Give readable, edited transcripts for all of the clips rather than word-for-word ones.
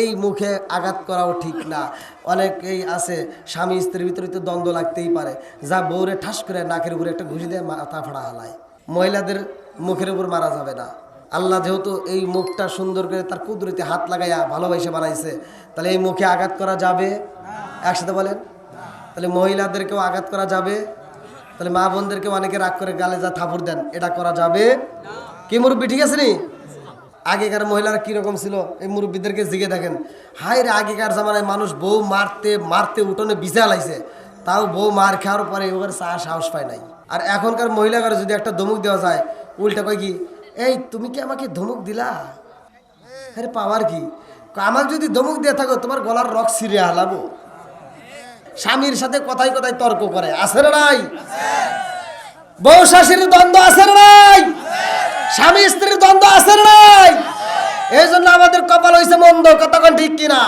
এই মুখে আঘাত করাও ঠিক না। অনেকেই আছে স্বামী স্ত্রীর ভিতরে তো দ্বন্দ্ব লাগতেই পারে, যা বউরে ঠাস করে নাকের উপরে একটা ঘুষি দিয়ে মাথা ফাড়া হালায়। মহিলাদের মুখের উপর মারা যাবে না। আল্লাহ যেহেতু এই মুখটা সুন্দর করে তার কুদরতে হাত লাগাইয়া ভালোবাসে বানাইছে, তাহলে এই মুখে আঘাত করা যাবে? একসাথে বলেন। তাহলে মহিলাদেরকেও আঘাত করা যাবে? তাহলে মা বোনদেরকেও অনেকে রাগ করে গালে যা থাপড় দেন, এটা করা যাবে কি মুরব্বী? ঠিক আছে নি? আগেকার মহিলারা কিরকম ছিল এই মুরব্বীদেরকে জিগে দেখেন। হায় রে, আগেকার জামানায় মানুষ বউ মারতে মারতে উঠোনে বিছা লাইছে, তাও বউ মার খাওয়ার পরে ওখানে চা সাহস পায় নাই। আর এখনকার মহিলাদের যদি একটা ধমক দেওয়া যায়, উল্টা কয় কি, এই তুমি কি আমাকে ধমক দিলা? আরে পাওয়ার কি? আমাকে যদি ধমক দিয়ে থাকো তোমার গলার রক ছিঁড়ে হালাবো। স্বামীর সাথে কথায় কথায় তর্ক করে, আছে না নাই? বউ শাশুড়ির দ্বন্দ্ব আছে না নাই? স্বামী স্ত্রীর দ্বন্দ্ব আছে না নাই? এই জন্য আমাদের কপাল হয়েছে মন্দ, কতক্ষণ ঠিক কিনা?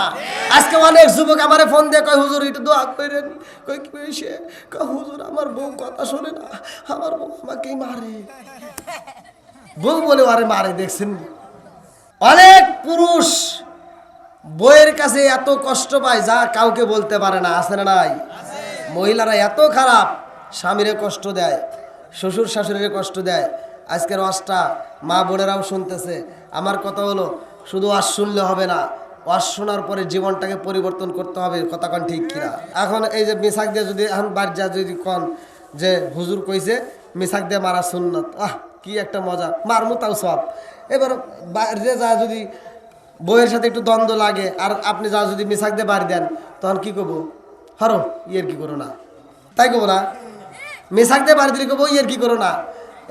আজকে অনেক যুবক আমারে ফোন দিয়ে কয়, হুজুর একটু দোয়া করেন। কই কি হয়েছে? হুজুর আমার বউ কথা শোনে না, আমার বউ আমাকেই মারে। বউ বলে আরে মারে, দেখছেন? অনেক পুরুষ বউয়ের কাছে এত কষ্ট পায় যা কাউকে বলতে পারে না, আছে না নাই? মহিলারা এত খারাপ, স্বামীরে কষ্ট দেয়, শ্বশুর শাশুড়িরে কষ্ট দেয়। আজকের ওয়াজটা মা বোনেরাও শুনতেছে। আমার কথা হলো, শুধু ওয়াজ শুনলে হবে না, ওয়াজ শোনার পরে জীবনটাকে পরিবর্তন করতে হবে। কথা কন ঠিক কিনা? এখন এই যে মিশাক দিয়ে যদি এখন বাড়ি যা যদি কন যে হুজুর কইছে মিশাক দিয়ে মারা সুন্নত, কি একটা মজা, মারমু তাও সব। এবার বাইরে যা যদি বউয়ের সাথে একটু দ্বন্দ্ব লাগে আর আপনি যা যদি মিশাক দিয়ে বাড়ি দেন, তখন কি করবো? হরো ইয়ের কি করো না, তাই করবো না? মিশাক দিয়ে বাড়ি দিলে করবো ইয়ের কি করো না।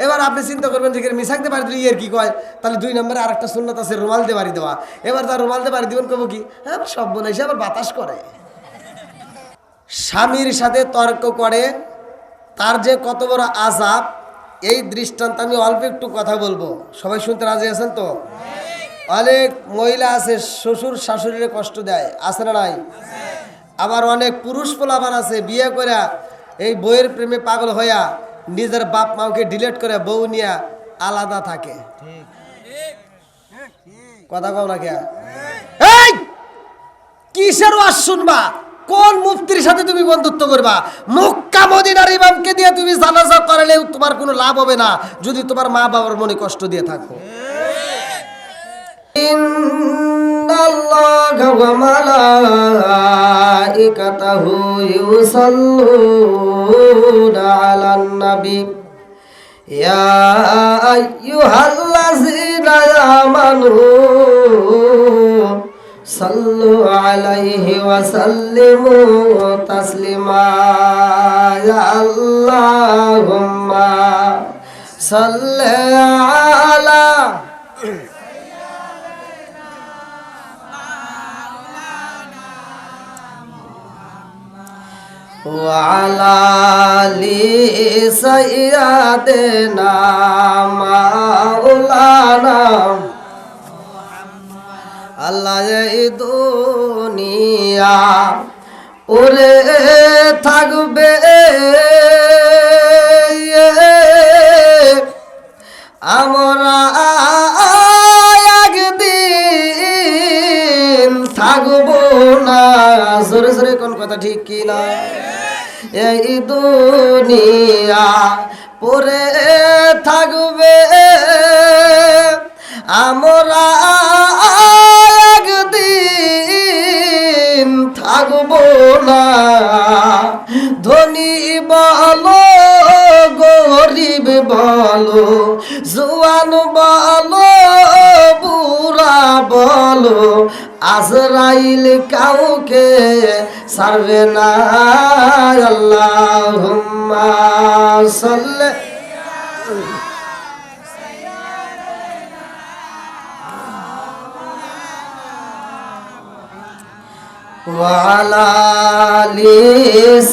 এবার আপনি চিন্তা করবেন যে মিশাক দিয়ে বাড়ি দিলে ইয়ের কি কয়, তাহলে 2 নম্বরে আর একটা সুন্নত আছে রুমাল দিয়ে বাড়ি দেওয়া। এবার তার রুমাল দিয়ে বাড়ি দিবেন, করবো কি? হ্যাঁ, সব বোন এসে আবার বাতাস করে। স্বামীর সাথে তর্ক করে, তার যে কত বড় আযাব, এই দৃষ্টান্ত আমি অল্প একটু কথা বলবো। সবাই শুনতে রাজি আছেন তো? অনেক মহিলা আছে শ্বশুর শাশুড়িরে কষ্ট দেয়, আছে না নাই? আবার অনেক পুরুষ পোলাপান আছে বিয়ে করে এই বউয়ের প্রেমে পাগল হইয়া নিজের বাপ মাকে ডিলেট করে বউ নিয়ে আলাদা থাকে। কথা কও না কে? এই কিসের ওয়াজ শুনবা? কোন মুফতির সাথে তুমি বন্ধুত্ব করবা? মক্কা মদিনার ইমামকে দিয়ে তুমি জানাজা করালেও তোমার কোনো লাভ হবে না যদি তোমার মা বাবার মনে কষ্ট দিয়ে থাকো। ইন্নাল্লাহা ওয়া মালাইকাতাহু ইউসাল্লুনা আলান নবী ইয়া আইয়ুহাল্লাযীনা আমানু সাল্লু আলাইহি ওয়া সাল্লিমু তাসলিমা ইয়া আল্লাহুম্মা সাল্লি আলা ওয়া আলা আলি সাইয়্যিদিনা মাওলানা। আল্লাহ এই দুনিয়া ওরে থাকবে, আমরা একদিন থাকবো না। জোরে জোরে কোন কথা ঠিক কি না? এই দুনিয়া পরে থাকবে, আমরা একদিন থাকবো না। ধনী বলো গরিব বলো, জওয়ান বলো বুড়া বলো, আজরাইল কাউকে ছাড়বে না। আল্লাহুম্মা সাল্লি ওয়া আলা আলি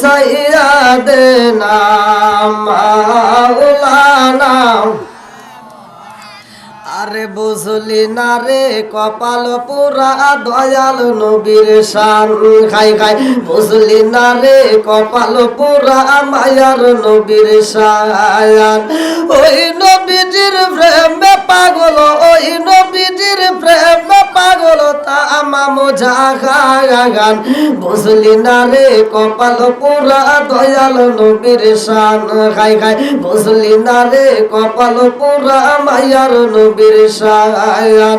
সাইয়্যিদিনা মাওলানা। আরে বুঝলি না রে কপাল পুরা দয়াল নবীর শান খাই খাই বুঝলি না রে কপাল পুরা মায়ার নবীর শান ওই নবীজির প্রেমে পাগল ওই নবীজির প্রেমে পাগল তামাম জাহান বুঝলি না রে কপাল পুরা দয়াল নবীর শান খাই খাই বুঝলি না রে কপাল পুরা মায়ার নবীর শান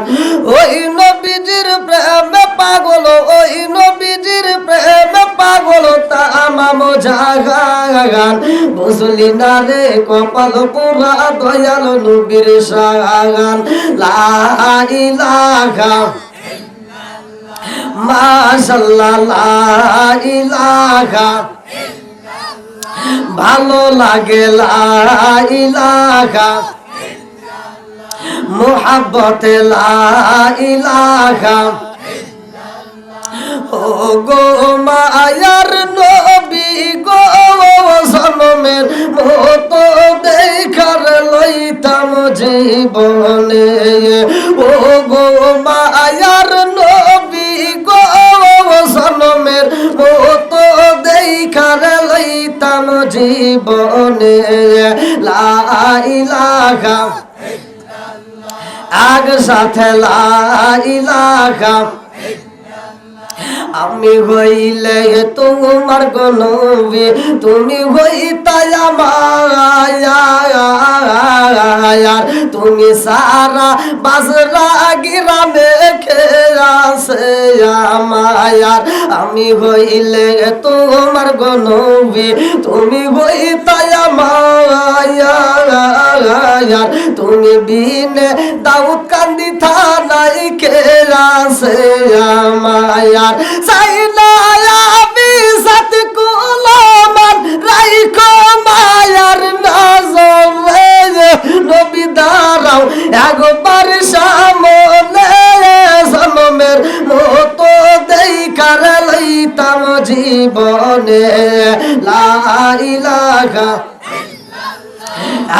ওই নবীজির প্রেমে পাগল ওই নবীজির প্রেমে পাগল তামাম জাহান বুঝলি না রে কপাল পুরা দয়াল নবীর শান লা ইলাহা মাশাআল্লাহ লা ইলাহা ভালো লাগে লা ইলাহা মুহাব্বতে লা ইলাহা ও গো মায়ার নবী গো জনমের মতো দেখার লইতাম জীবনে ও গো মায়ার নবী গো জনমের মতো দেখার লইতাম জীবনে লা ইলাহা আগ সাথে লা ইলাহা আমি হইলে তোমার নবী তুমি হইতাই আমার তুমি সারা বাজরা গ্রামে খেয়াছে আমায়ার আমি হইলে তোমার নবী তুমি হইতাই আমার তুমি বিনে দাউদ কান্দি থানায় খেয়াছে আমায়ার সাইনা আমি সাত কুলামান রাইখো মায়ার নজরে নবী দাঁড়াও একবার সামনে জনমের মতো দেখার লইতাম জীবনে লা ইলাহা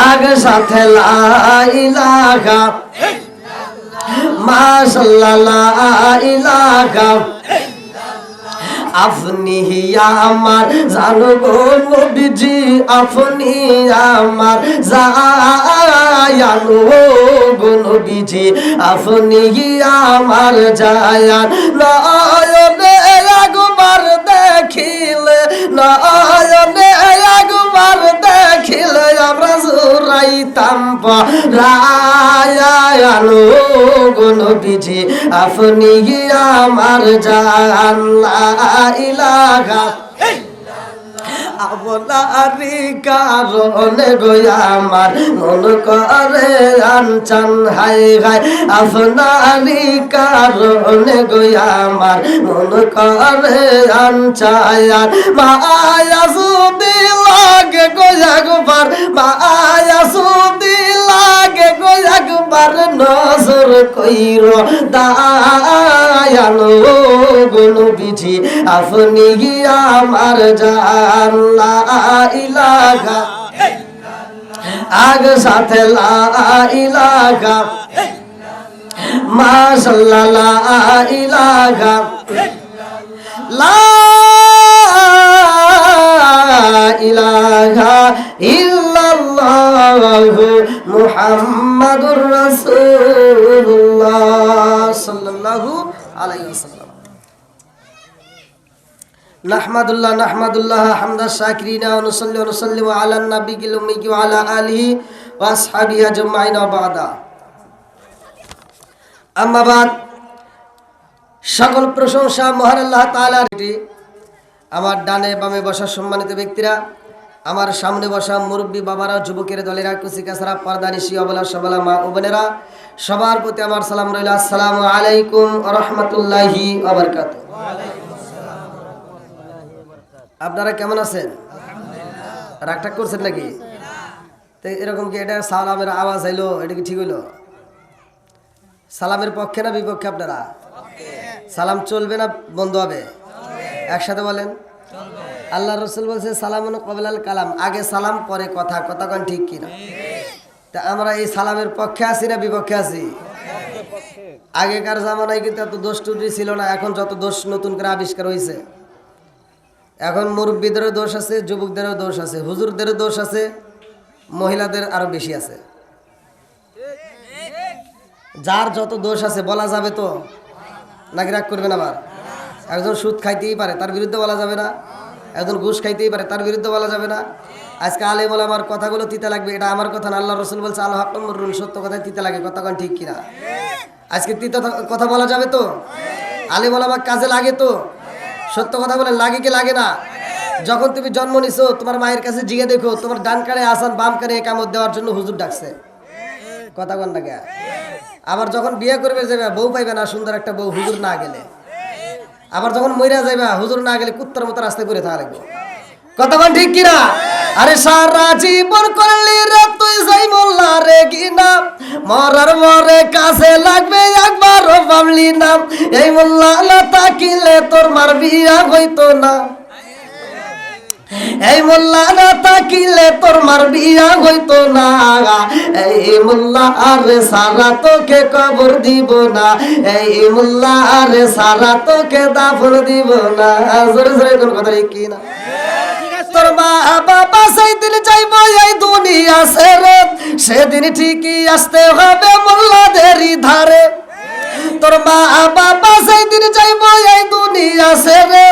আগ সাথে লা ইলাহা মাশাআল্লাহ লা ইলাহা আপনি আমার জানো গো নবীজি আপনি আমার জায়ানো গো নবীজি আপনি আমার জায়ান নয়নে একবার দেখিলে নয়নে একবার দেখিলে আমরা জুরাইতাম রায়ানো গো নবীজি আপনি আমার জান লা ইলাহা আপনারি কারণে গোয়া আমার মন করে আনচান হাই হাই আপনারি কারণে গোয়া আমার মন করে আনচায়ার মায়া সুদি লাগে গোয়া গোবার মায়া সুদি লাগে গোয়া গোবার নজর কইর দায়ালো গুনু বিজি আপনি আমার জান লা ইলাহা আগ সাথে লা ইলাহা মাশাআল্লাহ লা ইলাহা লা ইলাহা ইল্লাল্লাহু মুহাম্মাদুর রাসূলুল্লাহ সাল্লাল্লাহু আলাইহি ওয়াসাল্লাম নাহমাদুল্লাহ হামদা শাকিরিনা ওয়া নুসাল্লি ওয়া নুসাল্লিমু আলা নাবিয়িল উম্মি ওয়া আলা আলিহি ওয়া আসহাবিহি আজমাইন ওয়া বাদা আম্মা বাদ সকল প্রশংসা মহান আল্লাহ তাআলার। আমার ডানে বামে বসা সম্মানিত ব্যক্তিরা, আমার সামনে বসা মুরব্বী বাবারা, যুবকের দলেরা, কুচিকাছাড়া, পর্দানিশি, অবলা সবলা মা ও বোনেরা, সবার প্রতি আমার সালাম রইল। আসসালামু আলাইকুম ওয়া রাহমাতুল্লাহি ওয়া বারাকাতুহু। আপনারা কেমন আছেন? রাগটাগ করছেন নাকি? তো এরকম কি এটা সালামের আওয়াজ হইলো, এটা কি ঠিক হইলো? সালামের পক্ষে না বিপক্ষে আপনারা? সালাম চলবে না বন্ধ হবে? একসাথে বলেন। আল্লাহ রসুল বলছে সালামুন ক্বাবলাল কালাম, আগে সালাম পরে কথা। কথা কোন ঠিক কিনা? তা আমরা এই সালামের পক্ষে আছি না বিপক্ষে আছি? আগেকার জামানায় কিন্তু এত দোষ টুটি ছিল না, এখন যত দোষ নতুন করে আবিষ্কার হয়েছে। এখন মুরব্বীদেরও দোষ আছে, যুবকদেরও দোষ আছে, হুজুরদেরও দোষ আছে, মহিলাদের আরো বেশি আছে। যার যত দোষ আছে বলা যাবে তো নাকি? রাগ করবেন আবার? একজন সুদ খাইতেই পারে, তার বিরুদ্ধে বলা যাবে না? একজন ঘুষ খাইতেই পারে, তার বিরুদ্ধে বলা যাবে না? আজকে আলে বলে আমার কথাগুলো তিতা লাগবে, এটা আমার কথা না, আল্লাহ রসুল বলছে আল্লাহ হাক্কামুররুন, সত্য কথায় তিতা লাগে, কথা কোন ঠিক কিনা? আজকে তিতা কথা বলা যাবে তো? আলে বলে আমার কাজে লাগে তো? সত্য কথা বলে লাগে কি লাগে না? যখন তুমি জন্ম নিছো তোমার মায়ের কাছে জিগে দেখো, তোমার ডান কানে আসান বাম কানে একামত দেওয়ার জন্য হুজুর ডাকছে, কথা কোন লাগে? আবার যখন বিয়ে করবে যাবে বউ পাইবে না, সুন্দর একটা বউ হুজুর না গেলে। আবার যখন মইরা যাইবা হুজুর না গেলে কুত্তার মতো রাস্তায় করে থাকা লাগবে, কথা কোন ঠিক কিনা? আরে সারা জীবন করলি রে তুই যাই মোল্লা রে কিনা, মরার মরে কাছে লাগবে একবারও পাবলি না, এই মোল্লা না তাকিলে তোর মার বিয়া হইতো না, এই মোল্লা না তাকিলে তোর মার বিয়া হইতো না, এই মোল্লা আরে সারা তোকে কবর দিব না, এই মোল্লা আরে সারা তোকে দাফন দিব না। জোরে জোরে কোন কথা কি না? তোর মা বাবা সেদিন যাইব এই দুনিয়া ছেড়ে, সেদিন ঠিকই আসতে হবে মোল্লাদেরই ধারে। তোর মা বাবা সেদিন যাইব এই দুনিয়া ছেড়ে,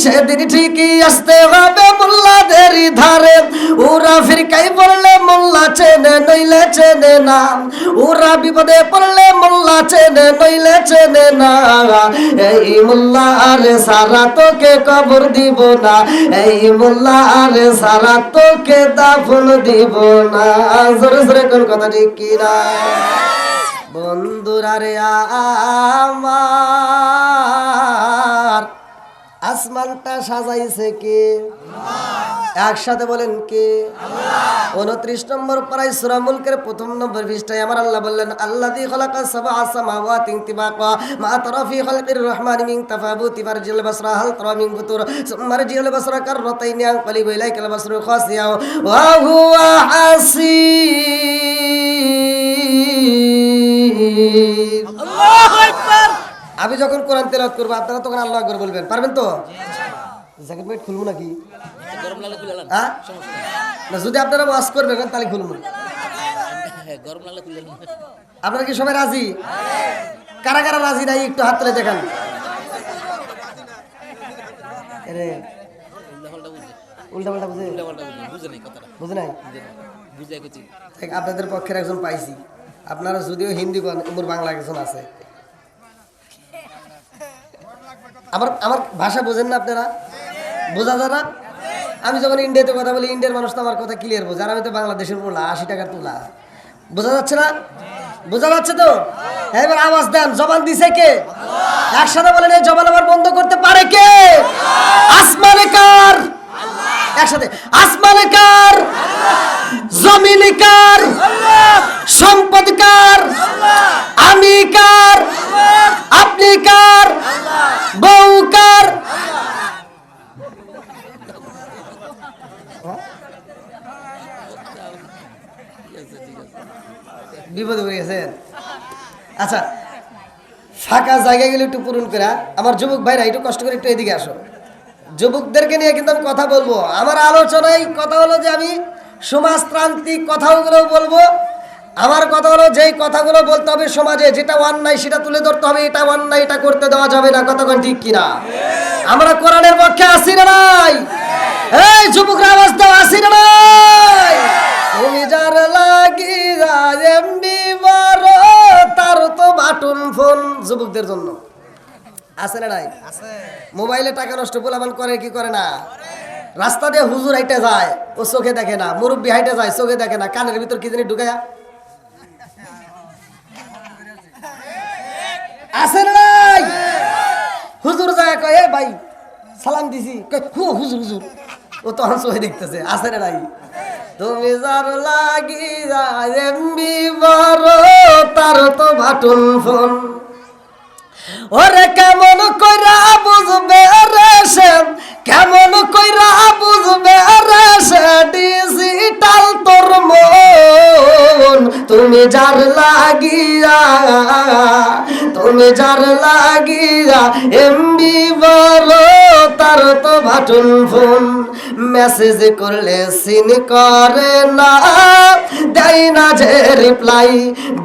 সেদিন ঠিকই আসতে হবে মোল্লাদেরই ধারে। ওরা ফিরকাই পড়লে মোল্লা চেনে নইলে চেনে না, ওরা বিপদে পড়লে মোল্লা চেনে নইলে চেনে না, এই মোল্লা আরে সারা তোকে কবর দিব না, এই মোল্লা আরে সারা তোকে দাফন দিব না। জোরে জোরে কোন কথা ঠিক কিনা? বন্ধুরা রে আমার আসমানটা সাজাইছে কে? একসাথে বলেন কে? 29 নম্বর পারায় সূরা মুলকের প্রথম নম্বর পৃষ্ঠায় আমার আল্লাহ বললেন, আল্লাযী খালাকা সাবআ সামাওয়াতিন তিবাকা মা তারা ফি খালকির রহমানি মিন তাফাবুতি ফারজিল বাসরা হাল তারা মিন ফুতুর সুম্মা রজিল বাসরা কাররাতাইনি আনকালিবু ইলাইকাল বাসরু খাসিয়া ওয়া হুয়া হাসিব। আল্লাহু আকবার। আমি যখন কোরআন তেলাওয়াত করব আপনারা তখন আল্লাহু আকবার বলবেন, পারবেন তো? জ্যাকেট প্যান্ট খুলবো নাকি? গরম লাগলে খুলে আলাম, সমস্যা না। যদি আপনারা ওয়াজ করবেন তাহলে খুলবো, গরম লাগলে খুলে আলাম। আপনারা কি সবাই রাজি? কারা কারা রাজি নাই একটু হাত তুলে দেখান। আরে উল্টা পাল্টা বুঝে, বুঝে নাই কথাটা, বুঝে নাই, বুঝে গেছি। আপনাদের পক্ষের একজন পাইছি, আপনারা যদিও হিন্দি মোর বাংলা একজন আছে। আমার ভাষা বোঝেন না আপনারা? বোঝা যায় না? আমি যখন ইন্ডিয়াতে কথা বলি ইন্ডিয়ার মানুষ তো আমার কথা ক্লিয়ার বোঝে, আর আমি তো বাংলাদেশের পোলা, 80 টাকার তোলা। বোঝা যাচ্ছে না? বোঝা যাচ্ছে তো? এবার আওয়াজ দেন, জবান দিছে কে? একসাথে বলেন, এই জবান আবার বন্ধ করতে পারে কে? আসমানে কার? একসাথে, আসমানে কার? জমিনে কার? সম্পদ কার? আমি কার? আপনি কার? বউ কার? বিপদে পড়ে গেছেন। আচ্ছা, ফাঁকা জায়গায় গেলে একটু পূরণ করে আমার যুবক ভাইরা একটু কষ্ট করে একটু এদিকে আসো। যুবকদেরকে নিয়ে কিন্তু আমি কথা বলবো। আমার আলোচনায় কথা হলো যে আমি সমাজতান্ত্রিক কথাগুলো বলবো। আমার কথা হলো যেই কথাগুলো বলতে হবে সমাজে যেটা অন্যায় সেটা তুলে ধরতে হবে, এটা অন্যায় এটা করতে দেওয়া যাবে না, কতক্ষণ ঠিক কিনা? আমরা কোরআনের পক্ষে আসি না নাই? এই যুবকরা আওয়াজ দাও, আসি না নাই? তুমি যার লাগি এমবি মারো তার তো বাটন ফোন যুবকদের জন্য আছে না নাই? মোবাইলে টাকা নষ্ট পোলাপান করে কি করে না? রাস্তা দিয়ে হুজুর হাইটে যায়, ও চোখে দেখে না, মুরব্বী হাইটে যায় চোখে দেখে না, কানের ভিতর কি জানি ঢুকায়া আছে না নাই? হুজুর যায় কয় এ ভাই সালাম দিছি, হুজুর হুজুর, ও তখন চোখে দেখতেছে, আছে না নাই? তুমি যার লাগি এমবি মারো তার তো বাটন ফোন। ওরে কেমন কইরা বুঝবে রে সে, কেমন কইরা বুঝবে রে সে ডিজিটাল তোর মন, তুমি যার লাগিয়া, তুমি যার লাগিয়া এমবি বড় তার তো বাটন ফোন, মেসেজ করলে সিন করে না, দেয় না যে রিপ্লাই,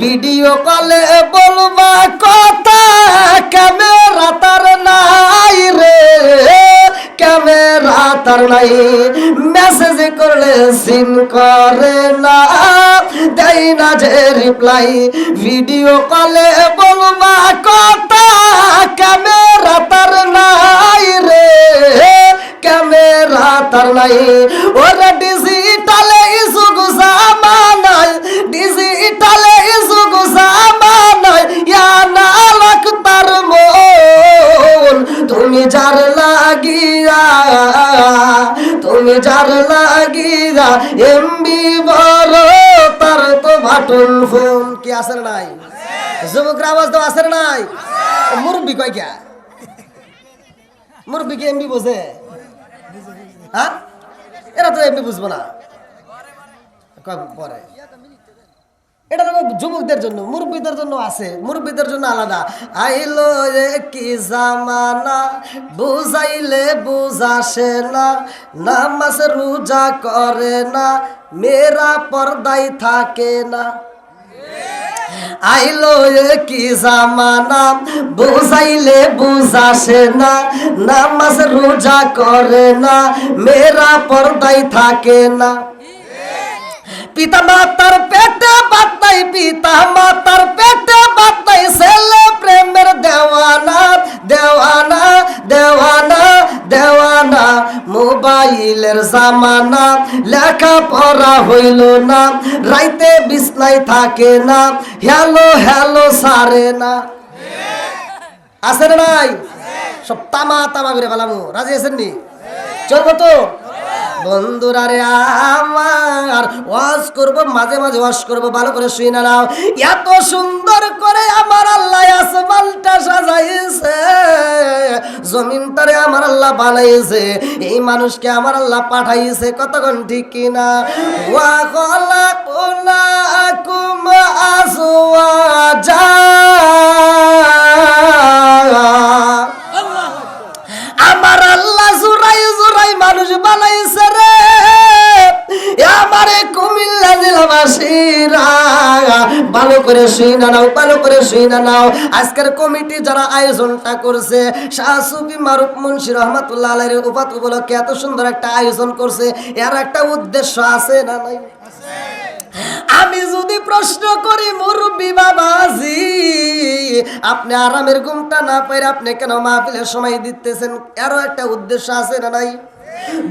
ভিডিও কলে বলবা কথা ক্যামেরা তার নাই রে, ক্যামেরা তার নাই, মেসেজ করলে সিন করে না, দেয় না যে রিপ্লাই, ভিডিও কলে বলবা কথা ক্যামেরা তার নাই রে, ক্যামেরা তার নাই। ওরে ডিজিটালে যুগ জামানায়, ডিজিটালে যুগ জামানায় ইয়া না লাখ তার মন, তুমি যার লাগিয়া, তুমি যার লাগিয়া এমবি বড় তার তো বাটন ফোন। কি আসে নাই যুবকরা আওয়াজ দাও, আসে নাই? মুরব্বি কয় কে? মুরব্বি কি এমবি বোঝে? হ্যাঁ, এরা তো এমবি বুঝবো না, পরে এটা তো যুবকদের জন্য, মুরব্বীদের জন্য আছে, মুরব্বীদের জন্য আলাদা। আইলো কি জামানা বুঝাইলে বুঝাসে না, নামাজ রোজা করে না, মেয়েরা পর্দায় থাকে না। আইলো কি জামানা বুঝাইলে বুঝাসে না, নামাজ রোজা করে না, মেয়েরা পর্দায় থাকে না। পিতা মাতার পেটে বাত নাই, পিতা মাতার পেটে বাত নাই, ছেলে প্রেমের দেওয়ানা, দেওয়ানা, দেওয়ানা, দেওয়ানা। মোবাইলের জামানা, লেখা পড়া হইল না, রাইতে বিছনায় থাকে না, হ্যালো হ্যালো সারে না। আছে না নাই? সব তামা তামা করে ফেলামো, রাজি আছেন নি? চলবো তো? বন্ধুরা রে আমার, ওয়াজ করব, মাঝে মাঝে ওয়াজ করব, ভালো করে শুনে নাও। এত সুন্দর করে আমার আল্লাহ আসমানটা সাজাইছে, জমিনটারে আমার আল্লাহ বানাইছে, এই মানুষকে আমার আল্লাহ পাঠাইছে, কতক্ষণ ঠিক কিনা? ওয়া খালাকুনাকুম আজওয়াজা, আমার আল্লাহ জুরাই জুরাই মানুষ বানাইছে রে, আমারে কুমিল্লা জেলাবাসীরা ভালো করে শুনে নাও, ভালো করে শুনে নাও। আজকের কমিটি যারা আয়োজনটা করছে, শাহ সুফি মারুফ মুন্সি রহমাতুল্লাহ আলাইহির উপাত উপলক্ষে এত সুন্দর একটা আয়োজন করছে, এর একটা উদ্দেশ্য আছে না নাই? আমি যদি প্রশ্ন করি মুরব্বি বাবাজি, আপনি আরামের ঘুমটা না পাইরে আপনি কেন মাহফিলের সময় দিতেছেন? এরও একটা উদ্দেশ্য আছে না নাই?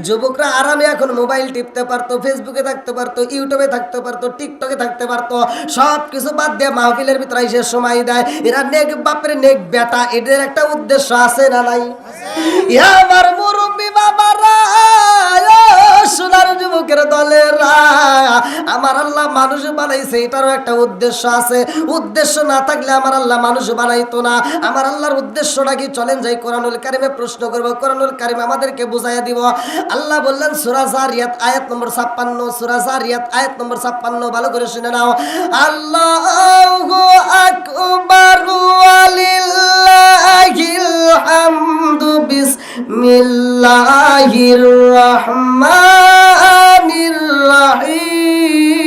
যুবকরা আরামে এখন মোবাইল টিপতে পারতো, ফেসবুকে থাকতে পারতো, ইউটিউবে থাকতে পারতো, টিকটকে থাকতে পারতো, সব কিছু বাদ দিয়ে মাহফিলের ভিতরে এসে সময় দেয়। এরা নেক বাপের নেক বেটা, এদের একটা উদ্দেশ্য আছে না নাই? আমার মুরব্বি বাবারা, সোনার যুবকের দলেরা, আমার আল্লাহ মানুষ বানাইছে, এটারও একটা উদ্দেশ্য আছে। উদ্দেশ্য না থাকলে আমার আল্লাহ মানুষ বানাইতো না। আমার আল্লাহর উদ্দেশ্যটা কি? চলেন যাই কোরআনুল কারিমে প্রশ্ন করবো, কোরআনুল কারিম আমাদেরকে বুঝাইয়া দিব। আল্লাহ বললেন সূরা জারিয়াত আয়াত নম্বর 56, সূরা জারিয়াত আয়াত নম্বর 56, ভালো করে শুনে নাও। আল্লাহু আকবার ওয়ালিল্লাহিল হামদু, বিসমিল্লাহির রহমানির রহিম।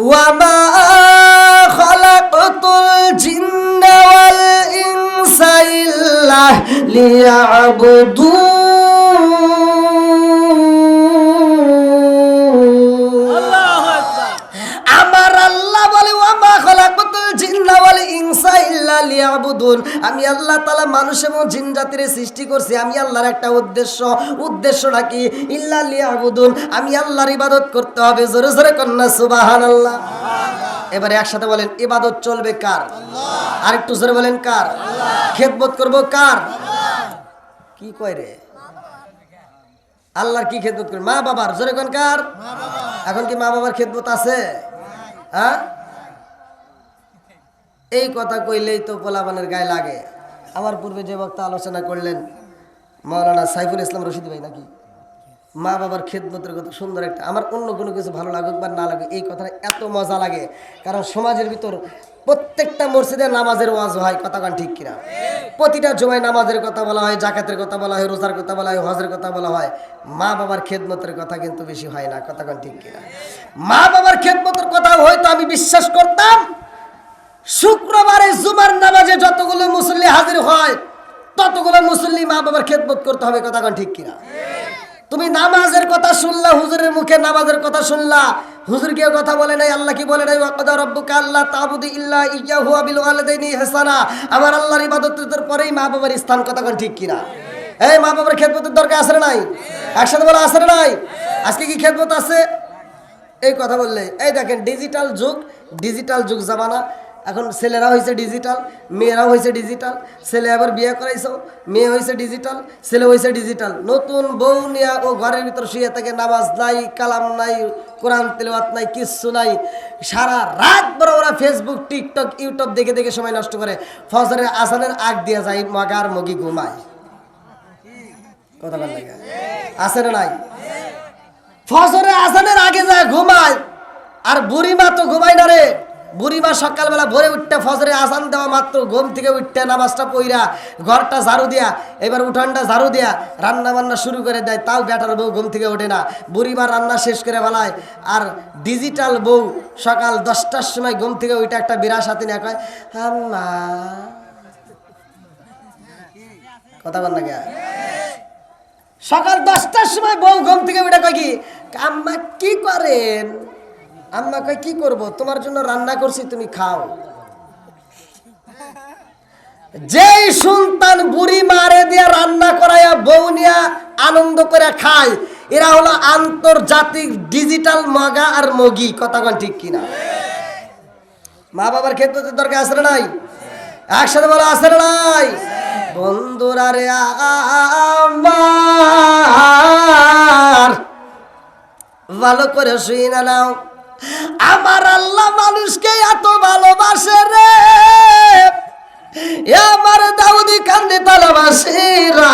ওয়া মা খালাকতুল জিন্না ওয়াল ইনসা ইল্লা লিয়াবুদুন। আমার আল্লাহ বলে ওয়া মা খালাকতুল জিন্না ওয়াল ইনসা ইল্লা লিয়াবুদুন, আমি আল্লাহ তাআলা মানুষ এবং জিন জাতির সৃষ্টি করছি, আমি আল্লাহর একটা উদ্দেশ্য। উদ্দেশ্যটা কি? ইল্লা লিয়াবুদুন, আমি আল্লাহর ইবাদত করতে হবে। জোরে জোরে কন্না সুবহানাল্লাহ। এবারে একসাথে বলেন, ইবাদত চলবে কার? আল্লাহ। আর একটু জোরে বলেন, কার? আল্লাহ। খেদমত করব কার? আল্লাহ। কি কয় রে? আল্লাহর কি খেদমত করবে? মা বাবার। জোরে কোন কার? মা বাবা। এখন কি মা বাবার খেদমত আছে? হ্যাঁ, এই কথা কইলেই তো পোলাপানের গায়ে লাগে। আমার পূর্বে যে বক্তা আলোচনা করলেন মাওলানা সাইফুল ইসলাম রশিদ ভাই, নাকি মা বাবার খেদমতের কথা সুন্দর একটা, আমার অন্য কোনো কিছু ভালো লাগুক বা না লাগুক এই কথাটা এত মজা লাগে, কারণ সমাজের ভিতর প্রত্যেকটা মসজিদে নামাজের ওয়াজ হয়, কথা কান ঠিক কিনা? প্রতিটা জমায় নামাজের কথা বলা হয়, জাকাতের কথা বলা হয়, রোজার কথা বলা হয়, হজের কথা বলা হয়, মা বাবার খেদমতের কথা কিন্তু বেশি হয় না, কথা কান ঠিক কিনা? মা বাবার খেদমতের কথা হয়তো আমি বিশ্বাস করতাম শুক্রবারে জুমার নামাজে যতগুলো মুসল্লি হাজির হয় ততগুলো মুসল্লি মা বাবার খেদমত করতে হবে, কথা কান ঠিক কিনা? তুমি নামাজের কথা শুনলা, হুজুরের মুখে নামাজের কথা শুনলা, হুজুর কেউ কথা বলে নাই, আল্লাহ কি বলে নাই? ওয়াকাদা রাব্বুকা আল্লা তা'বুদু ইল্লা ইয়্যাহু ওয়া বিল ওয়ালিদাইনি ইহসানা। আমার আল্লাহর ইবাদতের পরেই মা বাবার স্থান, কথা কোন ঠিক কিনা? এই মা বাবার খেদমতের দরকার আছে না নাই? একসাথে বলা আছে না নাই? আজকে কি খেদমত আছে? এই কথা বললে এই দেখেন ডিজিটাল যুগ জামানা, এখন ছেলেরা হয়েছে ডিজিটাল, মেয়েরাও হয়েছে ডিজিটাল, ছেলে আবার বিয়ে করাইছো, মেয়ে হয়েছে ডিজিটাল, ছেলে হয়েছে ডিজিটাল, নতুন বউ নিয়ে ও ঘরের ভিতর শুয়ে থাকে, নামাজ নাই, কালাম নাই, কোরআন তেলাওয়াত নাই, কিচ্ছু নাই, সারা রাত বড় ওরা ফেসবুক, টিকটক, ইউটিউব দেখে দেখে সময় নষ্ট করে, ফজরের আজানের আগ দিয়ে যায় মগার মগি ঘুমায়, কথা বল লাগে আছে না নাই? ফজরের আজানের আগে যায় ঘুমায়, আর বুড়িমা তো ঘুমায় না রে, বুড়িমা সকালবেলা ভোরে উঠতে ফজরে আজান দেওয়া মাত্র ঘুম থেকে উঠতে নামাজটা পইরা ঘরটা ঝাড়ু দিয়া, এবার উঠানটা ঝাড়ু দিয়া রান্না বান্না শুরু করে দেয়, তাও বেটার বউ ঘুম থেকে ওঠে না, বুড়িমা রান্না শেষ করে বেলায়, আর ডিজিটাল বউ সকাল 10টার সময় ঘুম থেকে ওইটা একটা বিরাট সাথে নিয়ে কয় আম্মা, কথা বল না কে? সকাল 10টার সময় বউ ঘুম থেকে ওইটা কয় কি আম্মা কি করেন? আম্মা কয় কি করব, তোমার জন্য রান্না করছি তুমি খাও। যেই সন্তান বুড়ি মারে দিয়া রান্না করাইয়া বউ নিয়া আনন্দ করে খায়, এরা হলো আন্তর্জাতিক ডিজিটাল মগা আর মগি, কথা কোন ঠিক কিনা? মা বাবার খেদমতের দরকার আছে না নাই? একসাথে বলা আছে না নাই? বন্ধুরা রে আমার ভালো করে শুই না নাও, আমার আল্লাহ মানুষকে এত ভালোবাসে রে, আমার দাউদি কান্দে তালাবাসীরা,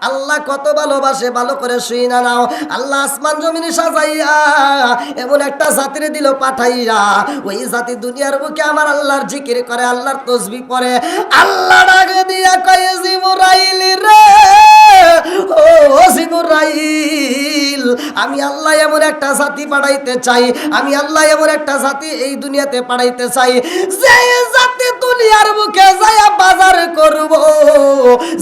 আল্লাহ কত ভালোবাসে, ভালো করে শুই না নাও। আল্লাহ আসমান জমিনে সাজাইয়া এমন একটা জাতির দিল পাঠাইয়া, ওই জাতি দুনিয়ার বুকে আমার আল্লাহর জিকির করে, আল্লাহর তসবিহ পড়ে, আল্লাহ ডাক দিয়া কয় জিবরাইল রে, ও জিবরাইল, আমি আল্লাহ এমন একটা জাতি পাঠাইতে চাই, আমি আল্লাহ এমন একটা জাতি এই দুনিয়াতে পাঠাইতে চাই, যে জাতি দুনিয়ার বুকে যায়া বাজার করব,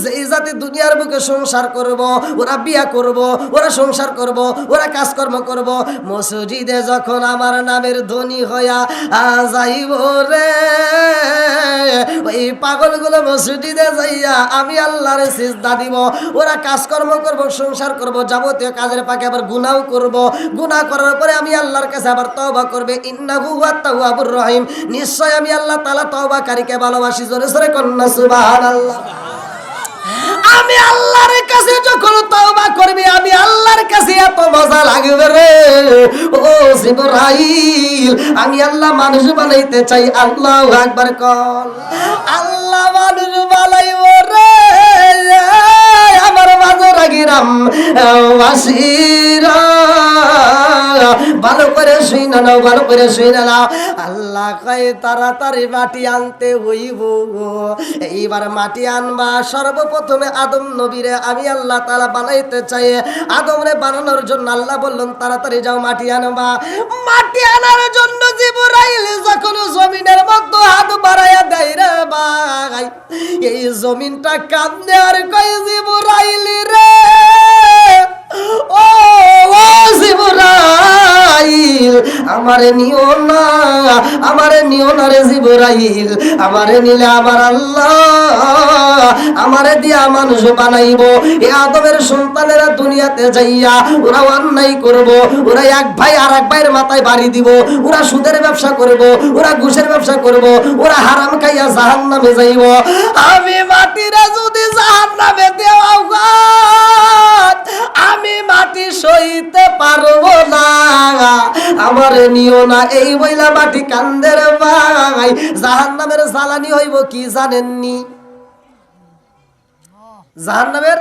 যে জাতি দুনিয়ার বুকে সংসার করব, ওরা বিয়া করব, ওরা সংসার করব, ওরা কাজকর্ম করব, মসজিদে যখন আমার নামের ধ্বনি হইয়া যাইব রে, ওই পাগলগুলো মসজিদে যাইয়া আমি আল্লাহর সিজদা দিব, ওরা কাজকর্ম করব, সংসার করব, যাবতীয় কাজের ফাঁকে আবার গুনাহ করব, গুনাহ করার পরে আমি আল্লাহর কাছে আবার তওবা করবে, ইন্নাহু হুয়াত তাওয়াবুর রহিম, নিশ্চয় আমি আল্লাহ তাআলা তওবাকারীকে ভালোবাসি, জোরে জোরে কন্না সুবহানাল্লাহ। আমি আল্লাহর কাছে যখন তওবা করবি, আমি আল্লাহর কাছে এত মজা লাগবে রে, ও জিবরাইল, আমি আল্লাহ মানুষ বানাইতে চাই, আল্লাহু আকবার কল, আল্লাহ মানুষ বানাইব রে, আমার মাঝে রাগিরাম ওয়াসিরা, ভালো করে শুই না নাও, ভালো করে শুই না নাও। আল্লাহ কয় তাড়াতাড়ি মাটি আনতে হইব, এইবার মাটি আনবা, সর্বপ্রথমে আদম নবীরে আমি আল্লাহ তাআলা বানাইতে চাই, আদমরে বানানোর জন্য আল্লাহ বললেন তাড়াতাড়ি যাও মাটি আনবা। মাটি আনার জন্য জিবরাইল যখন জমিনের মধ্যে হাত বাড়াইয়া দেয় রে ভাই, এই জমিনটা কাঁদে আর কয় জিবরাইল রে, ও জিবরাইল, আমারে নিও না, আমারে নিও না রে জিবরাইল, আমারে নিলে আমার আল্লাহ আমারে দিয়া মানুষ বানাইব, এই আদমের সন্তানেরা দুনিয়াতে যাইয়া ওরা অন্যায় করব, ওরা এক ভাই আর এক ভাইয়ের মাথায় বাড়ি দিব, ওরা সুদের ব্যবসা করব, ওরা ঘুষের ব্যবসা করব, ওরা হারাম খাইয়া জাহান্নামে যাইব, আমি মাটিরা যদি জাহান্নামে দেওয়া আমি মাটি সইতে পারবো না, আমারে নিও না, এই বইলা মাটি কান্দের ভাই। জাহান্নামের জ্বালানি হইব কি জানেননি? জাহান্নামের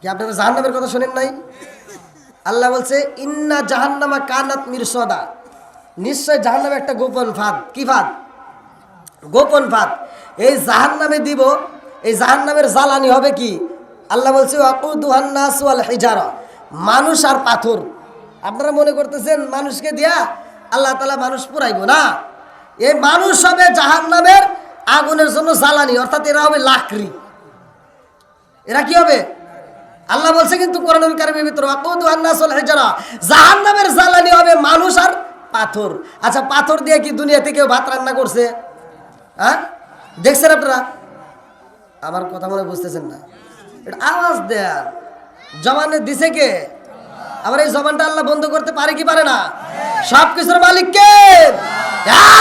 কি আপনারা জাহান্নামের কথা শোনেন নাই? আল্লাহ বলছে ইন্না জাহান্নামা কানাত মিরসদা, নিশ্চয় জাহান্নামে একটা গোপন ফাঁদ। কি ফাঁদ? গোপন ফাঁদ। এই জাহান্নামে দিব, এই জাহান্নামের জ্বালানি হবে কি? আল্লাহ বলছে ওয়াকুদুহান নাস ওয়াল হিজারা, মানুষ আর পাথর। আপনারা মনে করতেছেন মানুষকে দিয়া আল্লাহ তাআলা মানুষ পুরাইব না। এই মানুষ হবে জাহান্নামের আগুনের জন্য জ্বালানি, অর্থাৎ এরা হবে লাকড়ি। এরা কি হবে? আল্লাহ বলছে কিন্তু কোরআনুল কারীমের ভিতরে ওয়াকুদুহান নাস ওয়াল হিজারা, জাহান্নামের জ্বালানি হবে মানুষ আর পাথর। আচ্ছা, পাথর দিয়ে কি দুনিয়াতে কেউ ভাত রান্না করছে? হ্যাঁ, দেখছেন আপনারা? আমার কথা মনে বুঝতেছেন না? এটা আওয়াজ দেন, জবানে দিছে কে? আবার এই জবানটা আল্লাহ বন্ধ করতে পারে কি পারে না? সবকিছুর মালিক কে?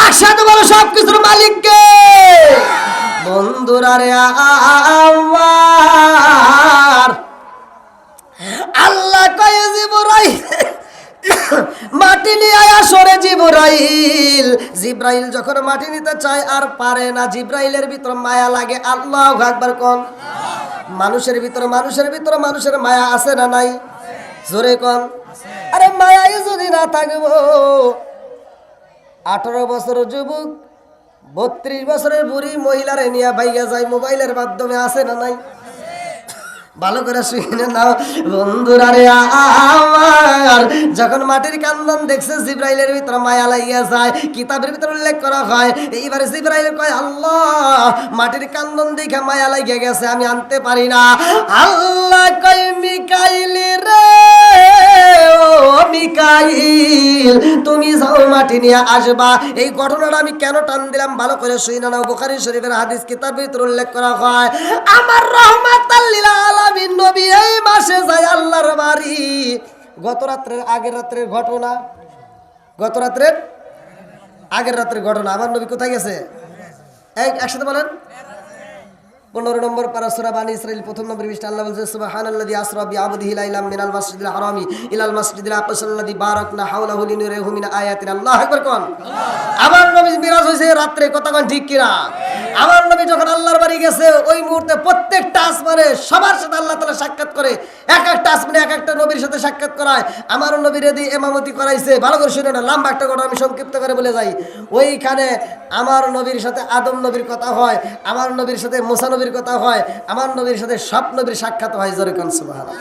একসাথে বলো, সবকিছুর মালিক কে? বন্ধুরা রে আমার আল্লাহ কয়ে জিবরাইল মাটি নিয়ে আয়া সরে জিবরাইল। জিবরাইল যখন মাটি নিতে চায় আর পারে না, জিবরাইলের ভিতর মায়া লাগে। আল্লাহু আকবার কোন? মানুষের ভিতর মানুষের মায়া আছে না নাই? জোরে কোন? আরে মায়াই যদি না থাকবো, 18 বছর যুবক 32 বছরের বুড়ি মহিলারে নিয়ে ভাইয়া যায় মোবাইলের মাধ্যমে, আছে না নাই? ভালো করে শুনে নাও বন্ধুরা রে আমার, যখন মাটির কান্দন দেখছে জিবরাইলের ভিতরে মায়া লাগিয়া যায়। কিতাবের ভিতরে উল্লেখ করা হয় এইবারে জিবরাইল কয় আল্লাহ মাটির কান্দন দেখে মায়া লাগিয়া গেছে, আমি আনতে পারি না। আল্লাহ কয় মিকাইল রে, ও মিকাইল তুমি যাও মাটি নিয়ে আসবা। এই ঘটনাটা আমি কেন টান দিলাম ভালো করে শুনে নাও। বুখারী শরীফের হাদিস কিতাবের ভিতরে উল্লেখ করা হয় আমার রাহমাতাল লিল আলামিন নবী এই মাসে যায় আল্লাহর বাড়ি। গত রাত্রের আগের রাত্রের ঘটনা, গত রাত্রের আগের রাত্রের ঘটনা। আমার নবী কোথায় গেছে? একসাথে বলেন। 15 নম্বর পারা সূরা বানী ইসরাঈল 1 নম্বর পৃষ্ঠা। আল্লাহ বলছে সুবহানাল্লাযী আসরা বিআবদিহি লাইলাম মিনাল মাসজিদিল হারামি ইলাল মাসজিদিল আকসাল্লাযী বারাকনা হাওলাহু লিনুরিহু মিন আয়াতিনা। আল্লাহু আকবার কোন? আমার নবী মিরাজ হইছে রাতে, কথা কোন ঠিক কিনা? আমার নবী যখন আল্লাহর বাড়ি গেছে ওই মুহূর্তে প্রত্যেকটা আসমানে সবার সাথে আল্লাহ তাআলা সাক্ষাৎ করে, এক একটা আসমানে এক একটা নবীর সাথে সাক্ষাৎ করায়। আমার নবীর এদি ইমামতি করাইছে। ভালো করে শুনে না, লম্বা একটা ঘটনা আমি সংক্ষিপ্ত করে বলে যাই। ওইখানে আমার নবীর সাথে আদম নবীর কথা হয়, আমার নবীর সাথে মুসা নবীর কথা হয়, আমার নবীর সাথে সব নবীর সাক্ষাৎ হয়। জোরে কোন সুবহানাল্লাহ।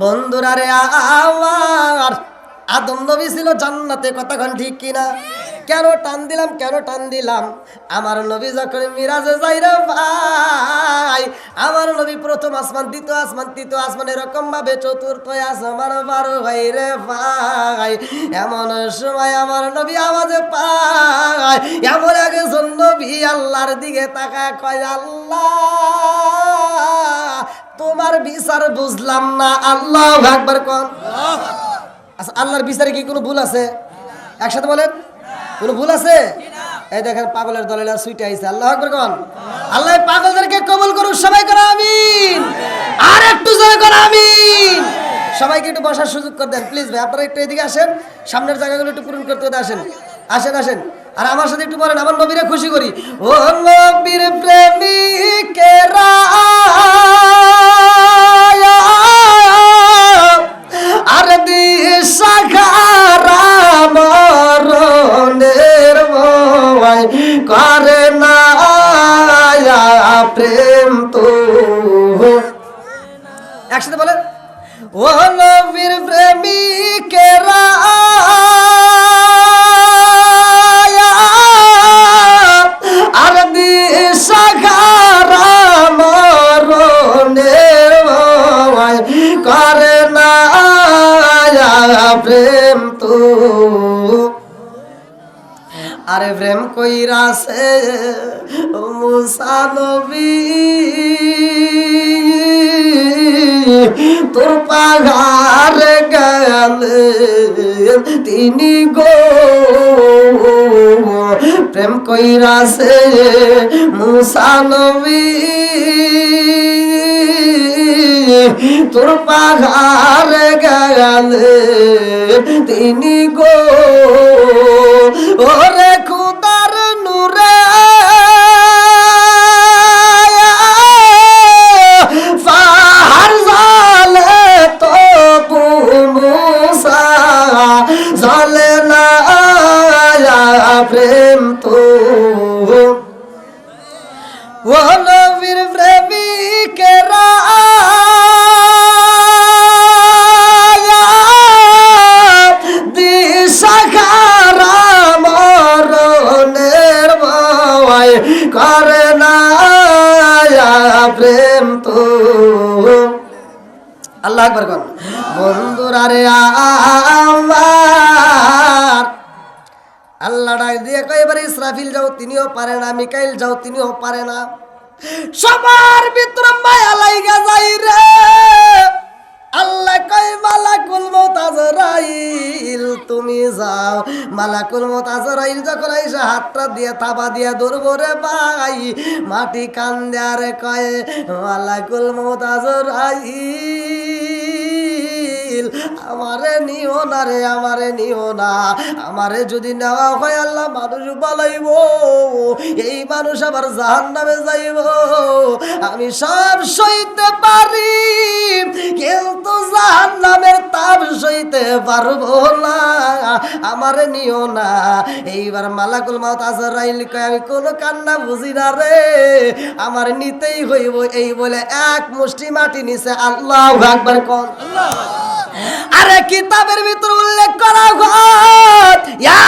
বন্ধুরা রে আমার আদম নবী ছিল জান্নাতে, কথা কোন ঠিক কিনা? কেন টান দিলাম? আমার নবী যখন মিরাজে যাই রে ভাই, আমার নবী প্রথম আসমান, দ্বিতীয় আসমান, তৃতীয় আসমান, এরকম ভাবে চতুর্থ আসমান পার হয় রে ভাই। এমন সময় আমার নবী আওয়াজে পায়, এমন একজন নবী আল্লাহর দিকে তাকায় কয় আল্লাহ তোমার বিচার বুঝলাম না। আল্লাহু আকবার কোন? আচ্ছা, আল্লাহর বিচারে কি কোনো ভুল আছে? একসাথে বলেন, কোনো ভুল আছে? এই দেখেন পাগলের দলেরা সুইটে আইছে। আল্লাহু আকবার কোন? আল্লাহ পাগলদেরকে কবুল করুন। সবাই করে আমিন। আর একটু জোরে করে আমিন। সবাইকে একটু বসার সুযোগ করে দেন প্লিজ ভাই। আপনারা একটু এদিকে আসেন, সামনের জায়গাগুলো একটু পূরণ করতে আসেন। আসেন আর আমার সাথে একটু বলেন আমার নবীরে খুশি করি। ও নবীর প্রেমিকেরা আর দিশাখারা মরণের ভয় করে না প্রেম তো। একসাথে বলেন ও নবীর প্রেমিকেরা আর দিশাখারা মরণের ভয় করে না প্রেম তো। আরে প্রেম কইরাছে মুসা নবী তোর পাগারে গেলেন তিনি গো। প্রেম কইরাছে মুসা নবী তোর পাগারে গেলেন তিনি গো। ওরে খুদার নূরে করে না প্রেম তো আল্লাহ আকবার কোন বন্ধুরা রে আমার আল্লাহ ডাক দিয়ে কয় এবারে ইসরাফিল যাও তিনিও পারে না, মিকাইল যাও তিনিও পারে না, সবার ভিতরে মায়া লাইগা যাই রে। আল্লাহ কয় মালাকুল মউত আজরাইল তুমি যাও। মালাকুল মউত আজরাইল যখন আইসা হাতটা দিয়ে থাবা দিয়া ধরবো রে ভাই, মাটি কান দেয়া রে কয় মালাকুল মউত আজরাইল আমারে নিও না রে, আমারে নিও না। আমারে যদি নেওয়া হয় আল্লাহ মানুষ বালাইব, এই মানুষ আবার জাহান্নামে যাইব। আমি সব সইতে পারি কিন্তু জাহান্নামের তাপ সইতে পারবো না, আমারে নিও না। এইবার মালাকুল মউত আজরাইল কয় আমি কোনো কান্না বুঝি না রে, আমার নিতেই হইব। এই বলে এক মুষ্টি মাটি নিছে। আল্লাহু আকবার কোন। আরে কিতাবের ভিতর উল্লেখ করা হয়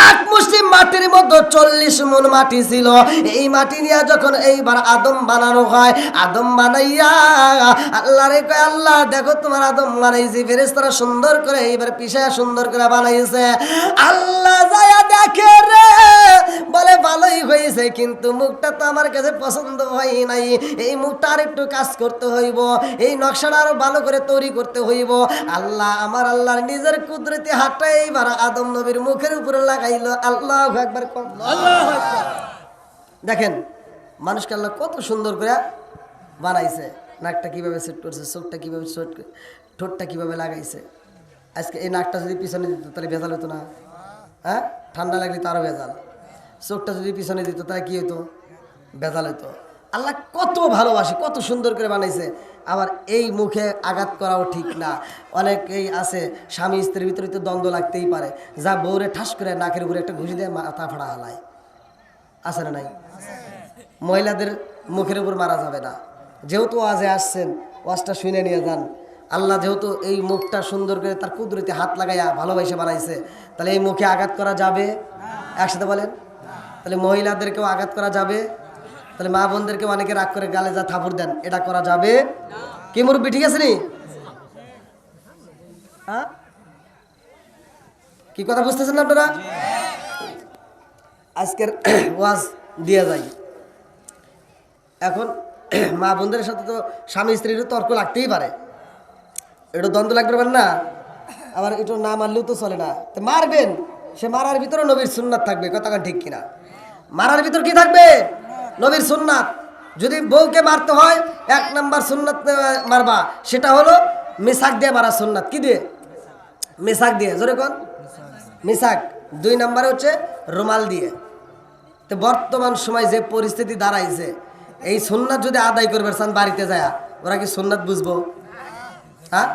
এক মুষ্টি মাটির মধ্যে 40 মণ মাটি ছিল। এই মাটি নিয়ে যখন এইবার আদম বানানো হয়, আদম বানাইয়া আল্লাহ রে কয় আল্লাহ দেখো তোমার আদম বানাইছি, ফেরেশতারা সুন্দর করে এইবার পিছায়া সুন্দর করে বানাইছে। আল্লাহ যায়া দেখে রে, বলে ভালোই হয়েছে কিন্তু মুখটা তো আমার কাছে পছন্দ হয় নাই, এই মুখটা আর একটু কাজ করতে হইব, এই নকশাটা আরো ভালো করে তৈরি করতে হইব। আল্লাহ আমার আল্লাহর নিজের কুদরতি হাতটা এইবার আদম নবীর মুখের উপরে লাগাইলো। আল্লাহু আকবার। আল্লাহু আকবার। দেখেন মানুষকে আল্লাহ কত সুন্দর করে বানাইছে, নাকটা কিভাবে সেট করছে, চোখটা কিভাবে সেট, ঠোঁটটা কিভাবে লাগাইছে। আজকে এই নাকটা যদি পিছনে দিত তাহলে ভেজাল হতো না? হ্যাঁ, ঠান্ডা লাগলে তো আরো ভেজাল। চোখটা যদি পিছনে দিত তাহলে কি হতো? ভেজাল হতো। আল্লাহ কত ভালোবাসে, কত সুন্দর করে বানাইছে। আবার এই মুখে আঘাত করাও ঠিক না। অনেকেই আছে স্বামী স্ত্রীর ভিতরে তো দ্বন্দ্ব লাগতেই পারে, যা বউরে ঠাস করে নাকের উপরে একটা ঘুষি দেয়, মাথা ফাড়া হালায়। আছে না নাই? মহিলাদের মুখের উপর মারা যাবে না। যেহেতু ওয়াজে আসছেন, ওয়াজটা শুনে নিয়ে যান। আল্লাহ যেহেতু এই মুখটা সুন্দর করে তার কুদরতি হাত লাগাইয়া ভালোবাসে বানাইছে, তাহলে এই মুখে আঘাত করা যাবে? একসাথে বলেন। তাহলে মহিলাদেরকেও আঘাত করা যাবে? তাহলে মা বোনদেরকেও অনেকে রাগ করে গালে যা থাপড় দেন, এটা করা যাবে কি মুরব্বি? ঠিক আছে নি? হ্যাঁ, কি কথা বুঝতেছেন না আপনারা? আজকের ওয়াজ দিয়ে যাই। এখন মা বোনদের সাথে তো স্বামী স্ত্রীর তর্ক লাগতেই পারে, একটু দ্বন্দ্ব লাগতে পারে না? আবার একটু না মারলেও তো চলে না, তো মারবেন। সে মারার ভিতরে নবীর সুন্নাত থাকবে, কথা ঠিক কিনা? মারার ভিতর কি থাকবে? নবীর সুন্নাত। যদি বউকে মারতে হয় 1 নাম্বার সুন্নাত মারবা, সেটা হলো মিসাক দিয়ে মারা সুন্নাত। কি দিয়ে? মিসাক দিয়ে। জোরে কোন? মিসাক। 2 নাম্বারে হচ্ছে রুমাল দিয়ে। তো বর্তমান সময় যে পরিস্থিতি দাঁড়াইছে, এই সুন্নাত যদি আদায় করবে চান বাড়িতে যায়, ওরা কি সুন্নাত বুঝবো? হ্যাঁ,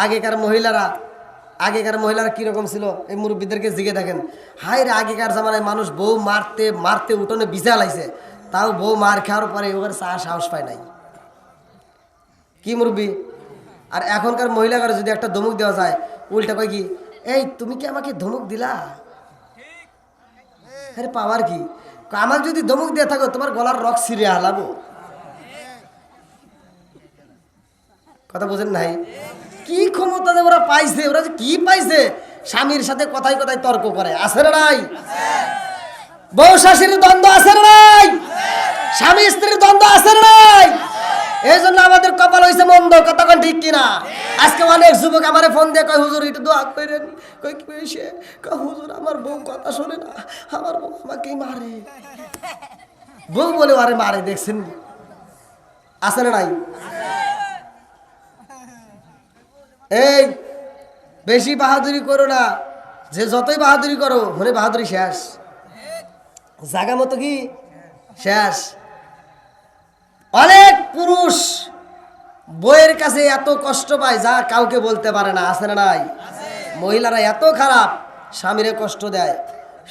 আগেকার মহিলারা কিরকম ছিল এই মুরব্বীদেরকে জিগে দেখেন। হাই রে, আগেকার জামানায় মানুষ বউ মারতে মারতে উঠোনে বিছা লাইছে, তাও বউ মার খাওয়ার পরে ওখানে সাহস পায় নাই। কি মুরব্বী? আর এখনকার মহিলাকে যদি একটা ধমক দেওয়া যায়, উল্টা কয় কি, এই তুমি কি আমাকে ধমক দিলা? আরে পাওয়ার কি? আমাকে যদি ধমক দিয়ে থাকো তোমার গলার রক ছিঁড়ে হালাবো। কথা বোঝেন নাই? কি ক্ষমতা যে ওরা পাইছে, ওরা যে কি পাইছে, স্বামীর সাথে কথায় কথায় তর্ক করে। আছে না নাই? বউ শাশুড়ির দ্বন্দ্ব আছে না নাই? স্বামী স্ত্রীর দ্বন্দ্ব আছে না নাই? এই জন্য আমাদের কপাল হয়েছে মন্দ, কতক্ষণ ঠিক কিনা? আজকে অনেক যুবক আমারে ফোন দিয়ে কয় হুজুর একটু দোয়া করেন। কই কি হয়েছে? কয় হুজুর আমার বউ কথা শোনে না, আমার বউ আমাকেই মারে। বউ বলে আরে মারে, দেখছেন? আছে না নাই? এই বেশি বাহাদুরি করো না, যে যতই বাহাদুরি করো মনে বাহাদুরি শেষ, জায়গা মতো কি শেষ। অনেক পুরুষ বইয়ের কাছে এত কষ্ট পায় যা কাউকে বলতে পারে না। আছে না নাই? মহিলারা এত খারাপ, স্বামীরে কষ্ট দেয়,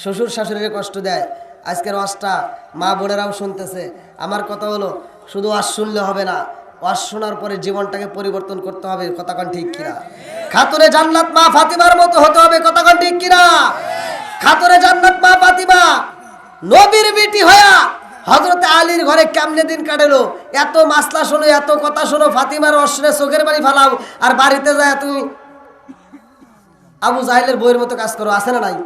শ্বশুর শাশুড়িরে কষ্ট দেয়। আজকের ওয়াজটা মা বোনেরাও শুনতেছে। আমার কথা হলো শুধু ওয়াজ শুনলে হবে না, ওয়াজ শোনার পরে জীবনটাকে পরিবর্তন করতে হবে। কথাক্ষণ ঠিক কিনা? খাতুনে জান্নাত মা ফাতিমার মতো হতে হবে। কথাক্ষণ ঠিক কিনা? খাতুনে জান্নাত মা ফাতিমা নবীর বিটি হয়া হযরতে আলীর ঘরে কেমনে দিন কাটেলো, এত মাসলা শোনো, এত কথা শোনো, ফাতিমার অশ্রে চোখের পানি ফালাও, আর বাড়িতে যায় তুমি আবু জাহেলের বইয়ের মতো কাজ করো, আছে না নাই?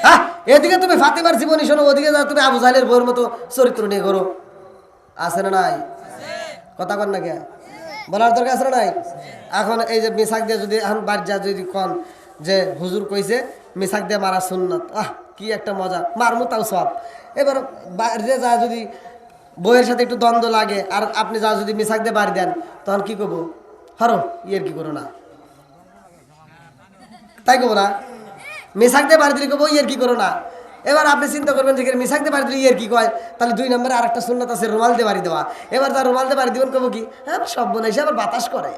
হ্যাঁ, এদিকে তুমি ফাতিমার জীবনী শোনো, ওদিকে যা তুমি আবু জাহেলের বইয়ের মতো চরিত্র নিয়ে করো, আছে না নাই? কথা কন না কে, বলার দরকার আছে না নাই? এখন এই যে মিসাক দিয়ে যদি এখন বাড়ি যা যদি কন যে হুজুর কইছে মিসাক দিয়ে মারা সুন্নত, কি একটা মজা, মারমু তাও সব। এবার বাইরে যা যদি বইয়ের সাথে একটু দ্বন্দ্ব লাগে আর আপনি যা যদি মিসাক দিয়ে বাড়ি দেন, তখন কি করবো? হরো ইয়ের কি করো না, তাই কবো না? মিসাক দিয়ে বাড়ি দিলে কবো ইয়ের কি করো না। এবার আপনি চিন্তা করবেন যে মিসাক দিয়ে বাড়ি দিলে ইয়ের কি কয়, তাহলে 2 নম্বরে আর একটা সুন্নত আছে রুমাল দিয়ে বাড়ি দেওয়া। এবার তার রুমাল দিয়ে বাড়ি দিবেন কবো কি, হ্যাঁ সব বোন এসে আবার বাতাস করে,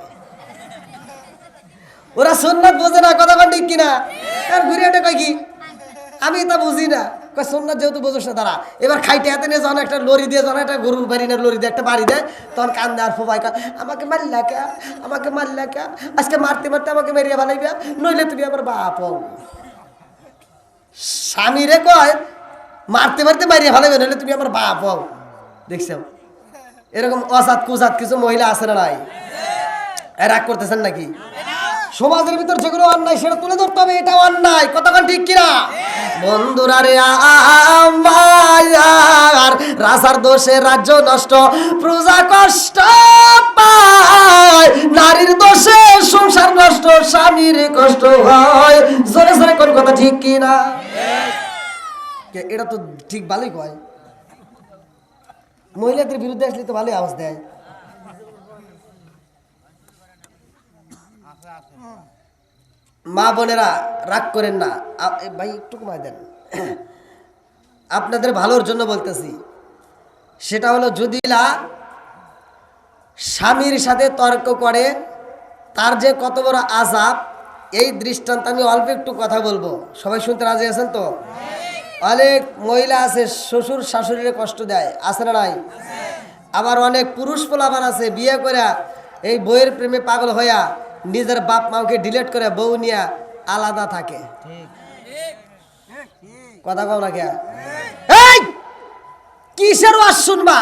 ওরা সুন্নাত বোঝে না, কথা ঠিক কিনা? আর ঘুরে এটা কয় কি, আমি তা বুঝি না, কয় সুন্নাত যেহেতু বোঝোস না তারা। এবার খাইতে হাতে নিয়ে যখন একটা লরি দিয়ে, যখন একটা গরুর বাড়ি না লরি দিয়ে একটা বাড়ি দেয়, তখন কান্দে আর ফোবাই কয় আমাকে মারলা কে, আমাকে মারলা কে, আজকে মারতে মারতে আমাকে মেরিয়া বানাইবা, নইলে তুমি আমার বাপ হও। স্বামীরে কয় মারতে মারতে মারিয়া ভালো, নইলে তুমি আমার বাপ হও। দেখছো এরকম অসাত কুসাত কিছু মহিলা আছে না নাই? রাগ করতেছেন নাকি? সমাজের ভিতর যেগুলো অন্যায় সেটা তুলে ধরতে হবে, এটা অন্যায়, কতক্ষণ ঠিক কিনা? বন্ধুরা রে আমার, রাজার দোষে রাজ্য নষ্ট, প্রজা কষ্ট পায়, নারীর দোষে সংসার নষ্ট, স্বামীর কষ্ট হয়। জোরে জোরে কোন কথা ঠিক কিনা? এটা তো ঠিক ভালোই কয়, মহিলাদের বিরুদ্ধে আসলে তো ভালোই আওয়াজ দেয়। মা বোনেরা রাগ করেন না, ভাই একটু কমায় দেন, আপনাদের ভালোর জন্য বলতেছি। সেটা হলো যদি স্বামীর সাথে তর্ক করে তার যে কত বড় আযাব, এই দৃষ্টান্ত আমি অল্প একটু কথা বলবো, সবাই শুনতে রাজি আছেন তো? অনেক মহিলা আছে শ্বশুর শাশুড়িরে কষ্ট দেয়, আছে না নাই? আবার অনেক পুরুষ পোলাপান আছে বিয়ে করে এই বইয়ের প্রেমে পাগল হইয়া নিজের বাপ মাকে ডিলেট করে বউ নিয়ে আলাদা থাকে। কথা কও না কে? এই কিসের ওয়াজ শুনবা?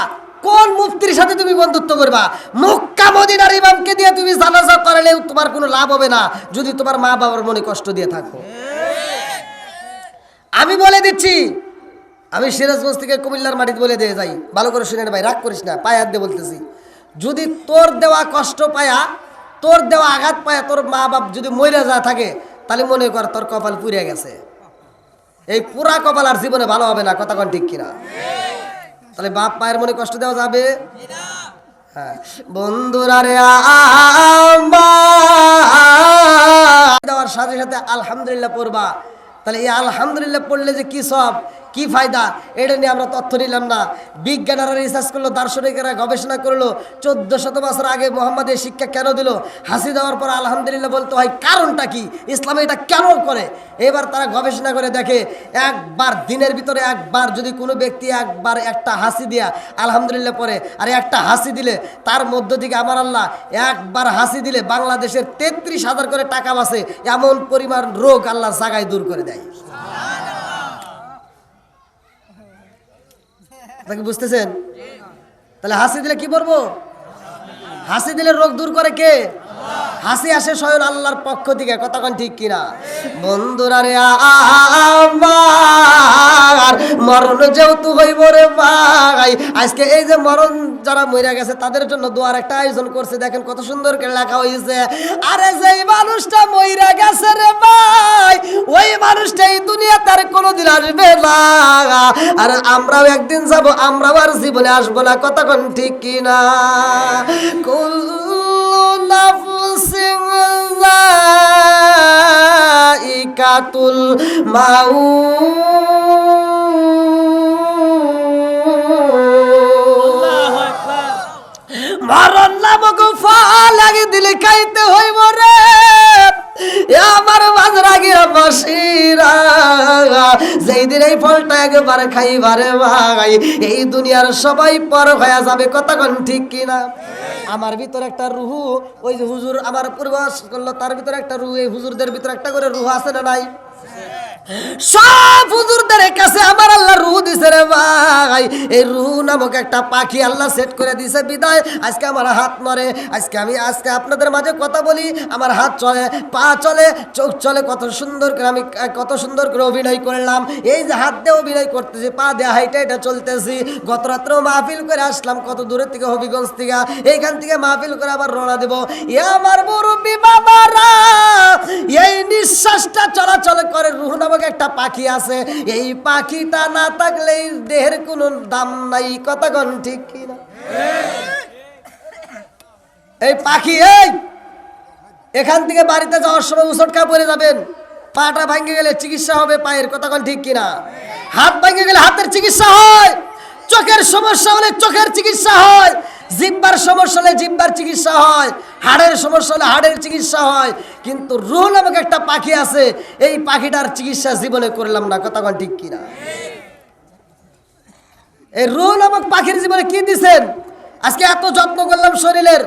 কোন মুফতির সাথে তুমি বন্ধুত্ব করবা? মক্কা মদিনার ইমামকে দিয়ে তুমি জানাজা করালে তোমার কোনো লাভ হবে না যদি তোমার মা বাবার মনে কষ্ট দিয়ে থাকো। আমি বলে দিচ্ছি, আমি সিরাজগঞ্জ থেকে কুমিল্লার মাটিতে বলে দিয়ে যাই, ভালো করে শুনে ভাই, রাগ করিস না, পায়ে হাত দিয়ে বলতেছি। যদি তোর দেওয়া কষ্ট পায়া, তোর দেওয়া আঘাত পায়া তোর মা বাপ যদি মইরা যা থাকে, তাহলে মনে কর তোর কপাল পুড়ে গেছে। এই পুরা কপাল আর জীবনে ভালো হবে না, কথা কোন ঠিক কিনা? তাহলে বাপ মায়ের মনে কষ্ট দেওয়া যাবে? হ্যাঁ বন্ধুরা রে দেওয়ার সাথে সাথে আলহামদুলিল্লাহ পড়বা। তাহলে এই আলহামদুলিল্লাহ পড়লে যে কি সব, কি ফায়দা, এটা নিয়ে আমরা তথ্য নিলাম না। বিজ্ঞানীরা রিসার্চ করলো, দার্শনিকেরা গবেষণা করলো, 1400 বছর আগে মোহাম্মদ এই শিক্ষা কেন দিল, হাসি দেওয়ার পর আলহামদুলিল্লাহ বলতে হয়, কারণটা কি, ইসলামে এটা কেন করে। এবার তারা গবেষণা করে দেখে, একবার দিনের ভিতরে একবার যদি কোনো ব্যক্তি একবার একটা হাসি দিয়া আলহামদুলিল্লাহ পড়ে, আর একটা হাসি দিলে তার মধ্য থেকে আমার আল্লাহ একবার হাসি দিলে বাংলাদেশের 33,000 করে টাকা বাঁচে, এমন পরিমাণ রোগ আল্লাহ জাগায় দূর করে দেয়। বুঝতেছেন? তাহলে হাসি দিলে কি বলবো? হাসি দিলে রোগ দূর করে কে? হাসি আসে স্বয়ং আল্লাহর পক্ষ থেকে, কতক্ষণ ঠিক কিনা? বন্ধুরা রে আমার, মরণ যেহেতু হইব রে ভাই, আজকে এই যে মরণ যারা মরে গেছে তাদের জন্য দোয়ার একটা আয়োজন করছে, দেখেন কত সুন্দর করে লেখা হয়েছে। আরে যেই মানুষটা মরে গেছে রে ভাই, ওই মানুষটা এই দুনিয়াতে আর কোনোদিন আসবে না, আর আমরাও একদিন যাব, আমরাও আর জীবনে আসবো না, কতক্ষণ ঠিক কিনা? নাফসিন যায়িকাতুল মাউত, মরণ নামক ফল আগে দিলে খাইতে হইব রে আমার বাজরাগিরা বসিরা, যেই দিন এই ফলটা একবার খাইবারে ভাই, এই দুনিয়ার সবাই পর হয়ে যাবে, কতক্ষণ ঠিক কিনা? আমার ভিতরে একটা রুহু, ওই যে হুজুর আমার পূর্বাস করলো, তার ভিতরে একটা রুহু, এই হুজুরদের ভিতরে একটা করে রুহু আছে না নাই? সব হুজুরদের কাছে আমার আল্লাহ রূহ দিছে রে ভাই। এই রূহ নামক একটা পাখি আল্লাহ সেট করে দিছে বিদায় আজকে আমার হাত নড়ে। আজকে আপনাদের মাঝে কথা বলি, আমার হাত চলে, পা চলে, চোখ চলে, কত সুন্দর করে আমি কত সুন্দর করে অভিনয় করলাম। এই যে হাত দিয়ে অভিনয় করতেছি, পা দিয়ে হাইটা এটা চলতেছি। গত রাত্রেও মাহফিল করে আসলাম কত দূরের থেকে, হবিগঞ্জ থেকে। এইখান থেকে মাহফিল করে আবার রওনা দেব। এ আমার মুরব্বি বাবারা, এই নিঃশ্বাসটা চলাচল করে রূহ নামক একটা পাখি আছে। এই পাখিটা না থাকলে এই দেহের কোনো দাম নাই। কতক্ষণ ঠিক কিনা? এই পাখি এখান থেকে বাড়িতে যাওয়ার সময় উচটকা পড়ে যাবেন, পাটা ভাঙে গেলে চিকিৎসা হবে পায়ের। কতক্ষণ ঠিক কিনা? হাত ভাঙে গেলে হাতের চিকিৎসা হয়, চোখের সমস্যা হলে চোখের চিকিৎসা হয়, জিহ্বার সমস্যা হলে জিহ্বার চিকিৎসা হয়, হাড়ের সমস্যা হলে হাড়ের চিকিৎসা হয়। কিন্তু রূহ নামক একটা পাখি আছে, এই পাখিটার চিকিৎসা জীবনে করলাম না। কতক্ষণ ঠিক কিনা? এই রূহ নামক পাখির জীবনে কি দিছেন? আজকে এত যত্ন করলাম শরীরের,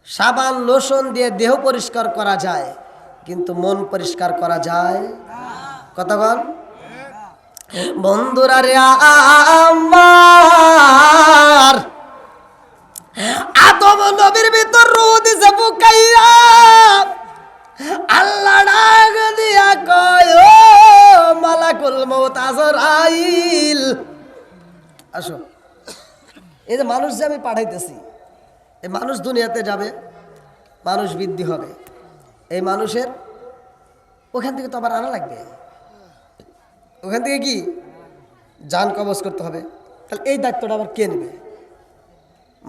সাবান লোশন দিয়ে দেহ পরিষ্কার করা যায়, কিন্তু মন পরিষ্কার করা যায় কতক্ষণ? বন্ধুরা রে আমার, আদম নবীর ভিতর রূহ দিছে বুকাইয়া। আল্লাহ ডাক দিয়া কয়, ও মালাকুল মউত আজরাইল, আসো। এই যে মানুষ যে আমি পাঠাইতেছি, এই মানুষ দুনিয়াতে যাবে, মানুষ বৃদ্ধি হবে, এই মানুষের ওখান থেকে তো আবার আনা লাগবে। ওখান থেকে কি জান কবজ করতে হবে। তাহলে এই দায়িত্বটা আবার কে নেবে?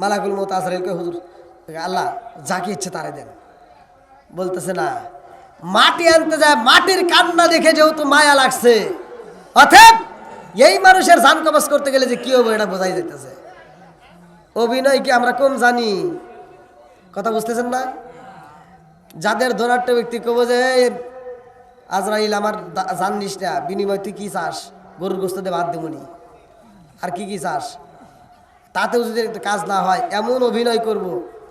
মালাকুল মউত আজরাইলকে হুজুর আল্লাহ যাকে ইচ্ছে তারে দেন। বলতেছে না, মাটি আনতে যায়, মাটির কান্না দেখে যেহেতু মায়া লাগছে, অতএব এই মানুষের জান কবজ করতে গেলে যে কি হবে এটা বোঝাই যাইতেছে। অভিনয় কি আমরা কম জানি? কথা বুঝতেছেন না? যাদের ধনাঢ্য ব্যক্তি কব যে আজরাইল আমার জান নিস না, বিনিময় তুই কি চাস? গরুর গোস্ত দিয়ে ভাত দেবনি, আর কি কি চাস? তাতেও যদি কাজ না হয় এমন অভিনয় করব,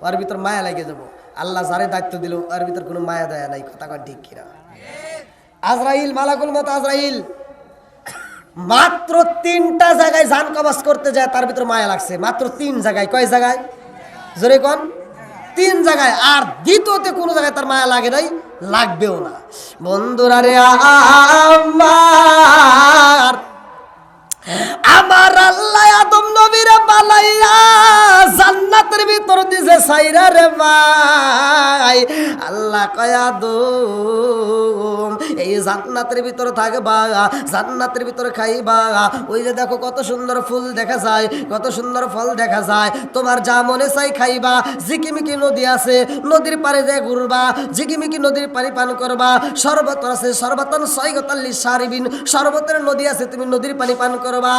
ওর ভিতর মায়া লেগে যাব। আল্লাহ যারে দায়িত্ব দিল ওর ভিতর কোনো মায়া দয়া নাই। কথা কন ঠিক কিনা? আজরাইল, মালাকুল মউত আজরাইল মাত্র 3টা জায়গায় জান কবজ করতে যায়, তার ভিতর মায়া লাগছে মাত্র 3 জায়গায়। কয় জায়গায়? জোরে কোন? 3 জায়গায়। আর দ্বিতীয়তে কোনো জায়গায় তার মায়া লাগে নাই, লাগবেও না। বন্ধুরা রে আমার আল্লাহ আদম নবীরে বানাইয়া জান্নাতের ভিতর দিছে সাইরা রে ভাই। আল্লাহ কয় আদম এই জান্নাতের ভিতর থাকবা, জান্নাতের ভিতর খাইবা। ওই যে দেখো কত সুন্দর ফুল দেখা যায়, কত সুন্দর ফল দেখা যায়, তোমার যা মনে চাই খাইবা। ঝিকিমিকি নদী আছে, নদীর পাড়ে যে ঘুরবা, ঝিকিমিকি নদীর পানি পান করবা। শরবত আছে, শরবতান সয়গতাল্লি সারিবিন, শরবতের নদী আছে, তুমি নদীর পানি পান করবা।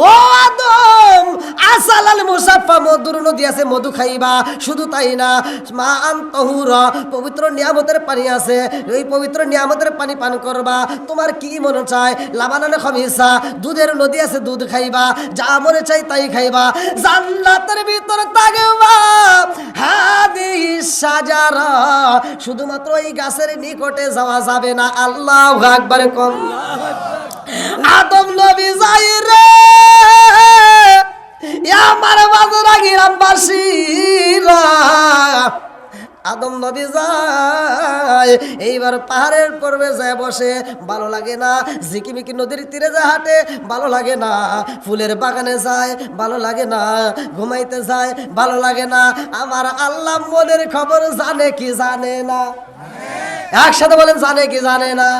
ও আদম আসালাল মুসাফা, মধুর নদী আছে, মধু খাইবা। শুধু তাই না, মা আনতাহুরা, পবিত্র নিয়ামতের পানি আছে, ওই পবিত্র নিয়ামতের পানি পান করবা। তোমার কি মনে চায়? লাবানান খামিসা, দুধের নদী আছে, দুধ খাইবা। যা মনে চাই তাই খাইবা। জান্নাতের ভিতর থাকবা। হাদিহি সাজারা, শুধুমাত্র এই গাছের নিকটে যাওয়া যাবে না। আল্লাহু আকবার কম। আদম নবী যাই রে আমার বাজারা গ্রামবাসীরা, আদম নবী যায় এইবার পাহাড়ের পর্বে যায় বসে, ভালো লাগে না। ঝিকিমিকি নদীর তীরে যায় হাঁটে, ভালো লাগে না। ফুলের বাগানে যায়, ভালো লাগে না। ঘুমাইতে যায়, ভালো লাগে না। আমার আল্লাহ মনের খবর জানে কি জানে না? একসাথে বলেন, জানে কি জানে না?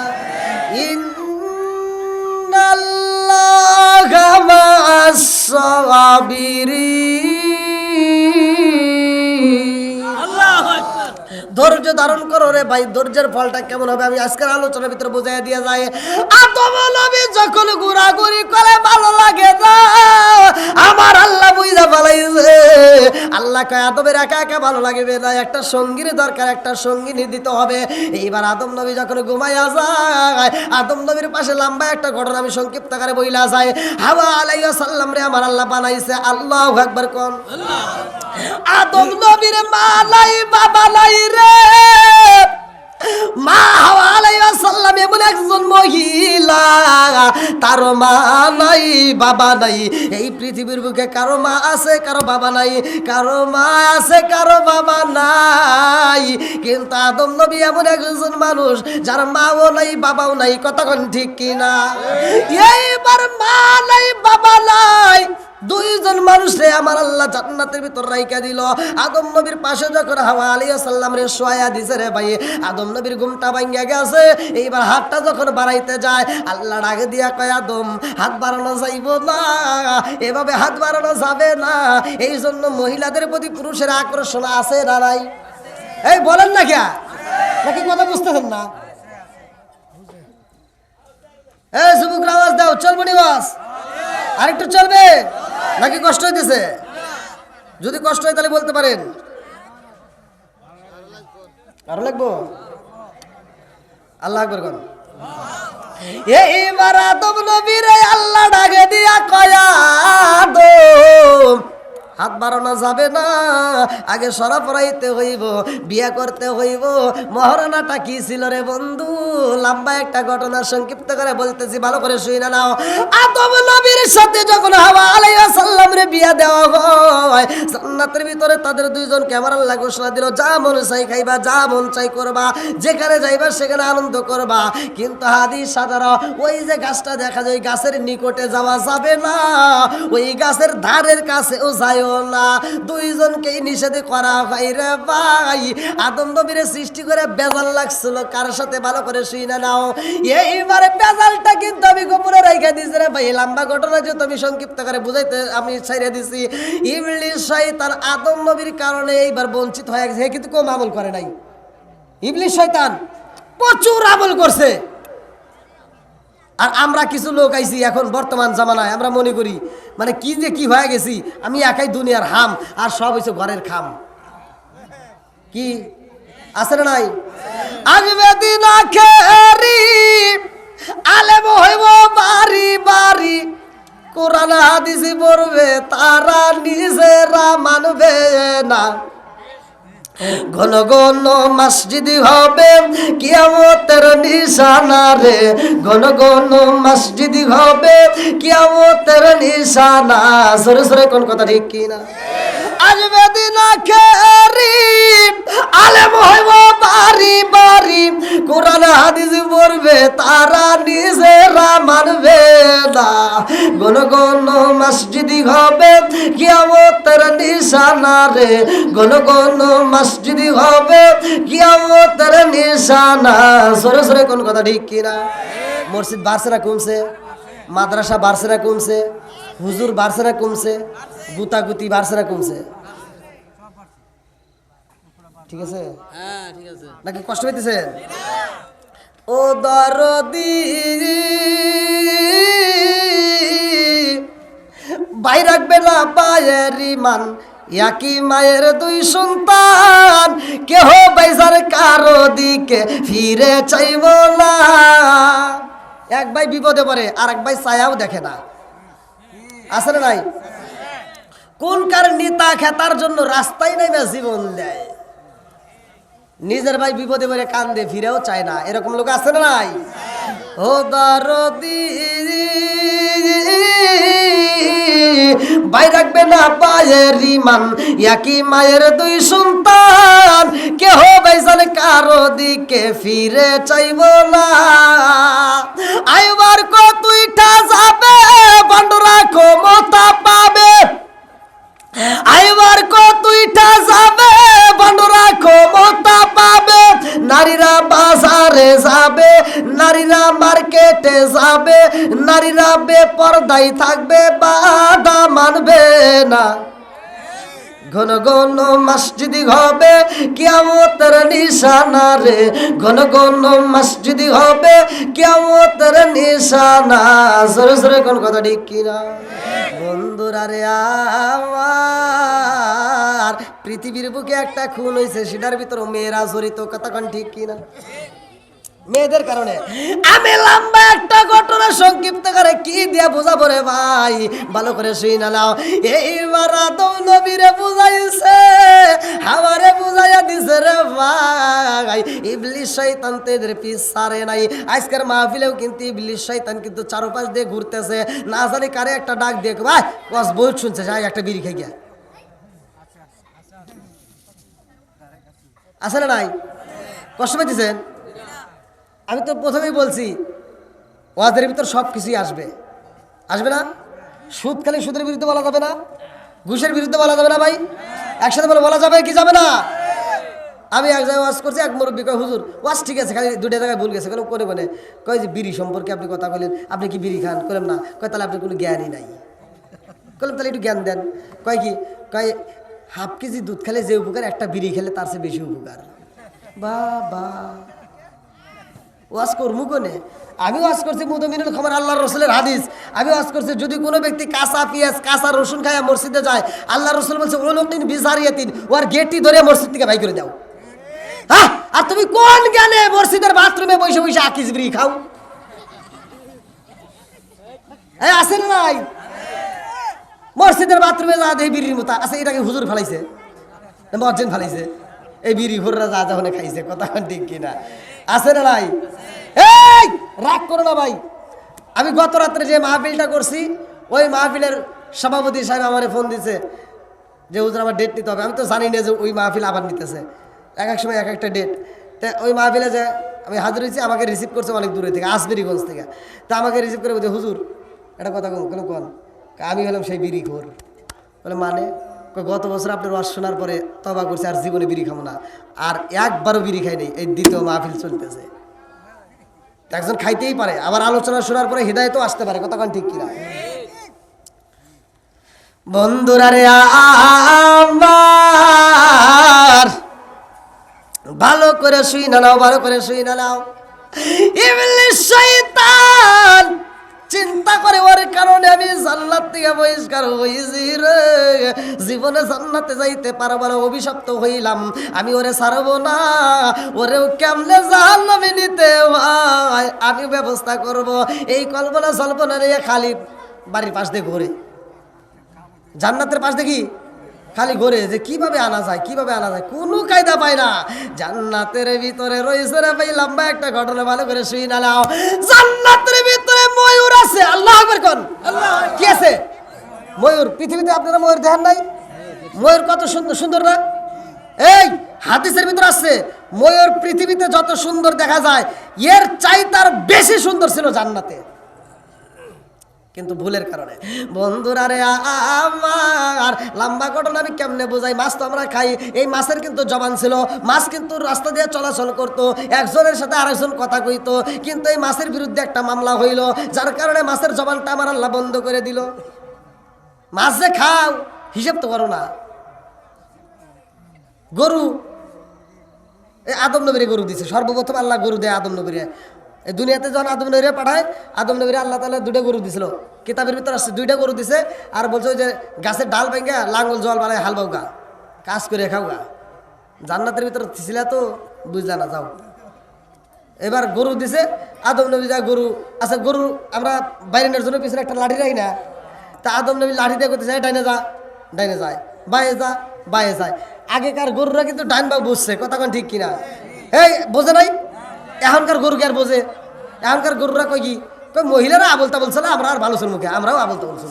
ইন্নাল্লাহা মা'আস সাবিরিন। আল্লাহু আকবার। ধৈর্য ধারণ করো রে ভাই। ধৈর্যের ফলটা কেমন হবে আমি আজকের আলোচনার ভিতরে বোঝাই দিয়ে যাই। আদম নবী যখন ঘোরাঘুরি করে ভালো লাগে না, আমার আল্লাহ বুঝা ফেলাইছে। আল্লাহ কয় আদমের একা একা ভালো লাগবে না, একটা সঙ্গীর দরকার, একটা সঙ্গিনী দিতে হবে। এইবার আদম নবী যখন ঘুমাইয়া যায়, আদম নবীর পাশে লম্বা একটা ঘটনা আমি সংক্ষিপ্ত আকারে বইলা যায়। হাওয়া আলাইহিস সালাম রে আমার আল্লাহ বানাইছে। আল্লাহু আকবার কোন। আদম নবীর মা নাই, বাবা নাই রে। মা হাওয়া আলাইহিস সালাম এমন একজন মহিলা, তার মা নাই বাবা নাই। এই পৃথিবীর বুকে কারো মা আছে, কারো বাবা নাই, কারো মা আছে, কারো বাবা নাই। কিন্তু আদম নবী এমন একজন মানুষ যার মাও নাই বাবাও নাই। কতক্ষণ ঠিক কিনা? এইবার মা নাই বাবা নাই, দুইজন মানুষরে আমার আল্লাহ জান্নাতের ভিতর রাইখা দিল। আদম নবীর পাশে যখন হাওয়া আলাইহিস সালাম রে শোয়া দিছে রে ভাই, আদম নবীর ঘুমটা ভাঙ্গা গেছে। এইবার হাতটা যখন বাড়াইতে যায়, আল্লাহ ডাকে দিয়া কয়, আদম হাত বাড়ানো যাইব না, এভাবে হাত বাড়ানো যাবে না। এই জন্য মহিলাদের প্রতি পুরুষের আকর্ষণ আছে না নাই? এই বলেন না কে, নাকি কথা বুঝতেছেন না? এই যুবকরা আওয়াজ দাও, চলবো নি বাস? আরেকটু চলবে নাকি কষ্ট হইতেছে? যদি কষ্ট হয় তাহলে বলতে পারেন, আরো লাগবো। আল্লাহ আকবার কর। এইবার আদম নবীরে আল্লাহ ডাকে দিয়া কয়, আদম হাত বাড়ানো যাবে না, আগে সরা পড়াইতে হইব, বিয়া করতে হইব। মহারণাটা কি ছিল রে বন্ধু? লম্বা একটা ঘটনা সংক্ষিপ্ত করে বলতেছি, ভালো করে শুনে নাও। আদম নবীর সাথে যখন হাওয়া আলাইহিস সালাম রে বিয়া দেওয়া হয়, জান্নাতের ভিতরে তাদের দুইজনকে আমার আল্লাহ ঘোষণা দিল, যা মন চাই খাইবা, যা মন চাই করবা, যেখানে যাইবা সেখানে আনন্দ করবা। কিন্তু হাদিস সাধারণ, ওই যে গাছটা দেখা যায়, ওই গাছের নিকটে যাওয়া যাবে না, ওই গাছের ধারের কাছেও যায় না। দুইজনকেই নিষেধ করা হয় রে ভাই। আদম নবীর সৃষ্টি করে বেজাল লাগছিল কার সাথে? ভালো করে শুনে নাও। এইবারে বেজালটা কিন্তু আমি গোপনে রেখে দিয়েছি রে ভাই। লম্বা ঘটনা যে তুমি সংক্ষিপ্ত করে বুঝাইতে আমি ছেড়ে দিছি। ইবলিস শয়তান আদম নবীর কারণে এইবার বঞ্চিত হয়ে গেছে। কিন্তু কম আমল করে নাই। ইবলিস শয়তান প্রচুর আমল করছে। আর আমরা কিছু লোক আইছি এখন বর্তমান জামানায়, আমরা মনে করি মানে কি যে কি হয়ে গেছি, আমি একাই দুনিয়ার হাম আর সব হইছে ঘরের খাম। কি আছে না নাই? আসবে দিন আখেরি, আলেম হইব বাড়ি বাড়ি, কোরআন হাদিস পড়বে তারা নিজেরা মানবে না। ঘন ঘন মসজিদ হবে কিয়ামতের নিশানা রে, ঘন ঘন মসজিদ হবে কিয়ামতের নিশানা। সরে সরে কোন কথা ঠিক কিনা? আসবে দিন আখেরি, আলেম হইব বাড়ি বাড়ি, কোরআন হাদিস পড়বে তারা নিজেরা মানবে না। ঘন ঘন মসজিদ হবে কিয়ামতের নিশানা রে, ঘন ঘন মসজিদ হবে কিয়ামতের নিশানা। সরে সরে কোন কথা ঠিক কিনা? মসজিদ বাড়ছে না কমছে? মাদ্রাসা বাড়ছে না কমছে? হুজুর বাড়ছে না কমছে? গুতাগুতি বাড়ছে না কমছে? ঠিক আছে? হ্যাঁ ঠিক আছে। নাকি কষ্ট হইতেছে? ও দরদি ভাই রাখবে না পায়ের ইমান, একই মায়ের দুই সন্তান, কেহ বাইজার কারো দিকে ফিরে চাইব না। এক ভাই বিপদে পড়ে আর এক ভাই ছায়াও দেখে না। আছে না নাই? কোন কার নেতা খেতার জন্য রাস্তায় নেমে জীবন দেয়। নিজের ভাই বিপদে পড়ে কান্দে, ফিরেও চায় না। এরকম লোক আছে না নাই? ও দরদি ভাই রাখবে না পায়ের ইমান, একই মায়ের দুই সন্তান, কেহ বাইজান কারো দিকে ফিরে চাইব না। আইবার কতইটা যাবে, বন্ধুরা ক্ষমতা পাবে। আইবার কতইটা যাবে, বন্ধুরা ক্ষমতা পাবে। নারীরা বাজারে যাবে, নারীরা মার্কেটে যাবে, নারীরা বেপরদাই থাকবে, বাধা মানবে না। ঘন ঘন মসজিদ হবে কিয়ামতের নিশানা রে, ঘন ঘন মসজিদ হবে কিয়ামতের নিশানা। সরে সরে কোন কথা ঠিক কিনা? বন্ধুরা রে আমার, পৃথিবীর বুকে একটা খুন হয়েছে, সেটার ভিতরে মেয়েরা জড়িত। কতক্ষণ ঠিক কিনা? মেয়েদের কারণে। আমি লম্বা একটা ঘটনা সংক্ষিপ্ত করে কি দিয়ে বোঝাবো রে ভাই, ভালো করে শুই না নাও। এইবার আদম নবীরে বুঝাইছে, আমারে বুঝাইয়া দিছে রে ভাই। ইবলিশ শয়তান তো এদের পিছ ছাড়ে নাই। আজকের মাহফিলেও কিন্তু ইবলিশ শয়তান কিন্তু চারপাশ দিয়ে ঘুরতেছে, না জানি কারে একটা ডাক দিয়ে ভাই ওয়াজ বহুত শুনছে, যাই একটা বিড়ি খাই গিয়া। আছে না নাই? কষ্ট পাইতেছেন? আমি তো প্রথমেই বলছি ওয়াজের ভিতর সব কিছুই আসবে, আসবে না? সুদ খালি সুদের বিরুদ্ধে বলা যাবে না, ঘুষের বিরুদ্ধে বলা যাবে না ভাই? একসাথে বলা যাবে কি যাবে না? আমি এক জায়গায় ওয়াজ করছি, এক মুরব্বী কয় হুজুর ওয়াজ ঠিক আছে, খালি দুটো জায়গায় ভুল গেছে। কেন করে মানে কয় যে বিড়ি সম্পর্কে আপনি কথা বলেন, আপনি কি বিড়ি খান? করলাম না। কয় তাহলে আপনার কোনো জ্ঞানই নাই। করলাম তাহলে একটু জ্ঞান দেন। কয় কি? কয় হাফ কেজি দুধ খেলে যে উপকার, একটা বিড়ি খেলে তার চেয়ে বেশি উপকার। বাবা ওয়াজ করবো কোনে? আমি ওয়াজ করছি মুদমিনুল খবর আল্লাহ রসুলের হাদিস। আমি ওয়াজ করছি যদি কোনো ব্যক্তি কাঁচা পেঁয়াজ কাঁচা রসুন খায়া মসজিদে যায়, আল্লাহ রসুল বলছে ওলকিন বিজারিয়াতিন, ওর গেটটি ধরে মসজিদ থেকে বাই করে দাও। হ্যাঁ, আর তুমি কোন জ্ঞানে মসজিদের বাথরুমে বসে বসে আকিস বিড়ি খাও? আছে না নাই? মসজিদের বাথরুমে যা দেয় বিড়ির মতো আছে, এটাকে হুজুর ফেলাইছে, মসজিদ ফেলাইছে, এই বিড়ি ঘুররা যা যখন খাইছে, কথা ঠিক কিনা? আছে না নাই? এই রাগ করো না ভাই। আমি গত রাত্রে যে মাহফিলটা করছি, ওই মাহফিলের সভাপতি সাহেব আমারে ফোন দিছে যে হুজুর আমার ডেট নিতে হবে। আমি তো জানি না যে ওই মাহফিল আবার নিতেছে, এক এক সময় এক একটা ডেট। তা ওই মাহফিলে যে আমি হাজির হয়েছি, আমাকে রিসিভ করছে অনেক দূরে থেকে, আসবেরিগঞ্জ থেকে। তা আমাকে রিসিভ করে বলছে হুজুর একটা কথা কোনো কোন। আমি হলাম সেই বিড়ি খোর। বলে মানে? গত বছর আপনার ওয়াজ শোনার পরে তবা করছে আর জীবনে বিড়ি খাবো না, আর একবারও বিড়ি খাই নেই। এই দ্বিতীয় মাহফিল চলতেছে, একজন খাইতেই পারে, আবার আলোচনা শোনার পরে হৃদায়তও আসতে পারে, কথা কোন ঠিক কিনা? বন্ধুরা রে আমার ভালো করে শুই না নাও, ভালো করে শুই না নাও। ইবলিশ শয়তান চিন্তা করে ওর কারণে আমি জান্নাত থেকে বহিষ্কার হইছি রে, জীবনে জান্নাতে যাইতে পারবো না, অভিশপ্ত হইলাম। আমি ওরে ছাড়বো না, ওরেও কেমনে জাহান্নামে নিতে হয় আমি ব্যবস্থা করব। এই কল্পনা সল্পনা রে খালি বাড়ির পাশ দিয়ে ঘুরে, জান্নাতের পাশ দেখি খালি ঘুরে, যে কিভাবে আনা যায়, কিভাবে আনা যায়, কোনো কায়দা পায় না। জান্নাতের ভিতরে রয়েছে রে ভাই লম্বা একটা ঘটনা, ভালো করে শুই না নাও। জান্নাতের ভিতরে ময়ূর আছে। আল্লাহু আকবার কোন? কি আছে? ময়ূর। পৃথিবীতে আপনারা ময়ূর দেখেন নাই? ময়ূর কত সুন্দর সুন্দর না? এই হাদিসের ভিতরে আছে ময়ূর পৃথিবীতে যত সুন্দর দেখা যায়, এর চাইতে আর বেশি সুন্দর ছিল জান্নাতে, কিন্তু ভুলের কারণে। বন্ধুরা রে আমার লম্বা ঘটনা আমি কেমনে বোঝাই? মাছ তো আমরা খাই, এই মাছের কিন্তু জবান ছিল, মাছ কিন্তু রাস্তা দিয়ে চলাচল করতো, একজনের সাথে আরেকজন কথা কইতো, কিন্তু এই মাছের বিরুদ্ধে একটা মামলা হইল, যার কারণে মাছের জবানটা আমার আল্লাহ বন্ধ করে দিল। মাছ যে খাও হিসেব তো করো না। গরু, এই আদম নবীরে গরু দিছে, সর্বপ্রথম আল্লাহ গরু দেয় আদম নবীরে। এই দুনিয়াতে যখন আদম নবীরে পাঠায়, আদম নবীরে আল্লাহ তাআলা দুইটা গরু দিছিল, কিতাবের ভিতর আসছে দুইটা গরু দিছে, আর বলছে ওই যে গাছের ডাল ভেঙে লাঙ্গল জল বানায় হাল বাউ গা, কাজ করে খাও গা। জান্নাতের ভিতর ছিল তো বুঝলা না, যাও। এবার গরু দিছে, আদম নবী যা গরু আচ্ছা, গরু আমরা বাইরের জন্য পিছনে একটা লাঠি রাখি না, তা আদম নবী লাঠি দিয়ে করতে যায় ডাইনে যা, ডাইনে যায়, বায়ে যা, বায়ে যায়। আগেকার গরুরা কিন্তু ডাইন বা বুঝছে, কথা কোন ঠিক কিনা? এই বোঝে নাই? এখনকার গরু কে আর বোঝে? এখনকার গরুরা কই কি কই, মহিলারা আবলতা বলছে না, আমরা আর ভালো শুনবো কে, আমরাও আবলতা বলছি।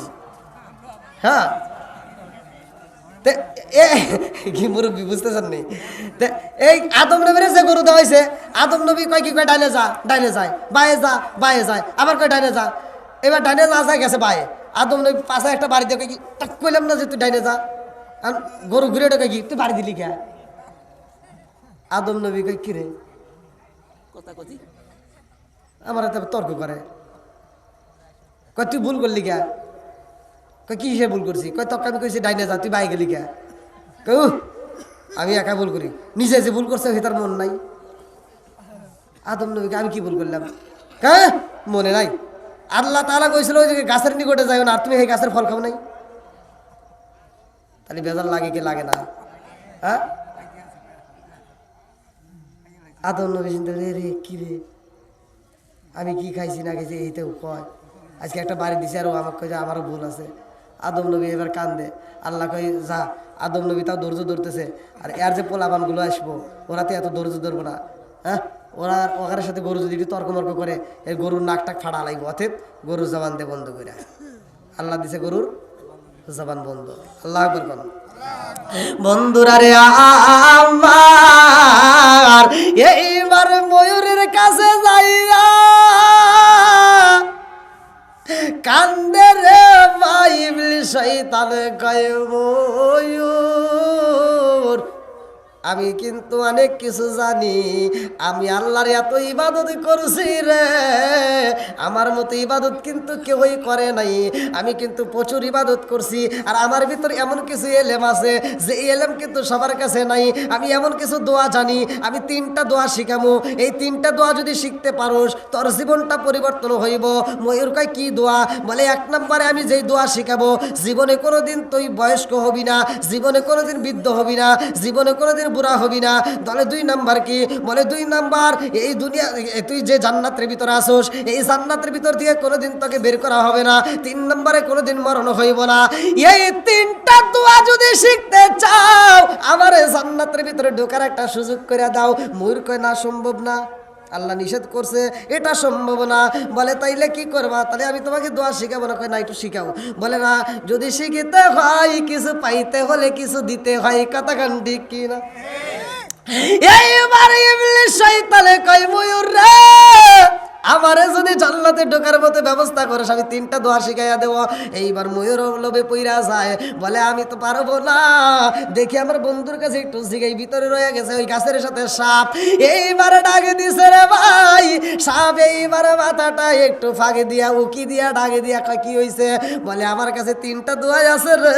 হ্যাঁ, কি মুরব্বী বুঝতেছেন নি? এই আদম নবীর যে গরু দেওয়া হয়েছে, আদম নবী কয় কি কয় ডাইনে যা, ডাইনে যায়, বায়ে যা, বায়ে যায়, আবার কয় ডাইনে যা। এবার ডাইনে যা যায় গেছে বায়ে, আদম নবী পাশে একটা বাড়ি দিয়ে কি তাক কইলাম না যে তুই ডাইনে যা, গরু ঘুরে ঢোকে কি তুই বাড়ি দিলি কে? আদম নবী কয় কিরে কথা কতি, আমার হাতে তর্ক করে, কয় তুই ভুল করলি কে? কয় কি হিসেবে ভুল করছি? কয় তক আমি কইছি ডাইনে যা, তুই বাই গেলি কে? কয় আমি একা ভুল করি, নিজে যে ভুল করছে সে তার মন নাই। আদম নবীকে আমি কি ভুল করলাম? হ্যাঁ মনে নাই, আল্লাহ তাআলা কইছিল ওই যে গাছের নিকটে যাইও না, আর তুমি এই গাছের ফল খাও নাই। তাহলে বেজার লাগে কি লাগে না? হ্যাঁ, আদম নবী চিন্তা রে রে কি রে আমি কি খাইছি না খাইছি এইতেও কয়। আজকে একটা বাড়ি দিছে আর ও আমাকে কয় যে আমারও ভুল আছে। আদম নবী এবার কান্দে, আল্লাহ কয় যা, আদম নবী তাও ধৈর্য ধরতেছে, আর এর যে পোলাবানগুলো আসবো ওরা তো এত ধৈর্য ধরবো না। হ্যাঁ, ওরা ওখানের সাথে গরু যদি তর্ক মর্ক করে এই গরুর নাকটাক ফাড়া লাগবে, অতএব গরুর জবান দিয়ে বন্ধ করে আল্লাহ দিছে গরুর জবান বন্ধ। আল্লাহ আকবার করুন। বন্ধুরা রে আমার, এইবার ময়ূরের কাছে যাইয়া কান্দে রে ভাই ইবলিস শয়তান কয় ময়ূর আমি কিন্তু অনেক কিছু জানি, আমি আল্লাহর এত ইবাদত করছি রে, আমার মতো ইবাদত কিন্তু কেউই করে নাই, আমি কিন্তু প্রচুর ইবাদত করছি, আর আমার ভিতর এমন কিছু এলেম আছে যে এলেম কিন্তু সবার কাছে নাই। আমি এমন কিছু দোয়া জানি, আমি 3টা দোয়া শিখামু, এই 3টা দোয়া যদি শিখতে পারোস তোর জীবনটা পরিবর্তন হইব। ময়ূর কয় কি দোয়া? বলে 1 নম্বরে আমি যেই দোয়া শিখাবো, জীবনে কোনোদিন তুই বয়স্ক হবি না, জীবনে কোনোদিন বৃদ্ধ হবি না, জীবনে কোনোদিন বুড়া হবি না। বলে 2 নাম্বার কি? বলে 2 নাম্বার এই দুনিয়া তুই যে জান্নাতের ভিতরে আসোস, এই জান্নাতের ভিতর থেকে কোনোদিন তোকে বের করা হবে না। 3 নম্বরে কোনোদিন মরণ হইব না। এই 3টা দোয়া যদি শিখতে চাও আমার এই জান্নাতের ভিতরে ঢোকার একটা সুযোগ করে দাও। ময়ূর কয় না, সম্ভব না, আল্লাহ নিষেধ করছে, এটা সম্ভব না। বলে তাইলে কি করবা? তাহলে আমি তোমাকে দোয়া শিখাবো না। কয় না, একটু শিখাও। বলে না, যদি শিখিতে হয় কিছু পাইতে হলে কিছু দিতে হয়, কথা কান ঠিক কি না? এইবার ইবলিস শয়তানে কয় ময়ূর রে, আমারে যদি জান্নাতে ঢোকার মতো ব্যবস্থা করিস আমি 3টা দোয়া শিখাইয়া দেব। এইবার ময়ূর লোভে পইরা যায়, বলে আমি তো পারবো না, দেখি আমার বন্ধুর কাছে একটু শিখাই। ভিতরে রয়ে গেছে ওই গাছের সাথে সাপ। এইবার ডাকে দিছে রে ভাই সাপ, এইবার মাথাটা একটু ফাঁকে দিয়া উকি দিয়া ডাকে দিয়া কয় কি হইছে? বলে আমার কাছে 3টা দোয়া আছে রে,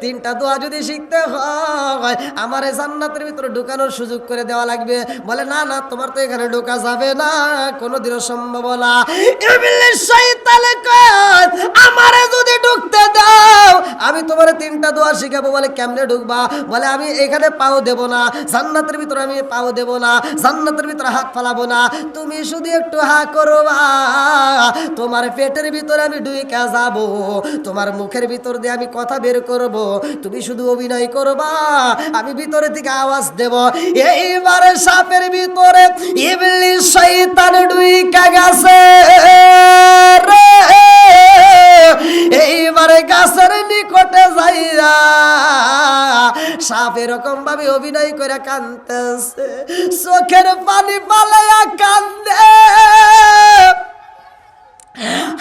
3টা দোয়া যদি শিখতে হয় আমার জান্নাতের ভিতরে ঢোকানোর সুযোগ করে দেওয়া লাগবে। বলে না না, তোমার তো এখানে ঢোকা যাবে না, কোনোদিনও সম্ভব না। ইবলিস শয়তানে কয় আমারে যদি ঢুকতে দাও আমি তোমারে 3টা দোয়া শিখাবো। বলে কেমনে ঢুকবা? বলে আমি এখানে পাও দেব না, জান্নাতের ভিতরে আমি পাও দেব না, জান্নাতের ভিতরে হাত ফালাবো না, তুমি শুধু একটু হা করবা, তোমার পেটের ভিতরে আমি ঢুইকা যাব, তোমার মুখের ভিতর দিয়ে আমি কথা বের করব, তুমি শুধু অভিনয় করবা, আমি ভিতরে থেকে আওয়াজ দেব। এইবারে সাপের ভিতরে ইবলিস শয়তান ঢুইকা গেছে রে। এইবারে গাছের নিকটে যাইয়া সাপ এরকম ভাবে অভিনয় করে কাঁদতেছে, চোখের পানি পালাইয়া কান্দে।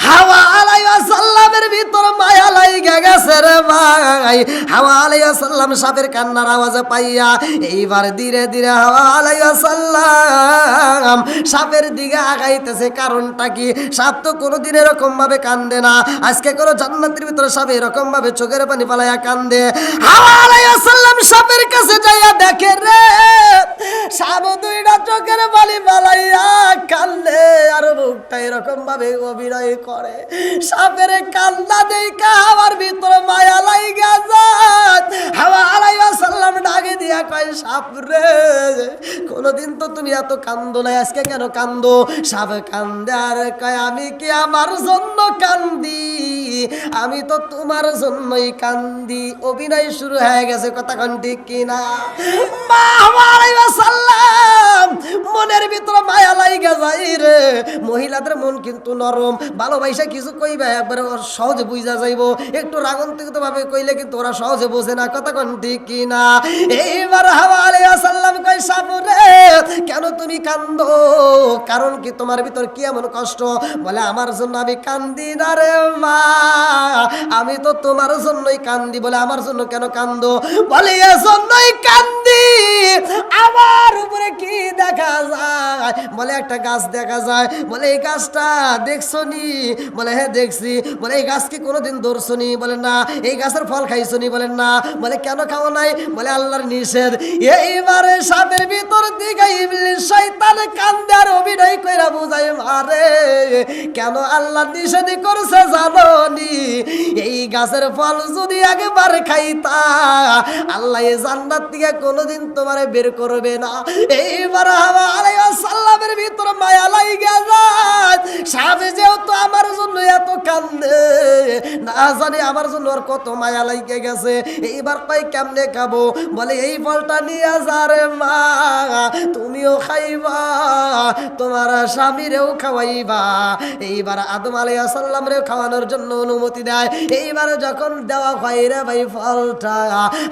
হাওয়া আলাইহিস সালামের ভিতর মায়া লাইগা গেছে রে ভাই। হাওয়া আলাইহিস সালাম সাপের কান্নার আওয়াজ পাইয়া এইবার ধীরে ধীরে হাওয়া আলাইহিস সালাম সাপের দিকে আগাইতেছে। কারণটা কি? সাপ তো কোনোদিন এরকম ভাবে কান্দে না, আজকে কোনো জান্নাতের ভিতরে সাপ এরকম ভাবে চোখের পানি পালাইয়া কান্দে। হাওয়া আলাইহিস সালাম সাপের কাছে যাইয়া দেখে রে সাপ 2টা চোখের পানি পালাইয়া কান্দে, আর মুখটা এরকম ভাবে অভিনয় করে। সাপের কান্না দেখা আমার ভিতরে মায়া লাইগা যায়। হাওয়া আলাইহিস সালাম ডাকে দিয়া কয় সাপ রে, কোনদিন তো তুমি এত কান্দো না, আজকে কেন কান্দো? সাপ কান্দে আর কয় আমি কি আমার জন্য কান্দি? আমি তো তোমার জন্যই কান্দি। অভিনয় শুরু হয়ে গেছে, কথা কোন ঠিক কিনা? হাওয়া আলাইহিস সালাম মনের ভিতরে মায়া লাইগা যায় রে। মহিলাদের মন কিন্তু নরম, ভালোবাসা কিছু কইবে একবারে সহজে বুঝা যাইব, একটু রাগান্বিত ভাবে কইলে কিন্তু ওরা সহজে বোঝে না, কথা কোন ঠিক কিনা? এইবার হাওয়া আলাইহিস সালাম কয় সাপ রে, কেন তুমি কান্দো? কারণ কি? তোমার ভিতর কি এমন কষ্ট? বলে আমার জন্য আমি কান্দি না রে মা, আমি তো তোমার জন্যই কান্দি। বলে আমার জন্য কেন কান্দো? বলে এজন্যই কান্দি আমার উপরে কি দেখা যায়? বলে একটা গাছ দেখা যায়। বলে এই গাছটা দেখছো নি? বলে হ্যাঁ দেখছি। বলে এই গাছ কি কোনোদিন ধরছো নি? বলে না। এই গাছের ফল খাইছো নি? বলেন না। বলে কেন খাও নাই? বলে আল্লাহর নিষেধ। এইবারে সাপের ভিতর দিকে ইবলিস শয়তান কান্দে আর অভিনয় কইরা বুঝায় মারে কেন আল্লাহ নিষেধ করছে জানোনি এই গাছের ফল যদি একবার খাইতা আল্লাহ এই জান্নাত থেকে কোনোদিন তোমারে বের করবে না। এইবার হাওয়া আলাইহিস সালামের ভিতর মায়া লাইগা যায় স্বামী যেহেতু আমার জন্য এত কান্দে না জানি আমার জন্য আর কত মায়া লাইগে গেছে। এইবার কই কেমনে খাবো বলে এই ফলটা নিয়ে যা রে মা তুমিও খাইবা তোমার স্বামীরেও খাওয়াইবা। এইবার আদম আলাইহিস সালাম রে খাওয়ানোর জন্য অনুমতি দেয়। এইবার যখন দেওয়া হয় রে ভাই ফলটা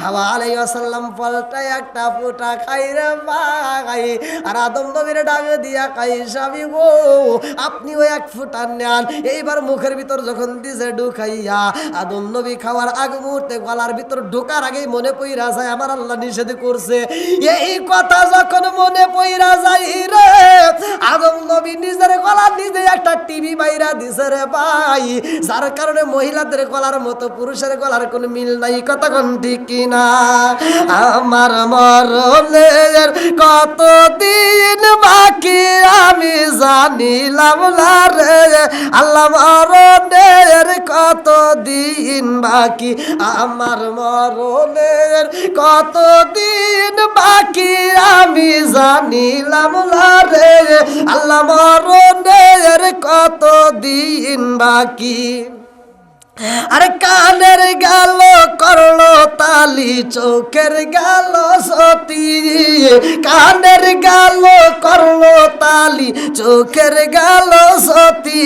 হাওয়া আলাইহিস সালাম ফলটা একটা ফুটা খাই রে ভাই আর আদম নবীর ডাকে দিয়া খাই স্বামী গো আপনিও এক ফুটা নেন। এইবার মুখের ভিতর যখন দিছে ঢুকাইয়া আদম নবী খাওয়ার আগ মুহূর্তে গলার ভিতর ঢোকার আগেই মনে পইরা যায় আমার আল্লাহ নিষেধ করছে। এই কথা যখন মনে পইরা যায় রে আদম নবী নিজের গলা নিজে একটা টিভি বাইরা দিছে রে ভাই যার কারণে মহিলাদের গলার মতো পুরুষের গলার কোনো মিল নাই। কথা কোন ঠিক কিনা? আমার মরণের কত দিন বাকি আমি জানিলাম না রে আল্লাহ মরণের কত দিন বাকি আমার মরণের কত দিন বাকি আমি জানিলাম না রে আল্লাহ মরণের কত দিন বাকি। আরে কানের গেল করলো তালি চোখের গেল সতী কানের গেল করলো তালি চোখের গেল সতী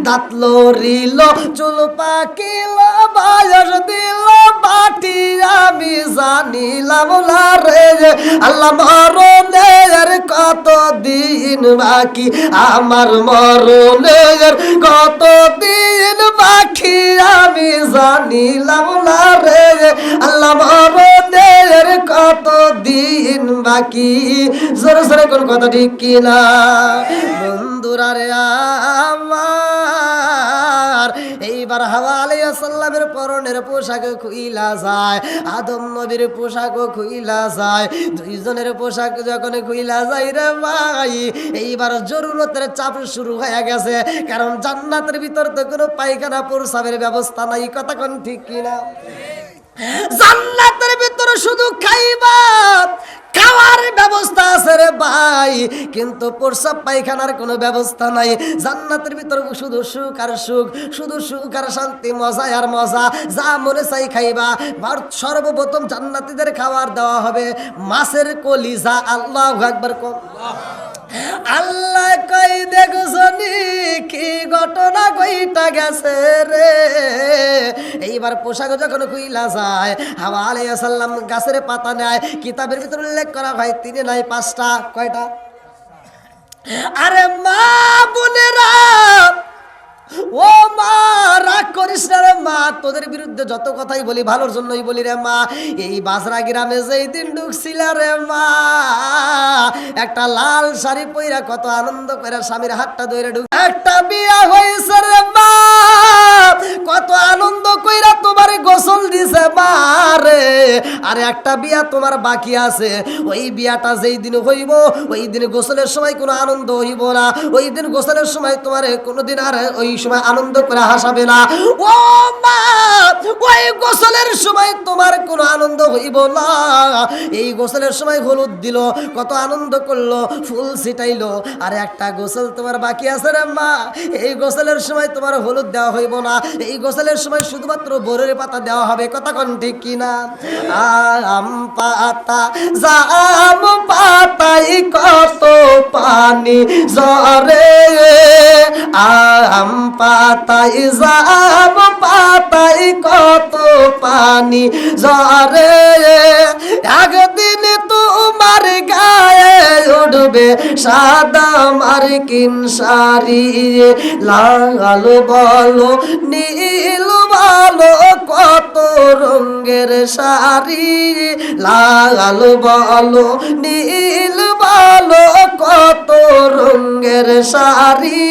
দাঁত লড়িল চুল পাকিল বয়স দিল বাটি আমি জানিলাম না রে আল্লাহ মরণের কত দিন বাকি আমার মরণের কত দিন বাকি আমি জানিলাম না রে আল্লাহ মরণের কত দিন বাকি। জোরে জোরে কোন কথা ঠিক কিনা? বন্ধুরা রে আমার এইবার হাওয়া আলাইহিস সালামের পরনের পোশাক খুইলা যায় আদম নবীর পোশাকও খুইলা যায় দুইজনের পোশাক যখন খুইলা যায় রে ভাই এইবার জরুরতের চাপ শুরু হয়ে গেছে কারণ জান্নাতের ভিতর তো কোনো পায়খানা প্রস্রাবের ব্যবস্থা নাই। কথা কোন ঠিক কিনা? জান্নাতের ভিতর শুধু খাইবা খাওয়ার ব্যবস্থা আছে রে ভাই কিন্তু প্রস্রাব পায়খানার কোনো ব্যবস্থা নাই। জান্নাতের ভিতর শুধু সুখ আর সুখ শুধু সুখ আর শান্তি মজা আর মজা যা মনে চাই খাইবা। সর্বপ্রথম জান্নাতীদের খাবার দেওয়া হবে মাছের কলিজা। আল্লাহু আকবার কোন আল্লাহ কই দেখছনি কি ঘটনা কইটা গেছে রে। এইবার পোশাক যখন খুইলা যায় হাওয়া আলাইহিস সালাম গাছের পাতা নেয় কিতাবের ভিতর উল্লেখ করা হয় তিনে নাই পাঁচটা। কয়টা? আরে মা বোনেরা ও মা রাগ করিস না রে মা তোদের বিরুদ্ধে যত কথাই বলি ভালোর জন্যই বলি রে মা। এই বাজরা গ্রামে যেই দিন ঢুকছিল রে মা একটা লাল শাড়ি পইরা কত আনন্দ করে স্বামীর হাতটা ধরে ঢুক একটা বিয়া হয়েছে রে মা কত আনন্দ কইরা তোমার গোসল দিছে মা রে। আর একটা বিয়া তোমার বাকি আছে ওই বিয়াটা যেই দিন হইব ওই দিন গোসলের সময় কোনো আনন্দ হইব না। ওই দিন গোসলের সময় তোমার কোনোদিন আর ওই সময় আনন্দ করে হাসাবে না। ও মা ওই গোসলের সময় তোমার কোনো আনন্দ হইব না। এই গোসলের সময় হলুদ দিল কত আনন্দ করলো ফুল ছিটাইলো আর একটা গোসল তোমার বাকি আছে রে মা এই গোসলের সময় তোমার হলুদ দেওয়া হইব না। এই গোসলের সময় শুধুমাত্র বোরের পাতা দেওয়া হবে। কথা কোন ঠিক কিনা? আম পাতা জাম পাতাই কত পানি ঝরে আম পাতাই জাম পাতাই কত পানি ঝরে একদিন তোমার গায়ে উঠবে সাদা মার্কিন শাড়ি লাল বলো নীল বলো কত রঙের শাড়ি লাল বলো নীল বলো কত রঙের শাড়ি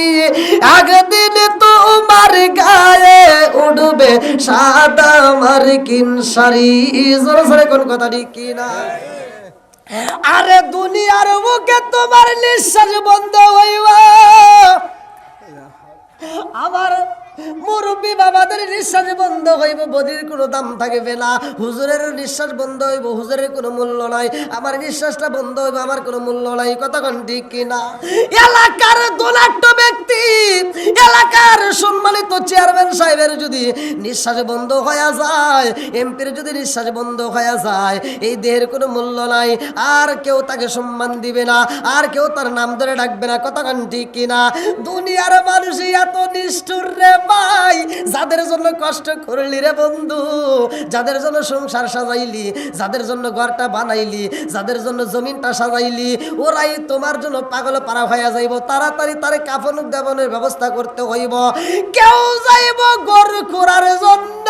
একদিন তোমার গায়ে উঠবে সাদা মার্কিন শাড়ি। জোরে জোরে কোন কথা ঠিক কিনা? আরে দুনিয়ার মুখে তোমার নিঃশ্বাস বন্ধ হইব, আমার মুরব্বী বাবাদের নিঃশ্বাস বন্ধ হইব, বদির কোনো দাম থাকবে না, হুজুরের নিঃশ্বাস বন্ধ হইব, হুজুরের কোনো মূল্য নাই, আমার নিঃশ্বাসটা বন্ধ হইব, আমার কোনো মূল্য নাই। কতক্ষণ ঠিক কিনা? এলাকার ধনাঢ্য ব্যক্তি, এলাকার সম্মানিত চেয়ারম্যান সাহেবের যদি নিঃশ্বাস বন্ধ হয়ে যায়, এমপির যদি নিঃশ্বাস বন্ধ হয়ে যায়, এই দেহের কোনো মূল্য নাই, আর কেউ তাকে সম্মান দিবে না, আর কেউ তার নাম ধরে ডাকবে না। কতক্ষণ ঠিক কিনা? দুনিয়ার মানুষ এত নিষ্ঠুর রে ভাই, যাদের জন্য কষ্ট করলি রে বন্ধু, যাদের জন্য সংসার সাজাইলি, যাদের জন্য ঘরটা বানাইলি, যাদের জন্য জমিনটা সাজাইলি, ওরাই তোমার জন্য পাগল পারা হয়ে যাইব। তাড়াতাড়ি তারে কাফন দেবনের ব্যবস্থা করতে হইব। কেউ যাইব গরু খোরার জন্য,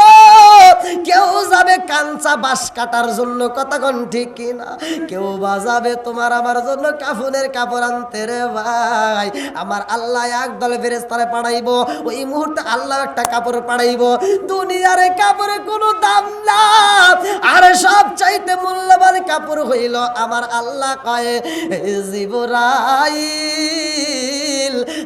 কেউ যাবে কাঞ্চা বাঁশ কাটার জন্য। কতক্ষণ ঠিক কিনা? কেউ বাজাবে তোমার আমার জন্য কাফনের কাপড় আনতে রে ভাই। আমার আল্লাহ একদল ফেরেশতারে পাঠাইব, ওই মুহূর্তে আল্লাহ একটা কাপড় পাঠাইব। দুনিয়ার কাপড়ের কোনো দাম না, আর সব চাইতে মূল্যবান কাপড় হইল আমার আল্লাহ কয় জিবরাইল,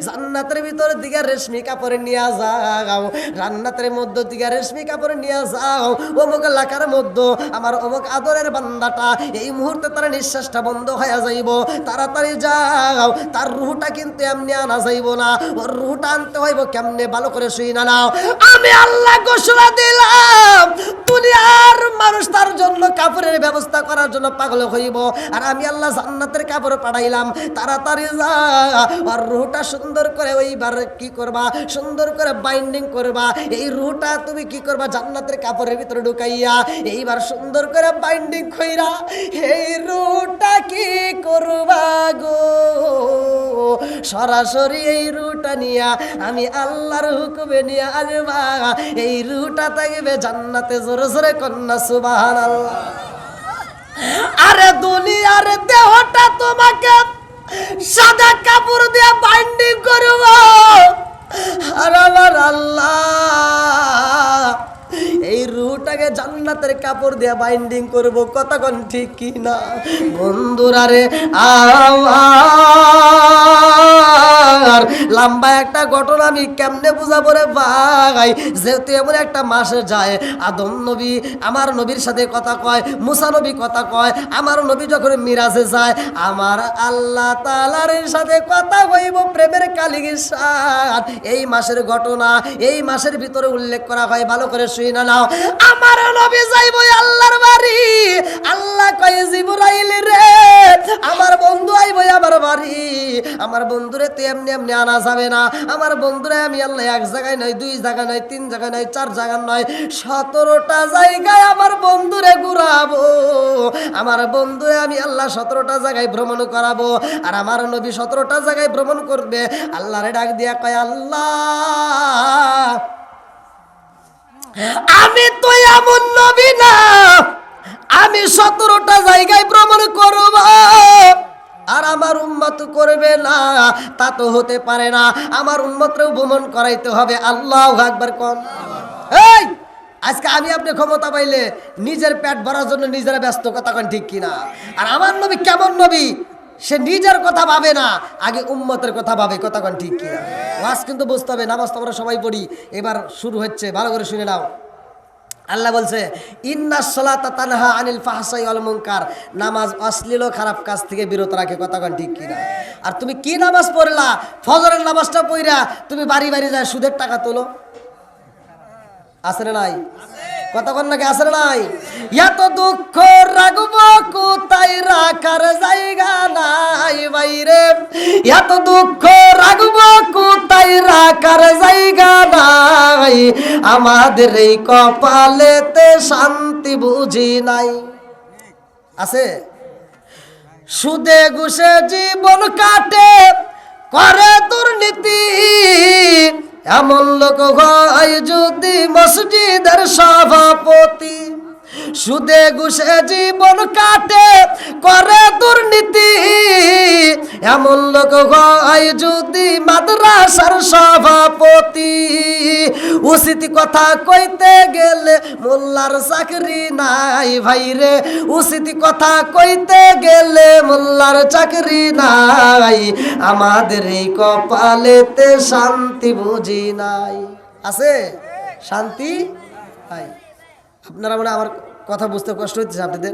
জান্নাতের ভিতর দিকে রেশমি কাপড় নিয়ে যাও, রান্নাতের মধ্য দিকে রেশমি কাপড় নিয়ে যাও, অমুক এলাকার মধ্যে আমার অমুক আদরের বান্দাটা এই মুহূর্তে তার নিঃশ্বাসটা বন্ধ হয়ে যাইব, তাড়াতাড়ি যাও। তার রুহটা কিন্তু এমনি আনা যাইব না, ওর রুহটা আনতে হইব কেমনে, ভালো করে শুই না নাও। আমি আল্লাহ ঘোষণা দিলাম, দুনিয়ার মানুষ তার জন্য কাপড়ের ব্যবস্থা করার জন্য পাগল হইব, আর আমি আল্লাহ জান্নাতের কাপড় পাঠাইলাম। তাড়াতাড়ি যা, আর রুহটা সুন্দর করে ওইবার কি করবা, সুন্দর করে বাইন্ডিং করবা। এই রুহটা তুমি কি করবা, জান্নাতের কাপড়ের ভিতরে ঢুকাইয়া এইবার সুন্দর করে বাইন্ডিং কইরা এই রুহটা কি করবা গো, সরাসরি এই রুহটা নিয়া আমি আল্লাহর হুকুমে নিয়ে আসবা। এই রুহটা থাকবে জান্নাতে। জোরে জোরে কন্যা সুবহানাল্লাহ। আরে দুনিয়ার দেহটা তোমাকে সাদা কাপড় দিয়ে বাইন্ডিং করব, আর আমার আল্লাহ এই রুহটাকে জান্নাতের কাপড় দিয়ে বাইন্ডিং করব। কতক্ষণ ঠিক কি না বন্ধুরা রে? আমার লম্বা একটা ঘটনা আমি কেমনে বুঝাবো রে ভাই, যেহেতু এমন একটা মাসে যায় আদম নবী আমার নবীর সাথে কথা কয়, মুসা নবী কথা কয়, আমার নবী যখন মিরাজে যায় আমার আল্লাহ তাআলার সাথে কথা কইব প্রেমের কালিগের সাথ। এই মাসের ঘটনা এই মাসের ভিতরে উল্লেখ করা হয়, ভালো করে শুই না নাও। আমার নবী যাইব আল্লাহর বাড়ি, আল্লাহ কয় জিবরাইল রে আমার বন্ধু আইব আমার বাড়ি, আমার বন্ধুরে তুই এমনি এমনি আনা যাবে না, আমার বন্ধুরে আমি আল্লাহ এক জায়গায় নয়, দুই জায়গায় নয়, তিন জায়গায় নয়, চার জায়গায় নয়, 17টা জায়গায় আমার বন্ধুরে ঘুরাবো। আমার বন্ধুরে আমি আল্লাহ 17টা জায়গায় ভ্রমণ করাবো, আর আমার নবী 17টা জায়গায় ভ্রমণ করবে। আল্লাহরে ডাক দিয়া কয় আল্লাহ আমি তো এমন নবী না আমি 17টা জায়গায় ভ্রমণ করব আর আমার উম্মত করবে না, তা তো হতে পারে না। আমার উম্মতরেও ভ্রমণ করাইতে হবে। আল্লাহু আকবার কোন। এই আজকে আমি আপনি ক্ষমতা পাইলে নিজের পেট ভরার জন্য নিজেরা ব্যস্ত, কথা কোন ঠিক কিনা? আর আমার নবী কেমন নবী, সে নিজের কথা ভাবে না, আগে উম্মতের কথা ভাবে, কথা কোন ঠিক কিনা? ওয়াজ কিন্তু বুঝতে হবে। নামাজ তো আমরা সবাই পড়ি, এবার শুরু হচ্ছে, ভালো করে শুনে নাও। আল্লাহ বলছে ইন্নাস সালাতা তানহা আনিল ফাহশাই ওয়াল মুনকার, নামাজ অশ্লীল ও খারাপ কাজ থেকে বিরত রাখে, কথা কোন ঠিক কিনা? আর তুমি কি নামাজ পড়লা, ফজরের নামাজটা পড়া তুমি বাড়ি বাড়ি যায় সুদের টাকা তোলো, আছে না নাই? কতক্ষণ নাকি আছে না নাই? এত দুঃখ রাখবো কোথায় রাখার জায়গা নাই বাইরে, এত দুঃখ রাখবো কোথায় রাখার জায়গা নাই, আমাদের এই কপালেতে শান্তি বুঝি নাই। আছে সুদে ঘুষে জীবন কাটে করে দুর্নীতি, এমন লোক হয় যদি মসজিদের সভাপতি। সুদে ঘুষে জীবন কাটে করে দুর্নীতি, এমন লোক হয় যদি মাদ্রাসার সভাপতি। উচিত কথা কইতে গেলে মোল্লার চাকরি নাই ভাইরে, উচিত কথা কইতে গেলে মোল্লার চাকরি নাই, আমাদের এই কপালেতে শান্তি বুঝি নাই। আছে শান্তি নাই। আপনারা মানে আমার কথা বুঝতে কষ্ট হচ্ছে আপনাদের?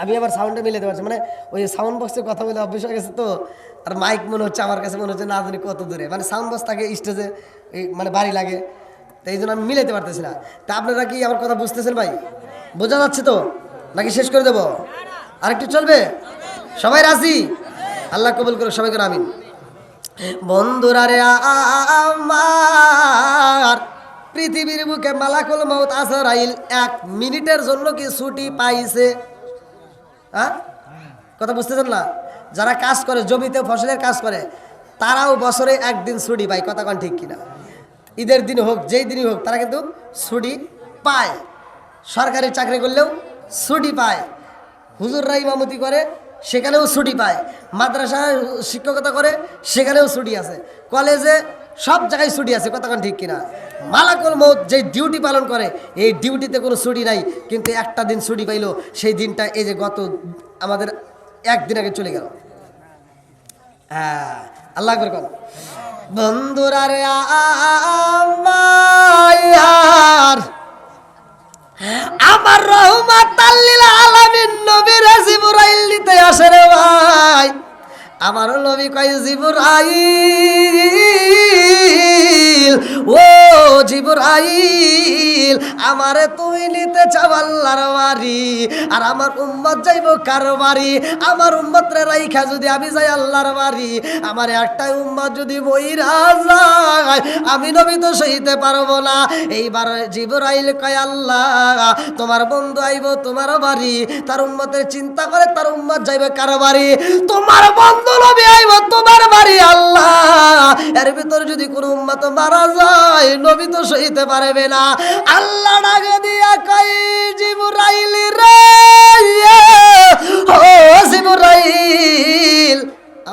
আমি আবার সাউন্ডটা মিলাতে পারছি, মানে ওই সাউন্ড বক্সে কথা বলে অভ্যেস হয়ে গেছে তো, আর মাইক মনে হচ্ছে আমার কাছে মনে হচ্ছে না জানি কত দূরে, মানে সাউন্ড বক্স থাকে স্টেজে এই মানে বাড়ি লাগে, তো এই জন্য আমি মিলাতে পারতেছি না। তা আপনারা কি আমার কথা বুঝতেছেন ভাই? বোঝা যাচ্ছে তো নাকি শেষ করে দেবো? আরেকটু চলবে? সবাই রাজি? আল্লাহ কবুল করুক, সবাই করে আমিন। বন্ধুরা রে আমার, পৃথিবীর বুকে মালাকুল মউত আজরাইল 1 মিনিটের জন্য কি ছুটি পাইছে? হ্যাঁ, কথা বুঝতেছেন না? যারা কাজ করে, জমিতে ফসলের কাজ করে, তারাও বছরে 1 দিন ছুটি পায়। কথা কন ঠিক কিনা? ঈদের দিন হোক, যেই দিনই হোক, তারা কিন্তু ছুটি পায়। সরকারি চাকরি করলেও ছুটি পায়, হুজুররা ইমামতি করে সেখানেও ছুটি পায়, মাদ্রাসায় শিক্ষকতা করে সেখানেও ছুটি আছে, কলেজে সব জায়গায় ছুটি আছে। কতক্ষণ ঠিক কিনা? মালাকুল মউত যে ডিউটি পালন করে, এই ডিউটিতে কোনো ছুটি নাই, কিন্তু একটা দিন ছুটি পাইলো, সেই দিনটা এই যে গত আমাদের 1 দিন আগে চলে গেল। হ্যাঁ, আল্লাহ আকবার কর। বন্ধুরা রে আমার, আমার রহমাতাল লিল আলামিন নবীর জিবরাইল নিতে আসে রে ভাই। আমার নবী কয় জিবরাইল, ও জিবরাইল, আমারে তুমি নিতে চাও আল্লাহর বাড়ি, আর আমার উম্মত যাইব কার বাড়ি? আমার উম্মত রে রাইখা যদি আমি যাই আল্লাহর বাড়ি, আমার একটাই উম্মত যদি মইরা যায়, আমি নবী তো সইতে পারবো না। এইবার জিবরাইল কয় আল্লাহ, তোমার বন্ধু আইব তোমার বাড়ি, তার উম্মতের চিন্তা করে তার উম্মত যাইবে কার বাড়ি? তোমার বন্ধু নবী আইব তোমার বাড়ি। আল্লাহ, এর ভিতর যদি কোনো উম্মত মারা যায়, নবী তো সইতে পারবে না। আল্লাহ ডাকে দিয়া কয় জিবরাইল রে, ও জিবরাইল,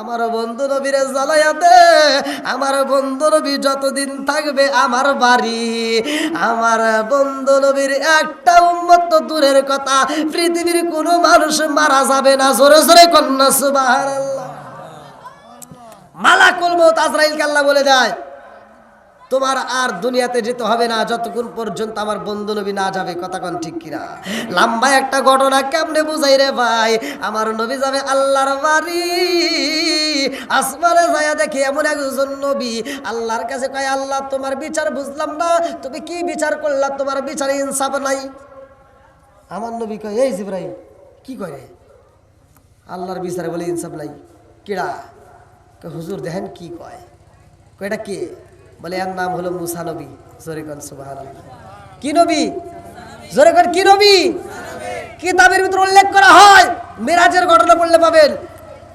আমার বন্ধু নবীরে জ্বালাইয়া দে। আমার বন্ধু নবী যতদিন থাকবে আমার বাড়ি, আমার বন্ধু নবীর একটা উম্মত তো দূরের কথা, পৃথিবীর কোনো মানুষ মারা যাবে না। জোরে জোরে কন্যা সুবহানাল্লাহ। মালাকুল মউত আজরাইলকে আল্লাহ বলে দেয়, তোমার আর দুনিয়াতে যেতে হবে না যতক্ষণ পর্যন্ত আমার বন্ধু নবী না যাবে। কথা কোন ঠিক কিনা? লম্বা একটা ঘটনা, কেমনে বুঝাই রে ভাই? আমার নবী যাবে আল্লাহর বাড়ি, আসমানে যায়া দেখে এমন একজন নবী আল্লাহর কাছে কয়, আল্লাহ তোমার বিচার বুঝলাম না, তুমি কি বিচার করলা? তোমার বিচারে ইনসাফ নাই। আমার নবী কয়, এই জিবরাইল কি করে? আল্লাহর বিচারে বলে ইনসাফ নাই? কিরা? হুজুর দেখেন কি কয়। কয়টা কে? বলে এর নাম হলো মুসা নবী। জোরে কোন সুবহানাল্লাহ। কি নবী? জোরে কোন কি নবী? কিতাবের ভিতর উল্লেখ করা হয়, মিরাজের ঘটনা পড়লে পাবেন।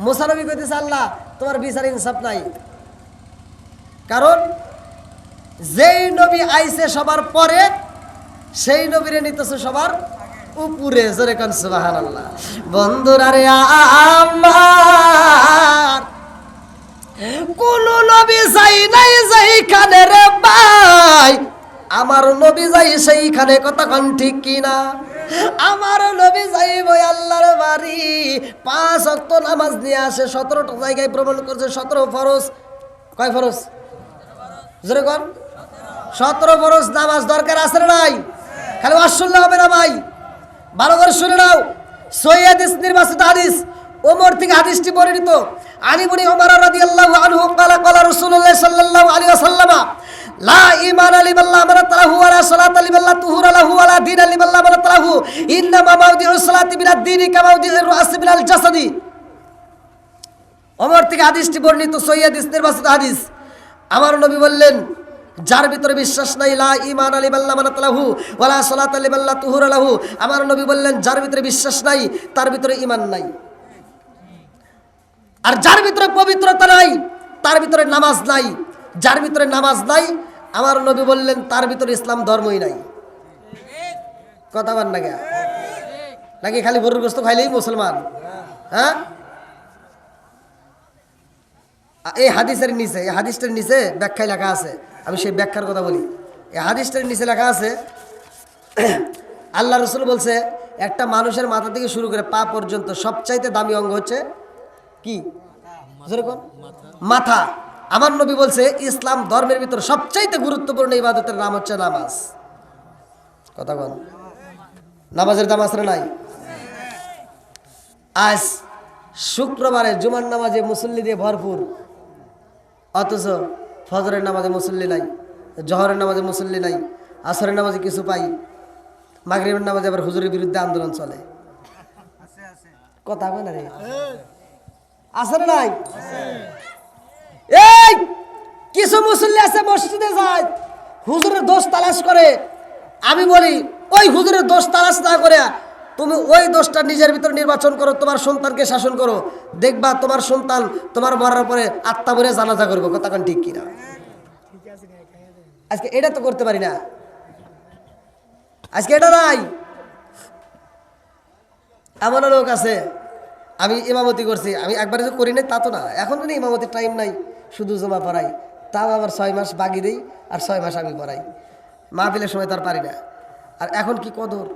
মুসা নবী কইতেছে, আল্লাহ তোমার বিচার ইনসাফ নাই, কারণ যেই নবী আইছে সবার পরে, সেই নবীরে নিতেছে সবার উপরে। জোরে কোন সুবহানাল্লাহ। বন্ধুরা রে আমার, কোন নবী যাই নাই যেইখানে রে ভাই, আমার নবী যাই সেইখানে। কতক্ষণ ঠিক কিনা? আমার নবী যাইব আল্লাহর বাড়ি, 5 ওয়াক্ত নামাজ নিয়ে আসে, 17টা জায়গায় ভ্রমণ করছে, 17 ফরজ। কয় ফরজ? জোরে কোন। 17 ফরজ নামাজ দরকার আছে না নাই? খালি ওয়াজ শুনলে হবে না ভাই, ভালো করে শুনে নাও। সহিহ হাদিস, নির্বাচিত হাদিস, ওমর থেকে হাদিসটি বর্ণিত। আলী ইবনে ওমর রাদিয়াল্লাহু আনহু قال قال رسول الله صلى الله عليه وسلم لا ايمان لمن لا امانه له ولا صلاه لمن لا طهور له ولا دين لمن لا امانه له انما موضع الصلاه من الدين كموضع الراس من الجسد। ওমর থেকে হাদিসটি বর্ণিত, সহিহ হাদিস, নির্বাচিত হাদিস। আমার নবী বললেন, যার ভিতরে বিশ্বাস নাই, লা ঈমান লিমান লা আমানাত লাহু ওয়ালা সালাতা লিমান লা তুহুরা লাহু। আমার নবী বললেন, যার ভিতরে বিশ্বাস নাই তার ভিতরে ঈমান নাই, আর যার ভিতরে পবিত্রতা নাই তার ভিতরে নামাজ নাই। যার ভিতরে নামাজ নাই, আমার নবী বললেন, তার ভিতরে ইসলাম ধর্মই নাই। কথা বল না কে? নাকি খালি গরুর গোস্ত খাইলেই মুসলমান? হ্যাঁ, এই হাদিসের নিচে, এই হাদিসটার নিচে ব্যাখ্যায় লেখা আছে, আমি সেই ব্যাখ্যার কথা বলি। এই হাদিসটার নিচে লেখা আছে, আল্লাহ রসুল বলছে একটা মানুষের মাথা থেকে শুরু করে পা পর্যন্ত সবচাইতে দামি অঙ্গ হচ্ছে কি? যেরকম মাথা। আমার নবী বলছে ইসলাম ধর্মের ভিতর সবচাইতে গুরুত্বপূর্ণ ইবাদতের নাম হচ্ছে নামাজ। কথা বল, নামাজের দাম আছে না নাই? আজ শুক্রবারে জুমার নামাজে মুসল্লি দিয়ে ভরপুর, অথচ ফজরের নামাজে মুসল্লি নাই, জহরের নামাজে মুসল্লি নাই, আসরের নামাজে কিছু পাই, মাগরিবের নামাজে আবার হুজুরের বিরুদ্ধে আন্দোলন চলে। কথা হয় না রে? আছে না নাই? এই কিছু মুসল্লি আছে মসজিদে যায়, হুজুরের দোষ তালাশ করে। আমি বলি ওই হুজুরের দোষ তালাশ না করে তুমি ওই দোষটা নিজের ভিতর নির্বাচন করো, তোমার সন্তানকে শাসন করো, দেখবা তোমার সন্তান তোমার মরার পরে আত্মা ভরে জানাজা করবো। কথা কোন ঠিক কিনা? আজকে এটা তো করতে পারি না, আজকে এটা নাই। এমন লোক আছে, আমি ইমামতি করছি, আমি একবারে যে করি নাই তা তো না, এখন তো ইমামতির টাইম নাই, শুধু জমা পড়াই, তাও আবার 6 মাস বাকি দেই আর 6 মাস আমি পড়াই, মাহফিলের সময় তার পারি না। আর এখন কি কদর,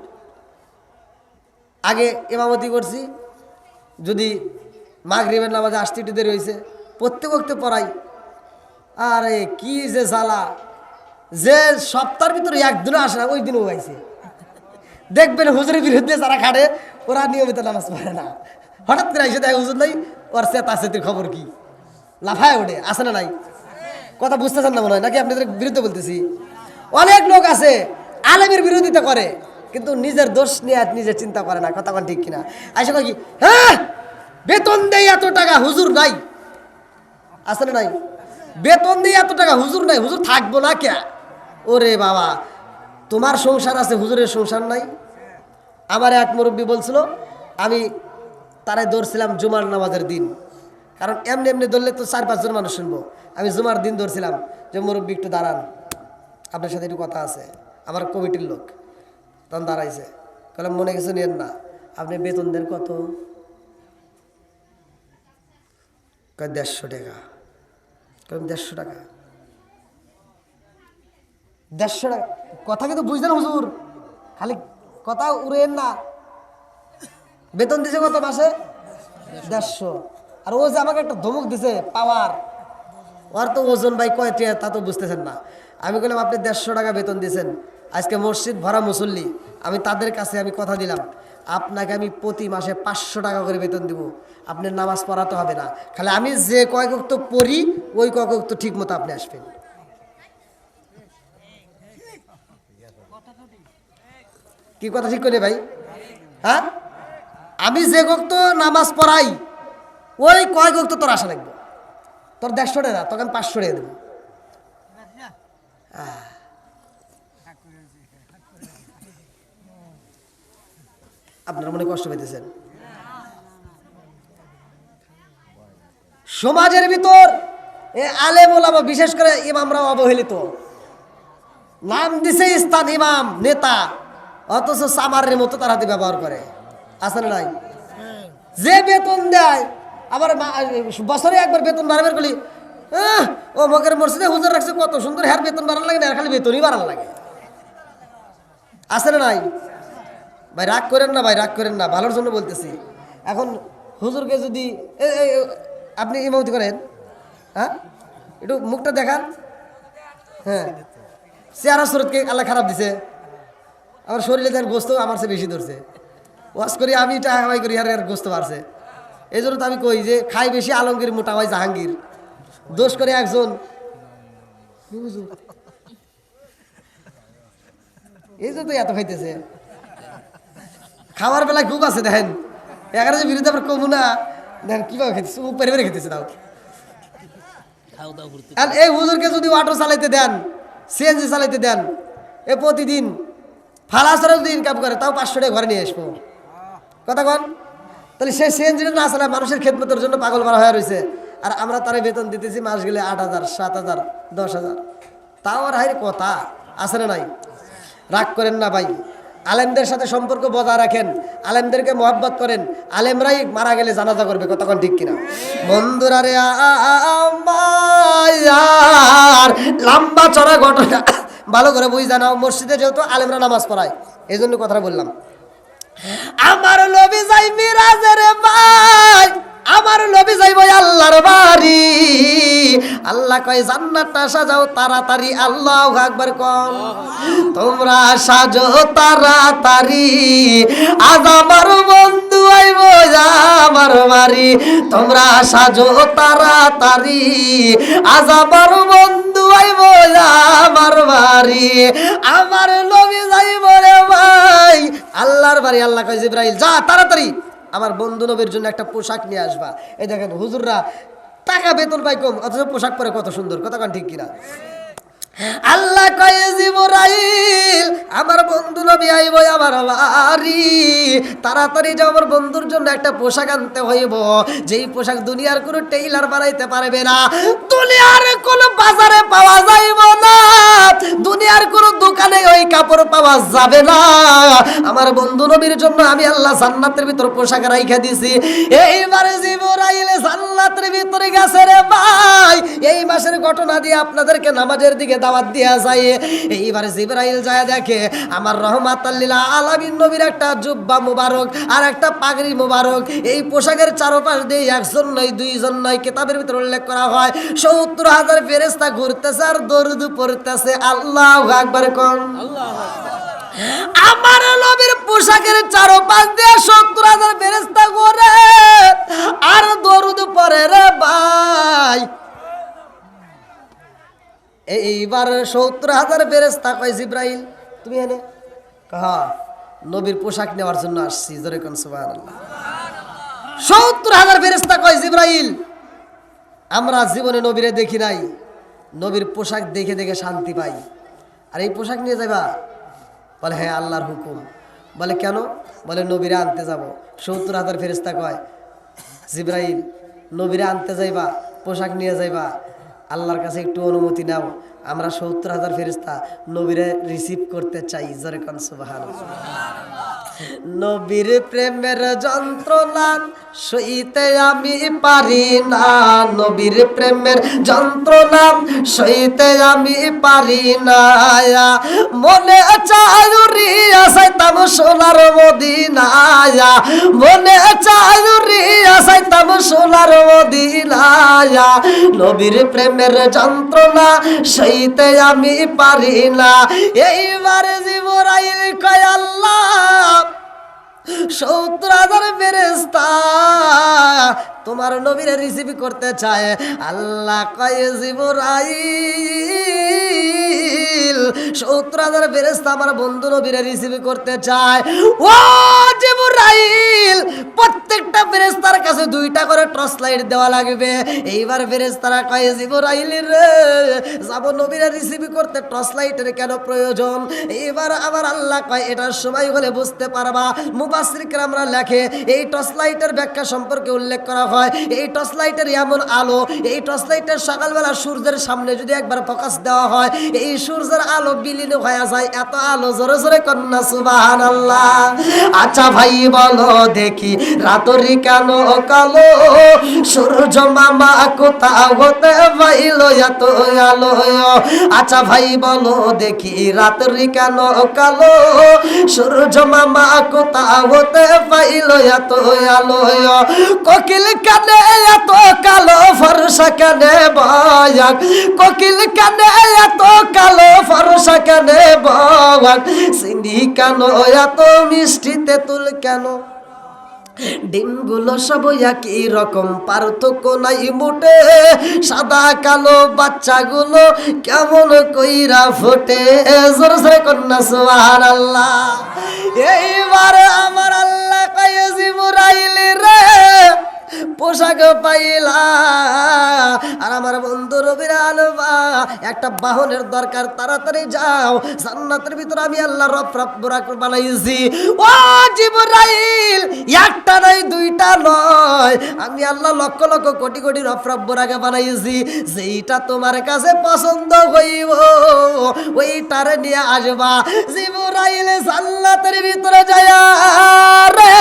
আগে ইমামতি করছি, যদি মাগরিবের নামাজে আসতে একটু দেরি হয়েছে প্রত্যেক ওয়াক্তে পড়াই। আরে কি যে জ্বালা, যে সপ্তাহের ভিতরে একদিনও আসে না ওই দিনও গাইছে। দেখবেন হুজুরের বিরুদ্ধে যারা খাটে ওরা নিয়মিত নামাজ পড়ে না, হঠাৎ করে এসে দেয় হুজুর নাই, ওর চেতাচেতির খবর কি, লাফায় ওঠে। আসে না নাই? কথা বুঝতেছেন না মনে হয়, নাকি আপনাদের বিরুদ্ধে বলতেছি? অনেক লোক আছে আলেমের বিরোধিতা করে, কিন্তু নিজের দোষ নিয়ে নিজে চিন্তা করে না। কথা কোন ঠিক কিনা? আসে কি, হ্যাঁ বেতন দেয় এত টাকা, হুজুর নাই। আছে না নাই? বেতন দিয়ে এত টাকা, হুজুর নাই, হুজুর থাকবো না কে? ওরে বাবা, তোমার সংসার আছে, হুজুরের সংসার নাই। আমার এক মুরব্বী বলছিল, আমি তারে ধরছিলাম জুমার নামাজের দিন, কারণ এমনি এমনি ধরলে তো 4-5 জন মানুষ শুনবো। আমি জুমার দিন ধরছিলাম যে মুরব্বী একটু দাঁড়ান, আপনার সাথে একটু কথা আছে। আমার কমিটির লোক তখন দাঁড়াইছে, বললাম মনে কিছু নেন না, আপনি বেতন দেন কত? 150 টাকা। 150 টাকা, 150 টাকা। কথা কিন্তু বুঝলেন হুজুর, খালি কথা উড়েন না। বেতন দিছে কত মাসে? 150। আর ও যে আমাকে একটা ধমক দিছে পাওয়ার, ওর তো ওজন ভাই কয়টি তা তো বুঝতেছেন না। আমি বললাম আপনি 150 টাকা বেতন দিয়েছেন, আজকে মসজিদ ভরা মুসল্লি, আমি তাদের কাছে আমি কথা দিলাম আপনাকে আমি প্রতি মাসে 500 টাকা করে বেতন দিব, আপনার নামাজ পড়াতে হবে না, খালি আমি যে কয়েক ওয়াক্ত পড়ি ওই কয়েক ওয়াক্ত ঠিক মতো আপনি আসবেন। কি কথা ঠিক করে ভাই? হ্যাঁ, আমি যে ওয়াক্ত নামাজ পড়াই ওই কয়েক ওয়াক্ত তোর আসা লাগবে, তোর 150 টাকা তোকে আমি 500 টাকা দেবো। আপনারা মনে কষ্ট পেতেছেন? সমাজের ভিতর আলেম ওলামা বিশেষ করে ইমামরাও অবহেলিত, নাম দিছে স্থান ইমাম নেতা, অথচ সামারের মতো তার হাতে ব্যবহার করে। আছে না নাই? যে বেতন দেয়, আবার বছরে একবার বেতন বাড়াবার বলি, ও মকের মসজিদে হুজুর রাখছে কত সুন্দর, হ্যার বেতন বাড়ানো লাগে না, খালি বেতনই বাড়ানো লাগে। আছে না নাই? ভাই রাগ করেন না, ভাই রাগ করেন না, ভালোর জন্য বলতেছি। এখন হুজুরকে যদি আপনি ইমামতি করেন, হ্যাঁ একটু মুখটা দেখান। হ্যাঁ, চেহারা সুরতকে আল্লাহ খারাপ দিছে, আমার শরীরে দেন গোস্ত আমার চেয়ে বেশি ধরছে, ওয়াজ করি আমি টাকা কামাই করি আর গোস্ত বাড়ছে। এই জন্য তো আমি কই যে খাই বেশি আলমগীর, মোটা হয় জাহাঙ্গীর, দোষ করে একজন। এই জন্য তো এত খাইতেছে, খাওয়ার বেলায় খুব আছে দেখেন, 11 যে বিরুদ্ধে আবার কমু না, দেখেন কিভাবে খেতেছে, উপরে বেড়ে খেতেছে। তাও এই হুজুরকে যদি অটো চালাইতে দেন, সিএনজি চালাইতে দেন, এ প্রতিদিন ফালাসরে যদি ইনকাম করে তাও 500 টাকা ঘরে নিয়ে আসবো। কথা কন, তাহলে সে সিএনজিটা না চালায় মানুষের খেদমতের জন্য পাগল মারা হয়ে রয়েছে, আর আমরা তারে বেতন দিতেছি মাস গেলে 8,000, 7,000, 10,000, তাও আর হাই কথা। আছে না নাই? রাগ করেন না ভাই, আলেমদের সাথে সম্পর্ক বজায় রাখেন, আলেমদেরকে মহব্বত করেন। আলেমরাই মারা গেলে জানাজা করবে, কতক্ষণ ঠিক কিনা? বন্ধুরা রে আমার লম্বা চড়া ঘটনা ভালো করে বুঝ জানাও। মসজিদে যেহেতু আলেমরা নামাজ পড়ায়, এই জন্য কথাটা বললাম। আমার নবী যাই মিরাজের ভাই, আমার নবী যাইব আল্লাহর বাড়ি। আল্লাহ কয় জান্নাতটা সাজাও তাড়াতাড়ি, আল্লাহু আকবার কম। তোমরা সাজো তাড়াতাড়ি, আজ আমার বন্ধু আইব আমার বাড়ি। তোমরা সাজো তাড়াতাড়ি, আজ আমার বন্ধু আইব আমার বাড়ি। আমার নবী যাইব রে ভাই আল্লাহর বাড়ি। আল্লাহ কয় জিবরাইল যা তাড়াতাড়ি আমার বন্ধু নবীর জন্য একটা পোশাক নিয়ে আসবা। এই দেখেন হুজুররা টাকা বেতন পায় কম, অথচ পোশাক পরে কত সুন্দর, কতক্ষণ ঠিক কিনা? আল্লাহ কয় জিবরাইল আমার বন্ধু নবী আইব আমার বাড়ি, তাড়াতাড়ি যাও আমার বন্ধুর জন্য একটা পোশাক আনতে হইব, যেই পোশাক দুনিয়ার কোনো টেইলার বানাইতে পারবে না, দুনিয়ার কোনো বাজারে পাওয়া যাইব না, দুনিয়ার কোনো দোকানে ওই কাপড় পাওয়া যাবে না। আমার বন্ধু নবীর জন্য আমি আল্লাহ জান্নাতের ভিতর পোশাক রাইখা দিছি। এইবারে জিবরাইল জান্নাতের ভিতরে গেছে রে ভাই। এই মাসের ঘটনা দিয়ে আপনাদেরকে নামাজের দিকে দাওয়াত দিয়া যায়। এইবারে জিবরাইল যায় দেখে আমার রহমাতাল লিল আলামিন নবীর একটা জুব্বা মুবারক আর একটা পাগড়ি মুবারক, এই পোশাকের চারপাশ দিয়ে একজন নয় দুইজন নয়, কিতাবের ভিতরে উল্লেখ করা হয় ৭০,০০০ ফেরেশতা ঘুরতেছে আর দরুদ পড়তেছে। আল্লাহু আকবার কোন। আমার নবীর পোশাকের চারপাশ দিয়ে ৭০,০০০ ফেরেশতা ঘুরে আর দরুদ পড়ে রে ভাই। এইবার ৭০,০০০ ফেরেশতা কয় জিবরাইল তুমি এনে কাহা নবীর পোশাক নেওয়ার জন্য আসছি, জোরে কোন সুবহানাল্লাহ। ৭০,০০০ ফেরেশতা কয় জিবরাইল আমরা জীবনে নবীরে দেখি নাই, নবীর পোশাক দেখে দেখে শান্তি পাই, আর এই পোশাক নিয়ে যাবা? বলে হ্যাঁ আল্লাহর হুকুম। বলে কেন? বলে নবীরে আনতে যাব। ৭০,০০০ ফেরেশতা কয় জিবরাইল নবীরে আনতে যাইবা, পোশাক নিয়ে যাইবা, আল্লাহর কাছে একটু অনুমতি নাও, আমরা ৭০,০০০ ফেরেশতা নবীরে রিসিভ করতে চাই, জোরে কোন সুবহানাল্লাহ। নবীর প্রেমের যন্ত্রণা সইতে আমি পারি না, নবীর প্রেমের যন্ত্রণা সইতে আমি পারি না, মনে চায় উড়িয়া যাইতাম সোনার মদিনায়, মনে চায় উড়িয়া যাইতাম সোনার মদিনায়, নবীর প্রেমের যন্ত্রণা সইতে আমি পারি না। এইবার জিবরাইল কয় আল্লাহ ৭০,০০০ ফেরেশতা তোমার নবীরে রিসিভ করতে চায়। আল্লাহ কয় জিবরাইল ৭০,০০০ ফেরেশতা আমার বন্ধু নবীরে রিসিভ করতে চায়। ও জিবরাইল প্রত্যেকটা ফেরেশতার কাছে 2টা করে টর্চ লাইট দেওয়া লাগবে। এইবার ফেরেশতারা কয় জিবরাইল রে যাব নবীরে রিসিভ করতে টর্চ লাইটের কেন প্রয়োজন? এইবার আবার আল্লাহ কয় এটার সময় হলে বুঝতে পারবা। মুফাসসির কেরামরা লেখে এই টর্চ লাইটের ব্যাখ্যা সম্পর্কে উল্লেখ করা হয়, এই টর্চ লাইটের এমন আলো, এই টর্চ লাইটের সকালবেলা সূর্যের সামনে যদি একবার ফোকাস দেওয়া হয় এই সূর্যের আলো বিলীন হয়ে যায়, এত আলো, জোরে জোরে কন্যা সুবহানাল্লাহ। আচ্ছা ভাই বলো দেখি রাতরি কেন কালো, সূর্য মামা কোথা হতে পাইল এত আলো? আচ্ছা ভাই বলো দেখি রাতরি কেন কালো, সূর্য মামা কোথা হতে পাইল এত আলো? কোকিল কানে এত কালো ফর্সা কানে বয়াক, কোকিল কানে এত কালো ফর্সা কানে বয়াক, চিনি কেন এত মিষ্টি তেঁতুল কেন? ডিমগুলো সব একই রকম, পার্থক্য নাই মোটে, সাদা কালো বাচ্চাগুলো কেমন কইরা ফোটে, জোরে জোরে কন্যা সুবহানাল্লাহ। এইবার আমার আল্লাহ কয় জিবরাইল রে পোশাক পাইলা। আর আমার বন্ধু নবীর আলবা একটা বাহনের দরকার, তাড়াতাড়ি যাও, জান্নাতের ভিতরে আমি আল্লাহ রফরাব্বুর বানাইছি। ও জিবরাইল, একটা নয় দুইটা নয়, আমি আল্লাহ লক্ষ লক্ষ কোটি কোটি রফরাব্বুর বানাইছি। যেইটা তোমার কাছে পছন্দ হইব ওইটারে নিয়ে আসবা। জিবরাইল জান্নাতের ভিতরে যায় রে,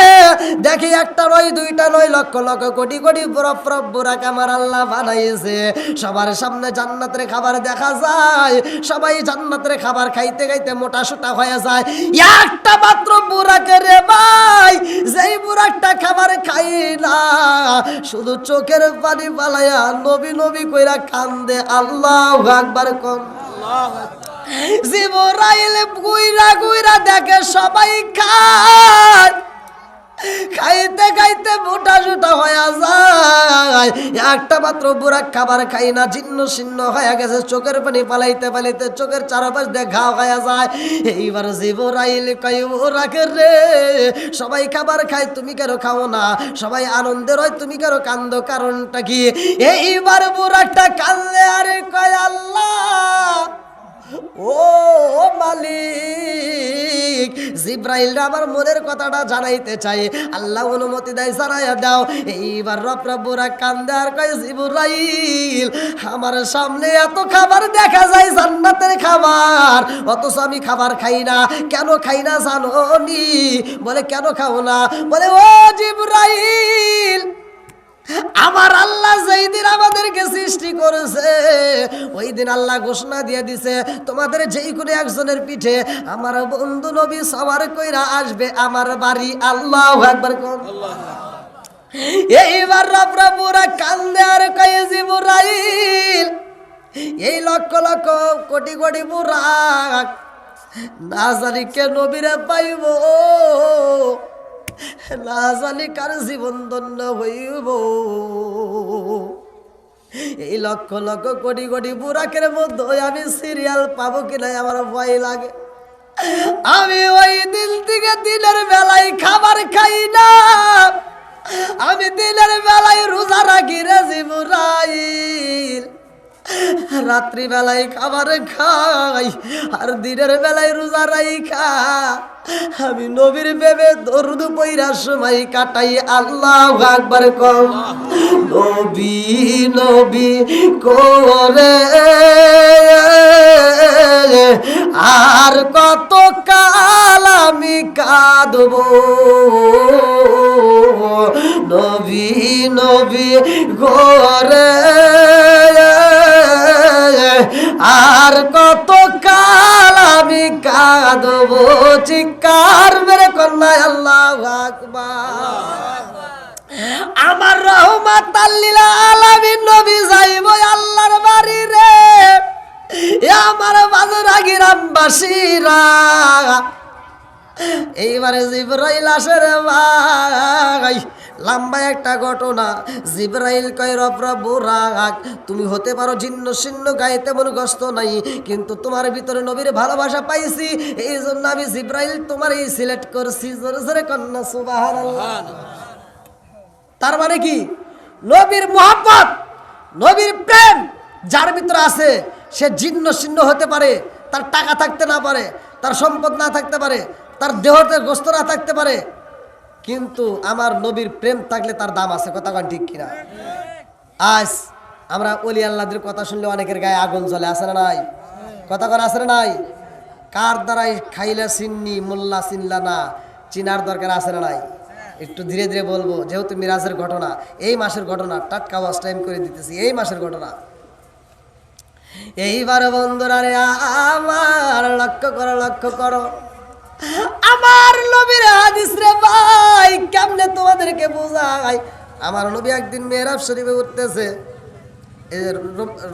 দেখি একটা নয় দুইটা নয়, লক্ষ লক্ষ কোটি কোটি রফরাব্বুর আমার আল্লাহ বানাইছে। সবার সামনে জান্নাতের খাবার দেখা যায়, সবাই জান্নাতের খাবার খাইতে খাইতে মোটা সোটা হয়ে যায়। একটা মাত্র বুড়াকে রে ভাই, যেই বুড়াটা খাবার খাই না, শুধু চোখের পানি পালাইয়া নবী নবী কইরা কান্দে। আল্লাহু আকবার কোন। জিবরাইল গুইরা গুইরা দেখে সবাই খায়, খাইতে খাইতে মোটা সোটা হয়ে যায়। একটা মাত্র বুড়া খাবার খাই না, জীর্ণ শীর্ণ হয়ে গেছে, চোখের পানি পালাইতে পালাইতে চোখের চারপাশ দিয়ে ঘা হয়ে যায়। এইবার জিবরাইল কই বুড়াকে রে, সবাই খাবার খায় তুমি কেন খাও না? সবাই আনন্দের হয় তুমি কেন কান্দো? কারণটা কি? এইবার বুড়াটা কান্দে আরে কয় আল্লাহ ও মালিক, জিব্রাইল আমার মনের কথাটা জানাইতে চাই, আল্লাহ অনুমতি দেয় জানাইয়া দাও। এইবার রফরাব্বুরা কান্দে আর কয় জিব্রাইল, আমার সামনে এত খাবার দেখা যায় জান্নাতের খাবার, অথচ আমি খাবার খাই না। কেন খাই না জানো নি? বলে কেন খাও না? বলে ও জিব্রাইল, আমার আল্লাহ যেই দিন আমাদেরকে সৃষ্টি করেছে ওই দিন আল্লাহ ঘোষণা দিয়ে দিছে তোমাদের যেই কোনো একজনের পিঠে আমার বন্ধু নবী সবার কইরা আসবে আমার বাড়ি। আল্লাহু আকবার কোন। এইবার রফরাব্বুরা কান্দে আর কয় জিবরাইল, এই লক্ষ লক্ষ কোটি কোটি বুরাক না জানি কে নবীরে পাইব, না জানি কার জীবন ধন্য হইব। এই লক্ষ লক্ষ কোটি কোটি বুরাকের মধ্যে আমি সিরিয়াল পাবো কিনা আমার ভয় লাগে। আমি ওই দিন থেকে দিনের বেলায় খাবার খাই না, আমি দিনের বেলায় রোজা রাখি রে জিবরাইল, রাত্রি বেলায় খাবার খাই আর দিনের বেলায় রোজা রাইখা আমি নবীর প্রেমে দরুদ পইরার সময় কাটাই। আল্লাহু আকবার কও। নবী নবী করে আর কত কাল আমি কাঁদবো, নবী নবী করে আর কত কাল আমি কাঁদবো। চিৎকার মেরে কন্যায় আল্লাহু আকবার। আমার রহমাতাল লিল আলামিন নবী যাইব আল্লাহর বাড়ি রে, আমার বাজারা গ্রামবাসীরা। এইবারে জিবরাইল আসে রে ভাই, লম্বা একটা ঘটনা। জিবরাইল কয় রফরাব্বুরা, তুমি হতে পারো জীর্ণ শীর্ণ, গায়ে তেমন কষ্ট নাই, কিন্তু তোমার ভিতরে নবীর ভালোবাসা পাইছি, এই জন্য আমি জিবরাইল তোমার এই সিলেক্ট করছি। জোরে জোরে কন্যা সুবহানাল্লাহ। তার মানে কি? নবীর মুহাব্বত, নবীর প্রেম যার ভিতরে আছে সে জীর্ণ শীর্ণ হতে পারে, তার টাকা থাকতে না পারে, তার সম্পদ না থাকতে পারে, তার দেহতে গোস্ত না থাকতে পারে, কিন্তু আমার নবীর প্রেম থাকলে তার দাম আছে। কথা কন ঠিক কিনা? আজ আমরা ওলি আল্লাহদের কথা শুনলে অনেকের গায়ে আগুন জ্বলে, আছে না নাই? কথা কন আছে না নাই? কার দ্বারাই খাইলা চিন্নি মোল্লা চিনলা না, চিনার দরকার আছে না নাই? একটু ধীরে ধীরে বলবো, যেহেতু মিরাজের ঘটনা, এই মাসের ঘটনা, টাটকা ওয়াজ টাইম করে দিতেছি, এই মাসের ঘটনা। এইবার বন্ধুরা রে আমার লক্ষ্য করো, লক্ষ্য করো আমার নবীর হাদিস রে ভাই, কেমনে তোমাদেরকে বোঝাই। আমার নবী একদিন মেহরাব শরীফে উঠতেছে,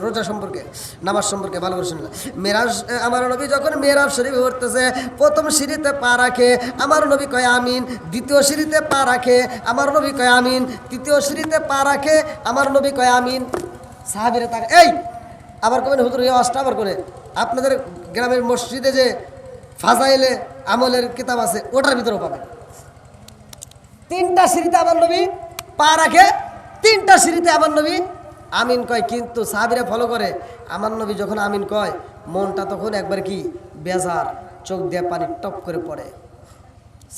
রোজা সম্পর্কে, নামাজ সম্পর্কে ভালো করে শুনলাম। মেরাজ আমার নবী যখন মেহরাব শরীফে উঠতেছে, প্রথম সিঁড়িতে পা রাখে, আমার নবী কয় আমিন। দ্বিতীয় সিঁড়িতে পা রাখে, আমার নবী কয় আমিন। তৃতীয় সিঁড়িতে পা রাখে, আমার নবী কয় আমিন। সাহাবীরা তাকে এই আবার কবেন হুজুর এই ওয়াজটা আবার করে। আপনাদের গ্রামের মসজিদে যে ফাজাইলে আমলের কিতাব আছে ওটার ভিতরেও পাবেন। তিনটা সিঁড়িতে আমার নবী পা রাখে, তিনটা সিঁড়িতে আমার নবী আমিন কয়, কিন্তু সাহাবীরা ফলো করে। আমার নবী যখন আমিন কয় মনটা তখন একবার কি বেজার, চোখ দিয়ে পানি টপ করে পড়ে।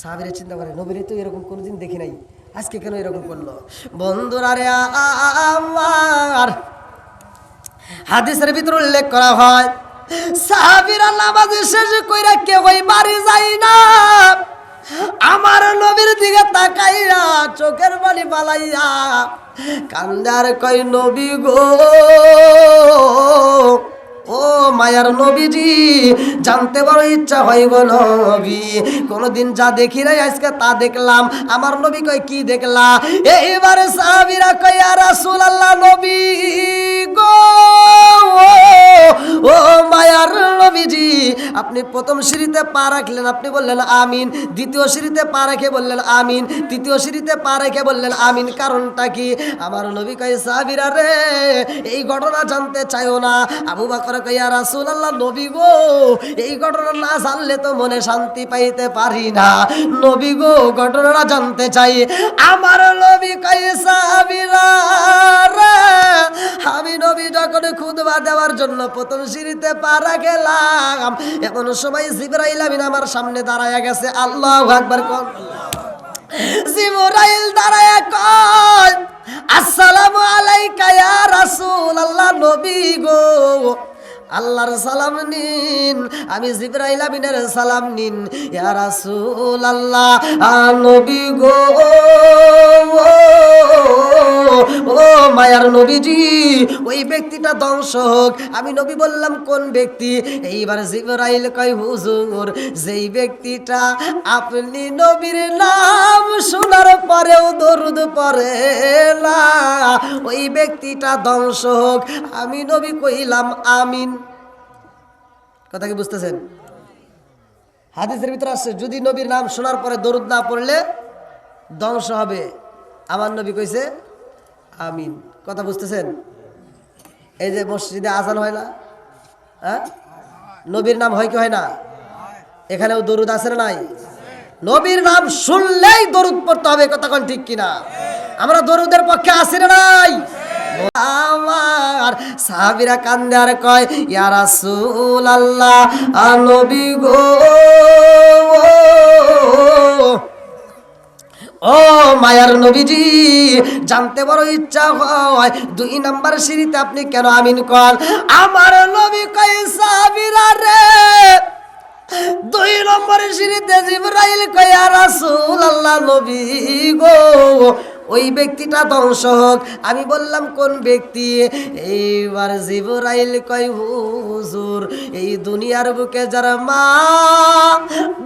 সাহাবীরা চিন্তা করে নবীরে তো এরকম কোনোদিন দেখি নাই, আজকে কেন এরকম করলো। বন্ধুরা রে আমার, হাদিসের ভিতরে উল্লেখ করা হয় সাহাবীরা নামাজ শেষ কইরা কেউ বাড়ি যায় না, আমার নবীর দিকে তাকাইয়া চোখের পানি পালাইয়া কান্দার কই নবী গো, ও মায়ার নবীজি, জানতে বড় ইচ্ছা হয় গো নবী, কোনদিন যা দেখি নাই আজকে তা দেখলাম। আমার নবী কয় কি দেখলা? এইবারে সাহাবীরা কয় ইয়া রাসূলুল্লাহ, নবী গো, ও মায়ার নবীজি, আপনি প্রথম সিঁড়িতে পা রাখলেন, আপনি বললেন আমিন, দ্বিতীয় সিঁড়িতে পা রেখে বললেন আমিন, তৃতীয় সিঁড়িতে পা রেখে বললেন আমিন, কারণটা কি? আমার নবী কয় সাহাবীরা রে, এই ঘটনা জানতে চাইও না। আবু বকর কয় ইয়া রাসূলুল্লাহ, নবী গো, এই ঘটনা না জানলে তো মনে শান্তি পাইতে পারি না, নবী গো ঘটনাটা জানতে চাই। আমার নবী কয় সাহাবীরা রে, আমি নবী যখন খুতবা দেওয়ার জন্য প্রথম সিঁড়িতে পা রাখলাম, এমন সময় জিবরাইল আমিন আমার সামনে দাঁড়ায়া গেছে। আল্লাহু আকবার কোন। জিবরাইল দাঁড়ায়া কয় আসসালামু আলাইকা ইয়া রাসূলুল্লাহ, নবী গো আল্লাহর সালাম নিন। আমি জিবরাইল আমিনের সালাম নিন। ইয়া রাসূলুল্লাহ, নবী গো, ও মায়ার নবীজি, ওই ব্যক্তিটা ধ্বংস হোক। আমি নবী বললাম কোন ব্যক্তি? এইবার জিবরাইল কয় হুজুর, যেই ব্যক্তিটা আপনি নবীর নাম শোনার পরেও দরুদ পড়ে না, ওই ব্যক্তিটা ধ্বংস হোক। আমি নবী কইলাম আমিন। কথা কি বুঝতেছেন? হাদিসের ভিতরে আসছে যদি নবীর নাম শোনার পরে দরুদ না পড়লে ধ্বংস হবে। আমার নবী কইছে আমিন। কথা বুঝতেছেন? এই যে মসজিদে আজান হয় না, হ্যাঁ, নবীর নাম হয় কি হয় না? এখানেও দরুদ আছে না নাই? নবীর নাম শুনলেই দরুদ পড়তে হবে। কথা কোন ঠিক কিনা? আমরা দরুদের পক্ষে আছি না নাই? আমার সাহাবীরা কান্দে আর কয় ইয়া রাসূলুল্লাহ, নবী গো, ও মায়ার নবীজি, জানতে বড় ইচ্ছা হয় 2 নাম্বার সিঁড়িতে আপনি কেন আমিন কন? আমার নবী কয় সাহাবীরা রে, 2 নম্বরের সিঁড়িতে জিবরাইল কয় ইয়া রাসূলুল্লাহ, নবী গো, ওই ব্যক্তিটা ধ্বংস হোক। আমি বললাম কোন ব্যক্তি? এইবার জিবরাইল কয় হুজুর, এই দুনিয়ার বুকে যারা মা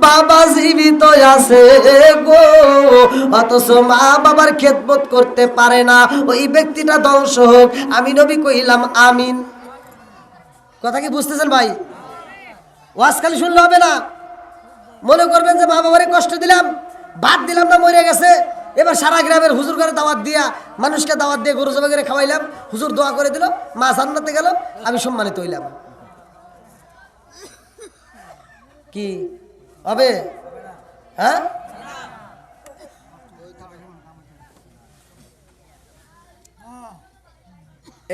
বাবা জীবিত আছে গো, অথচ মা বাবার খেদমত করতে পারে না, ওই ব্যক্তিটা ধ্বংস হোক। আমি নবী কইলাম আমিন। কথা কি বুঝতেছেন ভাই? ওয়াজ খালি শুনলে হবে না। মনে করবেন যে মা বাবারে কষ্ট দিলাম, বাদ দিলাম না, মরে গেছে, এবার সারা গ্রামের হুজুর করে দাওয়াত দিয়া, মানুষকে দাওয়াত দিয়ে গরু জবাই করে খাওয়াইলাম, হুজুর দোয়া করে দিল, মা জান্নাতে গেল, আমি সম্মানিত হইলাম। কি হবে? হ্যাঁ,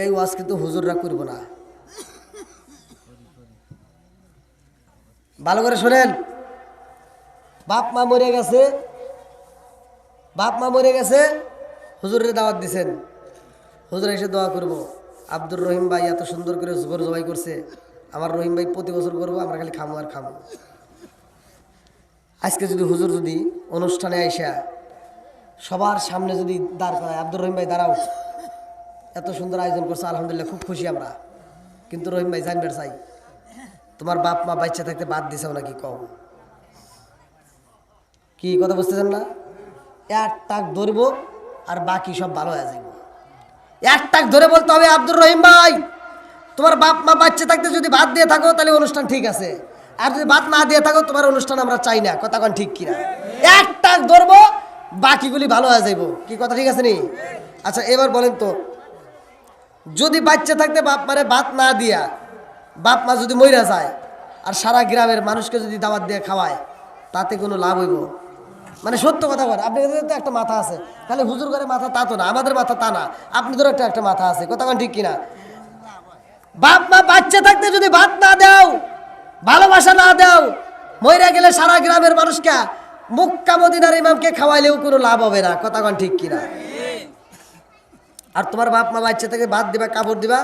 এই ওয়াজ কিন্তু হুজুররা করব না। ভালো করে শোনেন। বাপ মা মরে গেছে, বাপ মা মরে গেছে, হুজুরের দাওয়াত দিছেন, হুজুর এসে দোয়া করব। আব্দুর রহিম ভাই এত সুন্দর করে গরু জবাই করছে, আমার রহিম ভাই প্রতি বছর করবো, আমরা খালি খামো আর খামো। আজকে যদি হুজুর যদি অনুষ্ঠানে আইসা সবার সামনে যদি দাঁড় করায়, আব্দুর রহিম ভাই দাঁড়াও, এত সুন্দর আয়োজন করছে, আলহামদুলিল্লাহ খুব খুশি আমরা, কিন্তু রহিম ভাই জানবার চাই তোমার বাপ মা বাচ্চা থাকতে বাদ দিছেও নাকি কম? কি কথা বুঝতেছেন না? এক টাক ধরবো আর বাকি সব ভালো হয়ে যাবে। এক টাক ধরে বলতে হবে আব্দুর রহিম ভাই, তোমার বাপ মা বাচ্চা থাকতে যদি বাদ দিয়ে থাকো তাহলে অনুষ্ঠান ঠিক আছে, আর যদি বাদ না দিয়ে থাকো তোমার অনুষ্ঠান আমরা চাই না। কথা কোন ঠিক কিনা? এক টাক ধরবো, বাকিগুলি ভালো হয়ে যাইব। কি কথা ঠিক আছে নি? আচ্ছা এবার বলেন তো, যদি বাচ্চা থাকতে বাপ মারে বাদ না দিয়া বাপ মা যদি মইরা যায় আর সারা গ্রামের মানুষকে যদি দাওয়াত দিয়ে খাওয়ায়, তাতে কোনো লাভ হইব? মানে সত্য কথা বলেন, আপনাদের তো একটা মাথা আছে, তাহলে হুজুর ঘরে মাথা তা তো না, আমাদের মাথা তা না, আপনাদেরও একটা মাথা আছে, কথা ঠিক কিনা? বাপ মা বাচ্চা থাকতে যদি ভাত না দাও, ভালোবাসা না দাও, মইরা গেলে সারা গ্রামের মানুষকে মক্কা মদিনার ইমামকে খাওয়াইলেও কোনো লাভ হবে না, কথা ঠিক কিনা? আর তোমার বাপ মা বাচ্চা থেকে ভাত দিবা, কাপড় দিবা,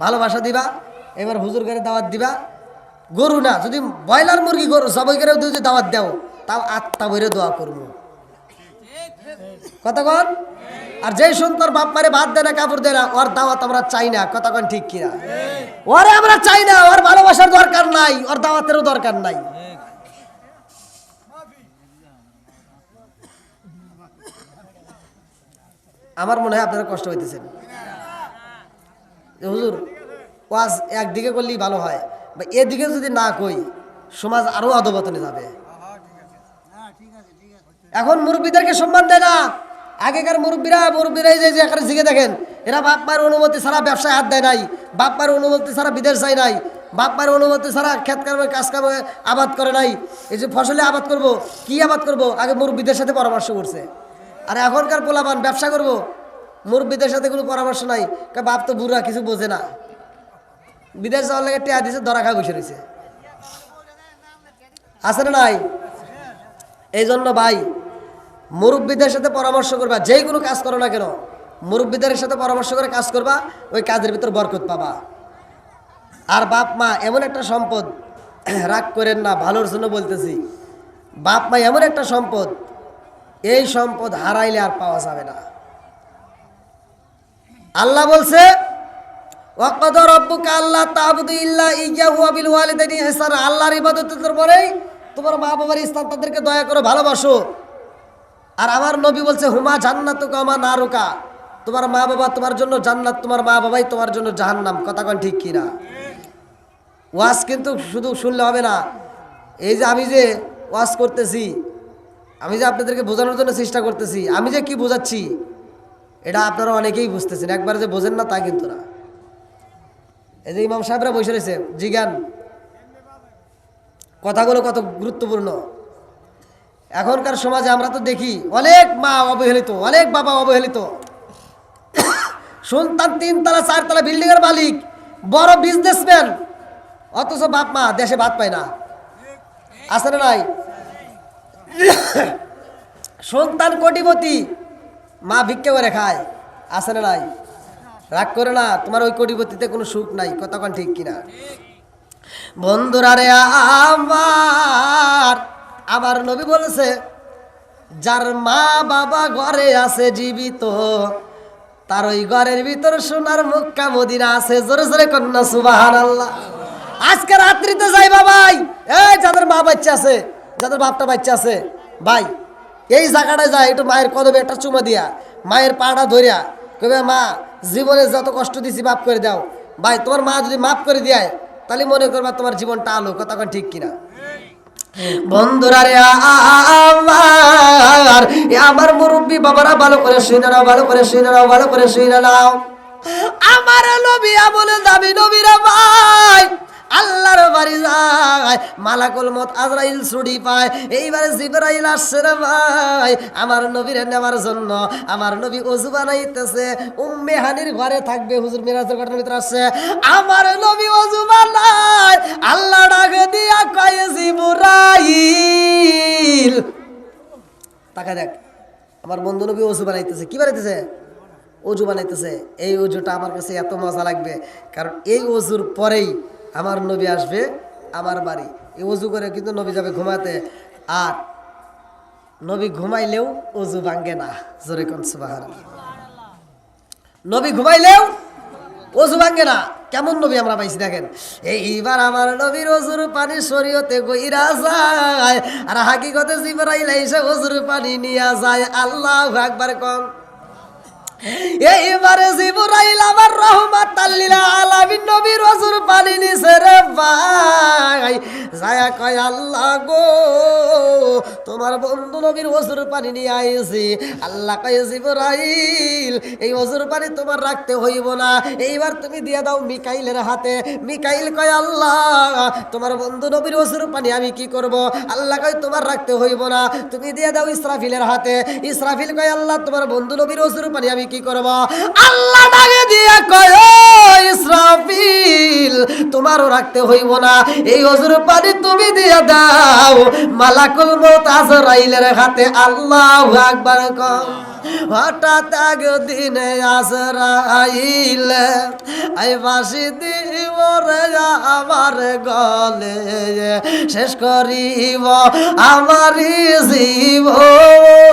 ভালোবাসা দিবা, এবার হুজুর ঘরে দাওয়াত দিবা, গরু না যদি ব্রয়লার মুরগি গরু সবাই করে যদি দাওয়াত দাও, তাও আত্মা বইরে দোয়া করবো, কথা কন? আর যেই সন্তান বাপ মারে ভাত দেয় না, কাপড় দেয় না, ওর দাওয়াত আমরা চাই না, কথা কন ঠিক কিনা? ওরে আমরা চাই না, ওর ভালোবাসার দরকার নাই, ওর দাওয়াতেরও দরকার নাই। আমার মনে হয় আপনারা কষ্ট হইতেছেন। হুজুর ওয়াজ একদিকে করলেই ভালো হয়, বা এদিকে যদি না কই সমাজ আরো অধপতনে যাবে। এখন মুরব্বীদেরকে সম্মান দেয় না। আগেকার মুরব্বীরা যে এখানে জিগে দেখেন, এরা বাপ মায়ের অনুমতি ছাড়া ব্যবসায় হাত দেয় নাই, বাপ মায়ের অনুমতি ছাড়া বিদেশ যায় নাই, বাপ মায়ের অনুমতি ছাড়া ক্ষেত কামে কাজ কামে আবাদ করে নাই। এই যে ফসলে আবাদ করব, কি আবাদ করব, আগে মুরব্বীদের সাথে পরামর্শ করছে। আর এখনকার পোলাপান ব্যবসা করব, মুরব্বীদের সাথে কোনো পরামর্শ নাই, বাপ তো বুড়া কিছু বোঝে না, বিদেশ যাওয়ার লাগে টেয়া দিছে, ধরা খায় বসে রয়েছে, আছে না নাই? এই জন্য ভাই মুরব্বীদের সাথে পরামর্শ করবা, যেই কোনো কাজ করো না কেন মুরব্বীদের সাথে পরামর্শ করে কাজ করবা, ওই কাজের ভিতর বরকত পাবা। আর বাপ মা এমন একটা সম্পদ, রাগ করেন না, ভালোর জন্য বলতেছি, বাপ মা এমন একটা সম্পদ, এই সম্পদ হারাইলে আর পাওয়া যাবে না। আল্লাহ বলছে ওয়াকাদা রাব্বুকা আল্লা তা'বুদু ইল্লা ইয়্যাহু ওয়া বিল ওয়ালিদাইনি ইহসানা, আল্লাহর ইবাদতের পরেই তোমার মা বাবার স্থান, তাদেরকে দয়া করো, ভালোবাসো। আর আমার নবী বলছে হুমা জান্নাতুকা ওয়া নারুকা, তোমার মা বাবা তোমার জন্য জান্নাত, তোমার মা বাবাই তোমার জন্য জাহান্নাম, কথা কোন ঠিক কিনা? ওয়াজ কিন্তু শুধু শুনলে হবে না, এই যে আমি যে ওয়াজ করতেছি, আমি যে আপনাদেরকে বোঝানোর জন্য চেষ্টা করতেছি, আমি যে কি বোঝাচ্ছি এটা আপনারা অনেকেই বুঝতেছেন, একবার যে বোঝেন না তা কিন্তু না। এই যে ইমাম সাহেবরা বসে রয়েছে, জিজ্ঞান কথাগুলো কত গুরুত্বপূর্ণ। এখনকার সমাজে আমরা তো দেখি অনেক মা অবহেলিত, অনেক বাবা অবহেলিত, সন্তান 3 তলা 4 তলা বিল্ডিং এর মালিক, বড় বিজনেসম্যান, অথচ বাপ মা দেশে ভাত পায় না, আছে না নাই? সন্তান কোটিপতি, মা ভিক্ষা করে খায়, আছে না নাই? রাগ করে না, তোমার ওই কোটিপতিতে কোনো সুখ নাই, কথা কোন ঠিক কিনা? বন্ধুরা রে আমার নবী বলেছে, যার মা বাবা ঘরে আছে জীবিত, তার ওই ঘরের ভিতর সোনার মক্কা মদিনা আছে, জোরে জোরে কন্যা সুবহানাল্লাহ। আজকে রাত্রিতে যাইবা ভাই, এই যাদের মা বাচ্চা আছে, যাদের বাপটা বাচ্চা আছে, ভাই এই জায়গাটায় যায়, একটু মায়ের কদমে একটা চুমা দিয়া, মায়ের পাটা ধরিয়া কবে, মা জীবনে যত কষ্ট দিছি মাফ করে দাও। ভাই তোমার মা যদি মাফ করে দেয়, তাহলে মনে করবা তোমার জীবনটা আলো, কথা কোন ঠিক কিনা? বন্ধুরা রে আমার মুরব্বী বাবারা ভালো করে শুনে নাও, ভালো করে শুনে নাও, ভালো করে শুনে নাও। আমার নবী আমলে দাবি নবীরা ভাই আল্লাহর বাড়ি যায়, মালাকুল মউত আজরাইল ছুটি পায়, এইবারে জিবরাইল আসছে রে ভাই আমার নবীরে নেওয়ার জন্য। আমার নবী ওযু বানাইতেছে, উম্মে হানির ঘরে থাকবে, হুজুর মিরাজের ঘটনার ভিতরে আসছে, আমার নবী ওযু বানায়, আল্লাহ ডাকে দিয়া কয় জিবরাইল, তাকা দেখ আমার বন্ধু নবী ওযু বানাইতেছে, কি বানাইতেছে? ওযু বানাইতেছে। এই ওযুটা আমার কাছে এত মজা লাগবে, কারণ এই ওযুর পরেই আমার নবী আসবে আমার বাড়ি। এই ওযু করে কিন্তু নবী যাবে ঘুমাতে, আর নবী ঘুমাইলেও ওযু ভাঙ্গে না, জোরে কোন সুবহানাল্লাহ। নবী ঘুমাইলেও ওযু ভাঙ্গে না। কেমন নবী আমরা পাইছি দেখেন। এইবার আমার নবীর ওযুর পানি শরীয়তে গইরা যায়, আর হাকিকতে জিবরাইল এসে ওযুর পানি নিয়ে যায়। আল্লাহু আকবার কোন। এইবারে জিবরাইল আমার রহমাতাল লিল আলামিন নবীর ওজুর পানি নিছে রে ভাই, যায়া কয় আল্লাহ গো তোমার বন্ধু নবীর ওজুর পানি নিয়ে আইছি। আল্লাহ কয় জিবরাইল এই ওজুর পানি তোমার রাখতে হইব না, এইবার তুমি দিয়ে দাও মিকাইলের হাতে। মিকাইল কয় আল্লাহ তোমার বন্ধু নবীর ওজুর পানি আমি কি করব? আল্লাহ কয় তোমার রাখতে হইব না, তুমি দিয়ে দাও ইসরাফিলের হাতে। ইসরাফিল কয় আল্লাহ তোমার বন্ধু নবীর ওজুর পানি আমি কি করব? আল্লাহ ডাকে দিয়ে কয় ইসরাফিল তোমারও রাখতে হইব না, এই ওজুর পানি তুমি দিয়ে দাও মালাকুল মউত আজরাইলের হাতে। আল্লাহু আকবার কও। হঠাৎ একদিনে আজরাইল আই বাঁশি দিব রে আমার গলে, শেষ করিব আমারি জীবন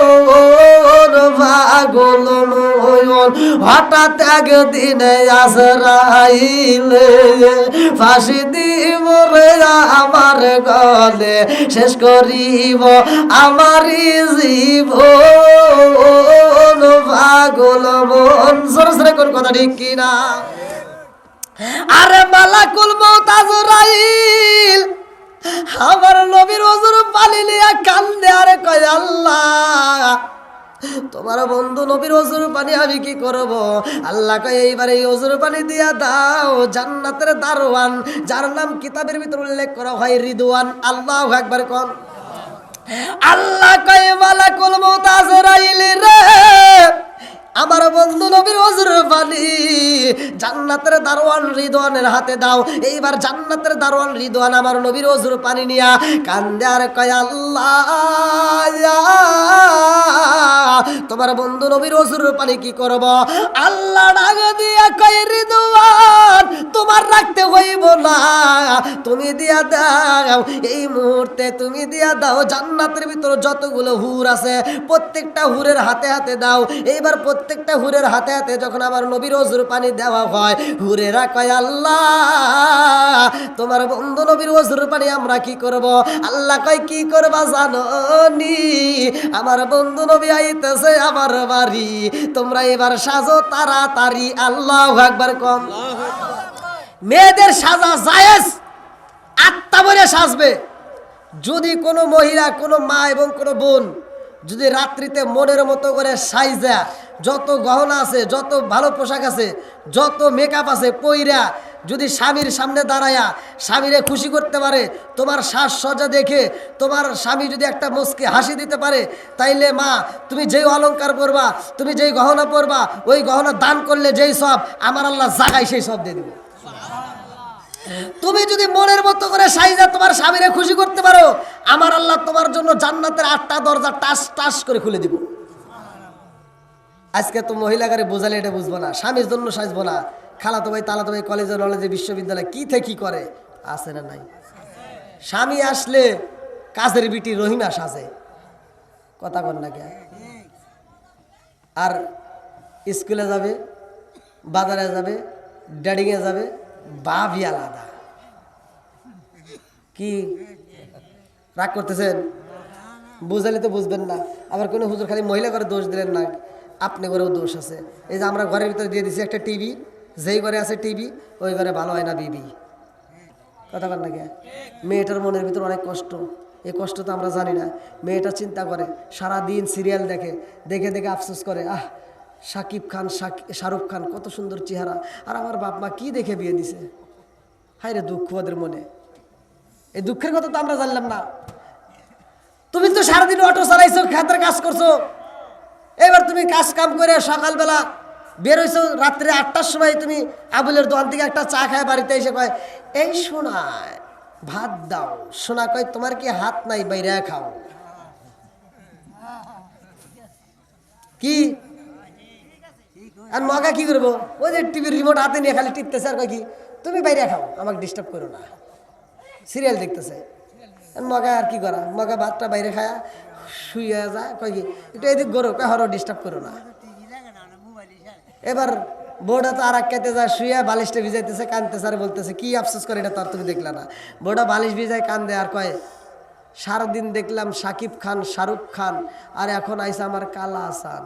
পাগল ময়ন। হঠাৎ একদিনে আজরাইল ফাঁসি দিব রে আমার গলে, শেষ করিব আমারি জীবন পাগল মন। সরে সরে কোন কথা ঠিক কিনা? আরে মালাকুল মউত আজরাইল আমার নবীর ওজুর পানি নিয়ে কান্দে আরে কয় আল্লাহ তোমার বন্ধু নবীর ওজুর পানি আমি কি করব? আল্লাহ কয় এইবারে এই ওজুর পানি দিয়া দাও জান্নাতের দারওয়ান, যার নাম কিতাবের ভিতর উল্লেখ করা হয় রিদওয়ান। আল্লাহু আকবার কোন। আল্লাহ কয় মালাকুল মউত আজরাইল রে আমার বন্ধু নবীর ওজুর পানি জান্নাতের দারওয়ান রিদওয়ানের হাতে দাও। এইবার জান্নাতের দারওয়ান রিদওয়ান আমার নবীর ওজুর পানি নিয়া কান্দে আর কয় আল্লাহ তোমার বন্ধু নবীর ওজুর পানি কি করব? আল্লাহ ডাক দিয়া কয় রিদওয়ান তোমার রাখতে হইব না, তুমি দিয়া দাও এই মুহূর্তে, তুমি দিয়া দাও জান্নাতের ভিতর যতগুলো হুর আছে প্রত্যেকটা হুরের হাতে হাতে দাও। এইবার প্রত্যেকটা হুরের হাতে হাতে যখন আমার নবীর ওজুর পানি দেওয়া হয়, হুরেরা কয় আল্লাহ তোমার বন্ধু নবীর ওজুর পানি আমরা কি করব? আল্লাহ কয় কি করবা জানো নি? আমার বন্ধু নবী আইতেছে আমার বাড়ি, তোমরা এবার সাজো তাড়াতাড়ি। আল্লাহু আকবার কম। মেয়েদের সাজা জায়েজ, আত্মা বলে সাজবে। যদি কোনো মহিলা, কোনো মা এবং কোনো বোন যদি রাত্রিতে মনের মতো করে সাইজা যত গহনা আছে, যত ভালো পোশাক আছে, যত মেকআপ আছে পইরা যদি স্বামীর সামনে দাঁড়ায়া স্বামীরে খুশি করতে পারে, তোমার সাজসজ্জা দেখে তোমার স্বামী যদি একটা মুচকি হাসি দিতে পারে, তাইলে মা তুমি যেই অলংকার পরবা, তুমি যেই গহনা পরবা, ওই গহনা দান করলে যেই সব আমার আল্লাহ জাগায় সেই সব দিয়ে দেবে। তুমি যদি মনের মতো করে সাইজা তোমার স্বামীরে খুশি করতে পারো, আমার আল্লাহ তোমার জন্য জান্নাতের 8টা দরজা টাস টাস করে খুলে দিব। আজকে তো মহিলাগারে বোঝালে এটা বুঝবো না, স্বামীর জন্য সাজবো না। খালাতো ভাই, তালাতো ভাই, কলেজে নলেজে বিশ্ববিদ্যালয় কি থেকে কি করে আছে না নাই? স্বামী আসলে কাজের বিটি রহিমা সাজে, কথা কন না কে? আর স্কুলে যাবে, বাজারে যাবে, ড্যাডিংয়ে যাবে, বাবই আলাদা। কি রাগ করতেছেন? বুঝালে তো বুঝবেন না। আবার কোনো হুজুর খালি মহিলা করে দোষ দিলেন না, আপনি ঘরেও দোষ আছে। এই যে আমরা ঘরের ভিতরে দিয়ে দিছি একটা টিভি, যেই ঘরে আছে টিভি ওই ঘরে ভালো হয় না বিবি, কথা বল না কে? মেয়েটার মনের ভিতর অনেক কষ্ট, এই কষ্ট তো আমরা জানি না। মেয়েটা চিন্তা করে, সারাদিন সিরিয়াল দেখে, দেখে দেখে আফসোস করে, আহ শাকিব খান, শাহরুখ খান কত সুন্দর চেহারা, আর আমার বাপ মা কি দেখে বিয়ে দিছে। হায় রে দুঃখ ওদের মনে। এই দুঃখের কথা তো আমরা জানলাম না। তুমি তো সারাদিন অটো চালাইছো, খেতের কাজ করছো, এবার তুমি কাজ কাম করে সকালবেলা বের হইছো, রাত্রে 8টার সময় তুমি আবুলের দোকান থেকে একটা চা খায় বাড়িতে এসে কয় এই সোনায় ভাত দাও। সোনা কয় তোমার কি হাত নাই, বাইরে খাও। কি আর মগা কি করবো? ওই যে টিভির রিমোট হাতে নিয়ে খালি টিপতেছে আর কয় কি তুমি বাইরে খাও, আমাকে ডিস্টার্ব করো না, সিরিয়াল দেখতেছে। মগা আর কি করা, মগা ভাতটা বাইরে খায়া শুয়ে যায়, কয় কি একটু এদিক গরো, কয় হরো ডিস্টার্ব করো না। এবার বউটা তো আর আটকাইতে যায়, শুয়ে বালিশটা ভিজাইতেছে, কানতেছে আর বলতেছে কি আফসোস করে এটা তো আর তুমি দেখলা না। বউটা বালিশ ভিজায় কান্দে আর কয় সারাদিন দেখলাম শাকিব খান, শাহরুখ খান, আর এখন আইসা আমার কালা আসান।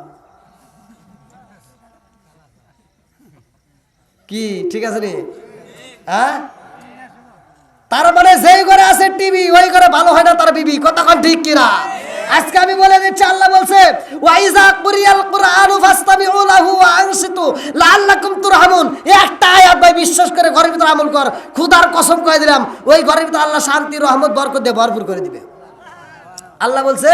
কি ঠিক আছে নি? হ্যাঁ, তার মানে যেই ঘরে আছে টিভি ওই ঘরে ভালো হয় না তার বিবি, কতক্ষণ ঠিক কিনা? আজকে আমি বলে দিচ্ছি, আল্লাহ বলছে ওয়াইজা কুরিয়াল কুরআনু ফাসতামিউ লাহু ওয়া আনসিতু লাআল্লাকুম তুরহামুন। একটা আয়াত ভাই বিশ্বাস করে ঘরের ভিতর আমল কর, খোদার কসম কয়ে দিলাম ওই ঘরের ভিতর আল্লাহ শান্তি রহমত বরকত দিয়ে ভরপুর করে দিবে। আল্লাহ বলছে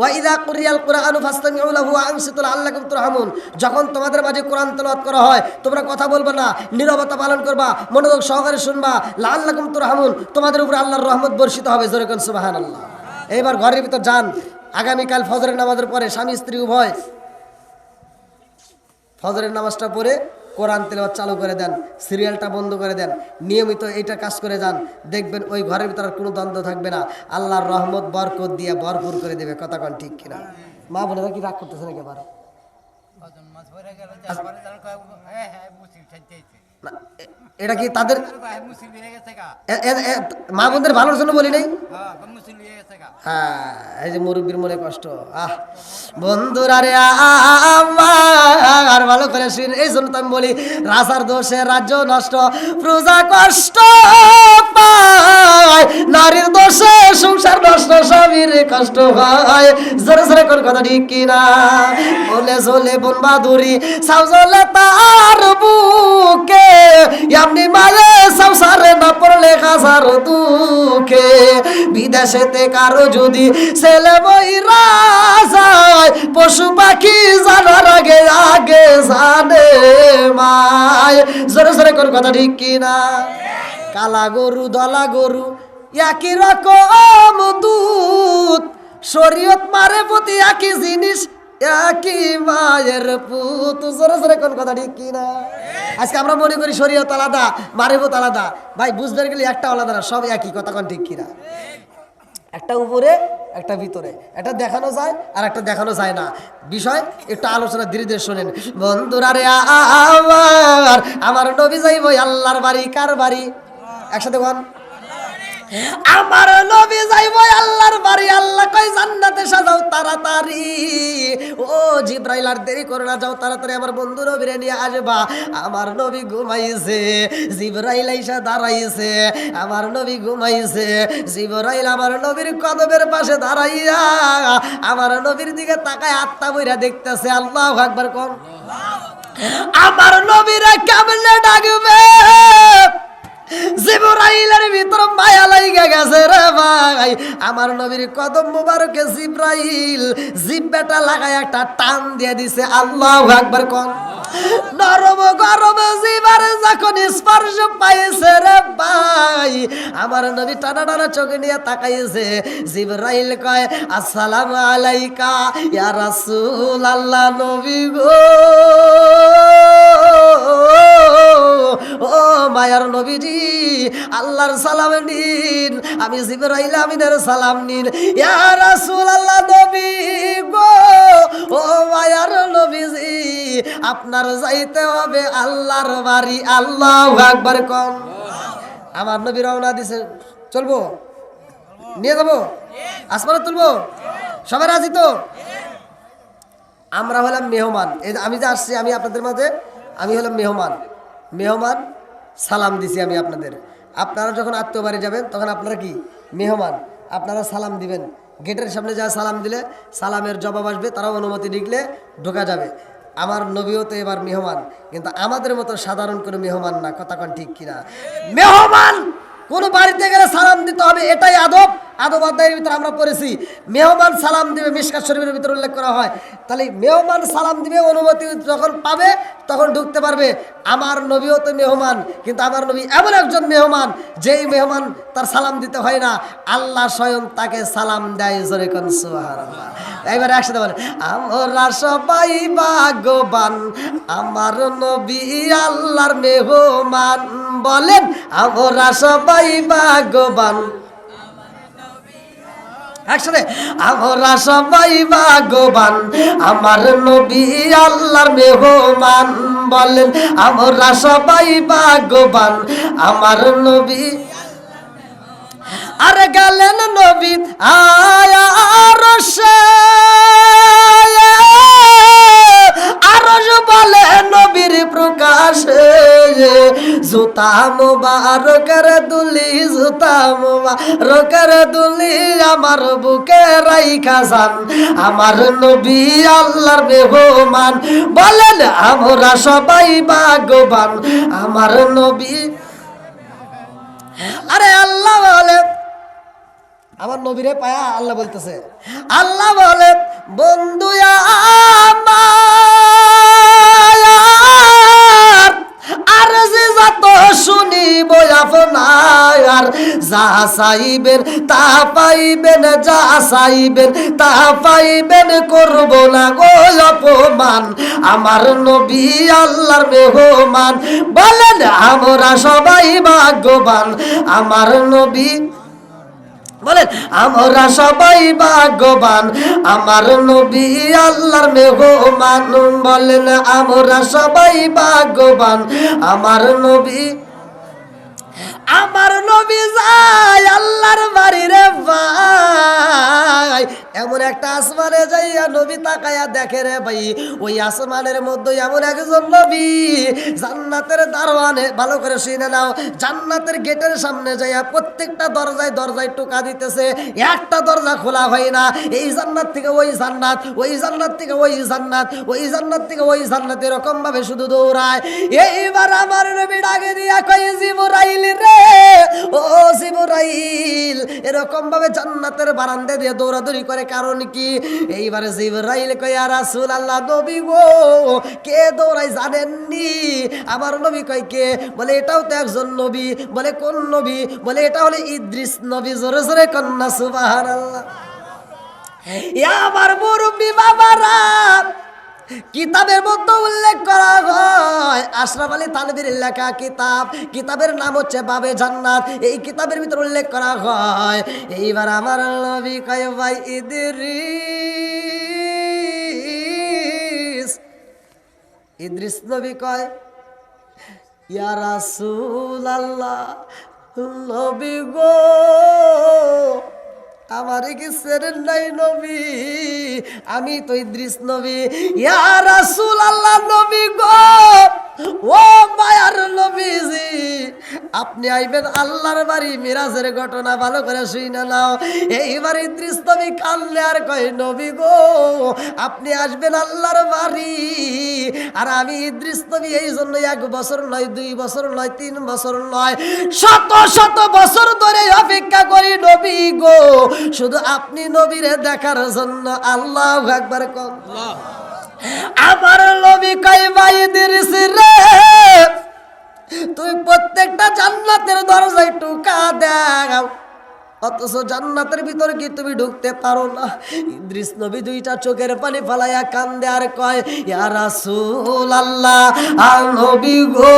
ওয়াইদা কুরিয়াল কুরআনু ফাসতামিউ লাহু ওয়া আনসিতু লাআল্লাকুম তুরহামুন। যখন তোমাদের মাঝে কোরআন তেলাওয়াত করা হয় তোমরা কথা বলবে না, নীরবতা পালন করবা, মনোযোগ সহকারে শুনবা। লাআল্লাকুম তুরহামুন, তোমাদের উপর আল্লাহর রহমত বর্ষিত হবে। জোরে কোন সুবহানাল্লাহ। এইবার ঘরের ভিতর যান, আগামীকাল ফজরের নামাজের পরে স্বামী স্ত্রী উভয় ফজরের নামাজটা পড়ে কোরআন তেলাওয়াত চালু করে দেন, সিরিয়ালটা বন্ধ করে দেন, নিয়মিত এইটা কাজ করে যান, দেখবেন ওই ঘরের ভিতরে আর কোনো দ্বন্দ্ব থাকবে না, আল্লাহর রহমত বরকত দিয়ে ভরপুর করে দেবে। কথা কোন ঠিক কিনা? মা বোনেরা কি রাগ করতেছে নাকি এবার? না, এটা কি তাদের মা বোনদের ভালোর জন্য বলি নাই? হ্যাঁ, এই যে মুরব্বীর মনে কষ্ট। বন্ধুরা রে আমার ভালো করে শুন, এই জন্য তো আমি বলি রাজার দোষে রাজ্য নষ্ট, প্রজা কষ্ট পায়, নারীর দোষে সংসার নষ্ট, স্বামীর কষ্ট হয়। জোরে জোরে কোন কথা ঠিক কিনা? বলে চলে বোন বাদুরি সাউজলে তার বুকে, এমনি মায়ে সংসারে না পড়লে হাজার দুঃখে। বিদেশেতে কারো যদি ছেলে বইরা যায়, পশু পাখি জানার আগে আগে জানে মায়। জোরে জোরে কোন কথা ঠিক কিনা? কালা গরু দলা গরু একই রকম দুধ, শরীয়ত মারে প্রতি একই জিনিস, একই মায়ের পুত। জোরে জোরে কোন কথা ঠিক কিনা? আজকে আমরা মনে করি শরীয়ত আলাদা, মারেবত আলাদা। ভাই বুঝতে গেলে একটা আলাদা না, সব একই। কথা কোন ঠিক কিনা? একটা উপরে একটা ভিতরে, একটা দেখানো যায় আর একটা দেখানো যায় না। বিষয় একটু আলোচনা ধীরে ধীরে শোনেন। বন্ধুরা রে আমার নবী যাইব আল্লাহর বাড়ি। কার বাড়ি? একসাথে বল, আমার নবী যাইব আল্লাহর বাড়ি। আল্লাহ কই জান্নাতে সাজাও তাড়াতাড়ি। ও জিব্রাইল আর দেরি করো না, যাও তাড়াতাড়ি আমার বন্ধু নবীরে নিয়ে আসবা। আমার নবী ঘুমাইছে, জিব্রাইল আইসা দাঁড়াইছে। আমার নবী ঘুমাইছে, জিব্রাইল আমার নবীর কদমের পাশে দাঁড়াইয়া আমার নবীর দিকে তাকায় আত্মা বইরা দেখতেছে। আল্লাহু আকবার কোন। আমার নবীরা কেমনে ডাকবে? জিবরাইলের ভিতর মায়া লাইগা গেছে রে ভাই। আমার নবীর কদম মুবারকে জিবরাইল জিব্বাটা লাগায় একটা টান দিয়ে দিছে। আল্লাহু আকবার কোন। নরম গরম জিবার যখন স্পর্শ পাইছে রে ভাই, আমার নবী টানা টানা চোখে নিয়ে তাকাইছে। জিবরাইল কয় আসসালামু আলাইকা ইয়া রাসূলুল্লাহ। নবী গো, ও মায়ার নবীজি, আল্লাহর সালাম নিন। আমি জিবরাইল আমিনের সালাম নিন। ইয়া রাসূলুল্লাহ, নবী গো, ও মায়ার নবীজি, আপনার যাইতে হবে আল্লাহর বাড়ি। আল্লাহু আকবার কোন। আমার নবী রওনা দিছে, চলবো, নিয়ে যাবো, আসমানে তুলবো, সবাই রাজি তো? আমরা হলাম মেহমান। এই আমি যে আসছি, আমি আপনাদের মাঝে, আমি হলাম মেহমান। মেহমান সালাম দিছি আমি আপনাদের। আপনারা যখন আত্মীয় বাড়ি যাবেন তখন আপনারা কি মেহমান, আপনারা সালাম দিবেন। গেটের সামনে যা সালাম দিলে সালামের জবাব আসবে, তারাও অনুমতি লিখলে ঢোকা যাবে। আমার নবীও তো এবার মেহমান, কিন্তু আমাদের মতো সাধারণ কোনো মেহমান না। কথা কোন ঠিক কিনা? মেহমান কোন বাড়িতে গেলে সালাম দিতে হবে, এটাই আদব। আদব অধ্যায়ের ভিতরে আমরা পড়েছি মেহমান সালাম দিবে, মিশকাত শরীফের ভিতরে উল্লেখ করা হয়। তাহলে মেহমান সালাম দিবে, অনুমতি যখন পাবে তখন ঢুকতে পারবে। আমার নবীও তো মেহমান, কিন্তু আমার নবী এমন একজন মেহমান যেই মেহমান তার সালাম দিতে হয় না, আল্লাহ স্বয়ং তাকে সালাম দেয়। জোরে কোন সুবহানাল্লাহ। এবারে একসাথে বলেন, আমরা সবাই ভাগ্যবান, আমার নবী আল্লাহর মেহমান। বলেন, আমরা সবাই ভাগ্যবান, একসাথে, আমরা সবাই ভাগ্যবান, আমার নবী আল্লাহর মেহমান। বলেন, আমরা সবাই ভাগ্যবান, আমার নবী। আরে গেলেন নবী আরশে, আরশ বলে নবীর প্রকাশে, জুতা মুবারকের দুলি, জুতা মুবারকের দুলি আমার বুকে রাইখা যান আমার নবী আল্লাহর মেহমান। বলেন আমরা সবাই ভাগ্যবান আমার নবী। আরে আল্লাহ বলে, আমার নবীরে পায়া আল্লাহ বলতেছে, আল্লাহ বলে বন্ধু আমার আর যে যত শুনিব আপনার, যা চাইবেন তা পাইবেন, যা চাইবেন তা পাইবেন, করব না গো অপমান আমার নবী আল্লাহর মেহমান। বলেন আমরা সবাই ভাগ্যবান আমার নবী। বলেন আমরা সবাই ভাগ্যবান আমার নবী আল্লাহর মেহমান। বলেন আমরা সবাই ভাগ্যবান আমার নবী। আমার নবী যায় আল্লাহর বাড়ি রে ভাই, এমন একটা আসমানে যাইয়া নবী তাকায়া দেখে রে ভাই, ওই আসমানের মধ্যে এমন একজন নবী জান্নাতের দারওয়ানে, ভালো করে শুনে নাও, জান্নাতের গেটের সামনে যাইয়া প্রত্যেকটা দরজায় দরজায় টোকা দিতেছে, একটা দরজা খোলা হয় না। এই জান্নাত থেকে ওই জান্নাত, ওই জান্নাত থেকে ওই জান্নাত, ওই জান্নাত থেকে ওই জান্নাত, এরকম ভাবে শুধু দৌড়ায়। এইবার আমার নবী ডাকে দিয়া কই জিবরাইল রে, ও জিবরাইল, এরকম ভাবে জান্নাতের বারান্দা দিয়ে দৌড়াদৌড়ি করে কারণ কি? এইবারে জিবরাইল কয় ইয়া রাসূলুল্লাহ, নবী গো কে দৌড়ায় জানেননি? আমার নবী কয় কে? বলে এটাও তো একজন নবী। বলে কোন নবী? বলে এটা হলো ইদ্রিস নবী। জোরে জোরে কন্যা সুবহানাল্লাহ। আমার মুরব্বী বাবারা, কিতাবের মধ্যে উল্লেখ করা হয়, আশরাফ আলী থানভীর লেখা কিতাব, কিতাবের নাম হচ্ছে বাবে জান্নাত। এই কিতাবের ভিতর উল্লেখ করা হয়, এইবার আমার নবী কয় ভাই ইদ্রিস নবী কয় ইয়া রাসূলুল্লাহ, নবী গো আমারে কি সেরেন নাই নবী? আমি তো ইদ্রিস নবী। ইয়া রাসূলুল্লাহ, নবী গো, ও মায়ার নবীজি, আপনি আইবেন আল্লাহর বাড়ি, মিরাজের ঘটনা ভালো করে শুনে নাও। এইবার ইদ্রিস নবী কাঁদলে আর কয় নবী গো আপনি আসবেন আল্লাহর বাড়ি। আর আমি ইদ্রিস নবী এই জন্য 1 বছর নয়, 2 বছর নয়, 3 বছর নয়, শত শত বছর ধরে অপেক্ষা করি নবী গো, শুধু আপনি নবীরে দেখার জন্য। আল্লাহু আকবার কম। আমার নবী কয় ভাই ইদ্রিস রে, তুই প্রত্যেকটা জান্নাতের দরজায় টোকা দাও, অথচ জান্নাতের ভিতর কি তুমি ঢুকতে পারো না? ইদ্রিস নবী 2টা চোখের পানি ফালাইয়া কান্দে আর কয় ইয়া রাসূলুল্লাহ, নবী গো,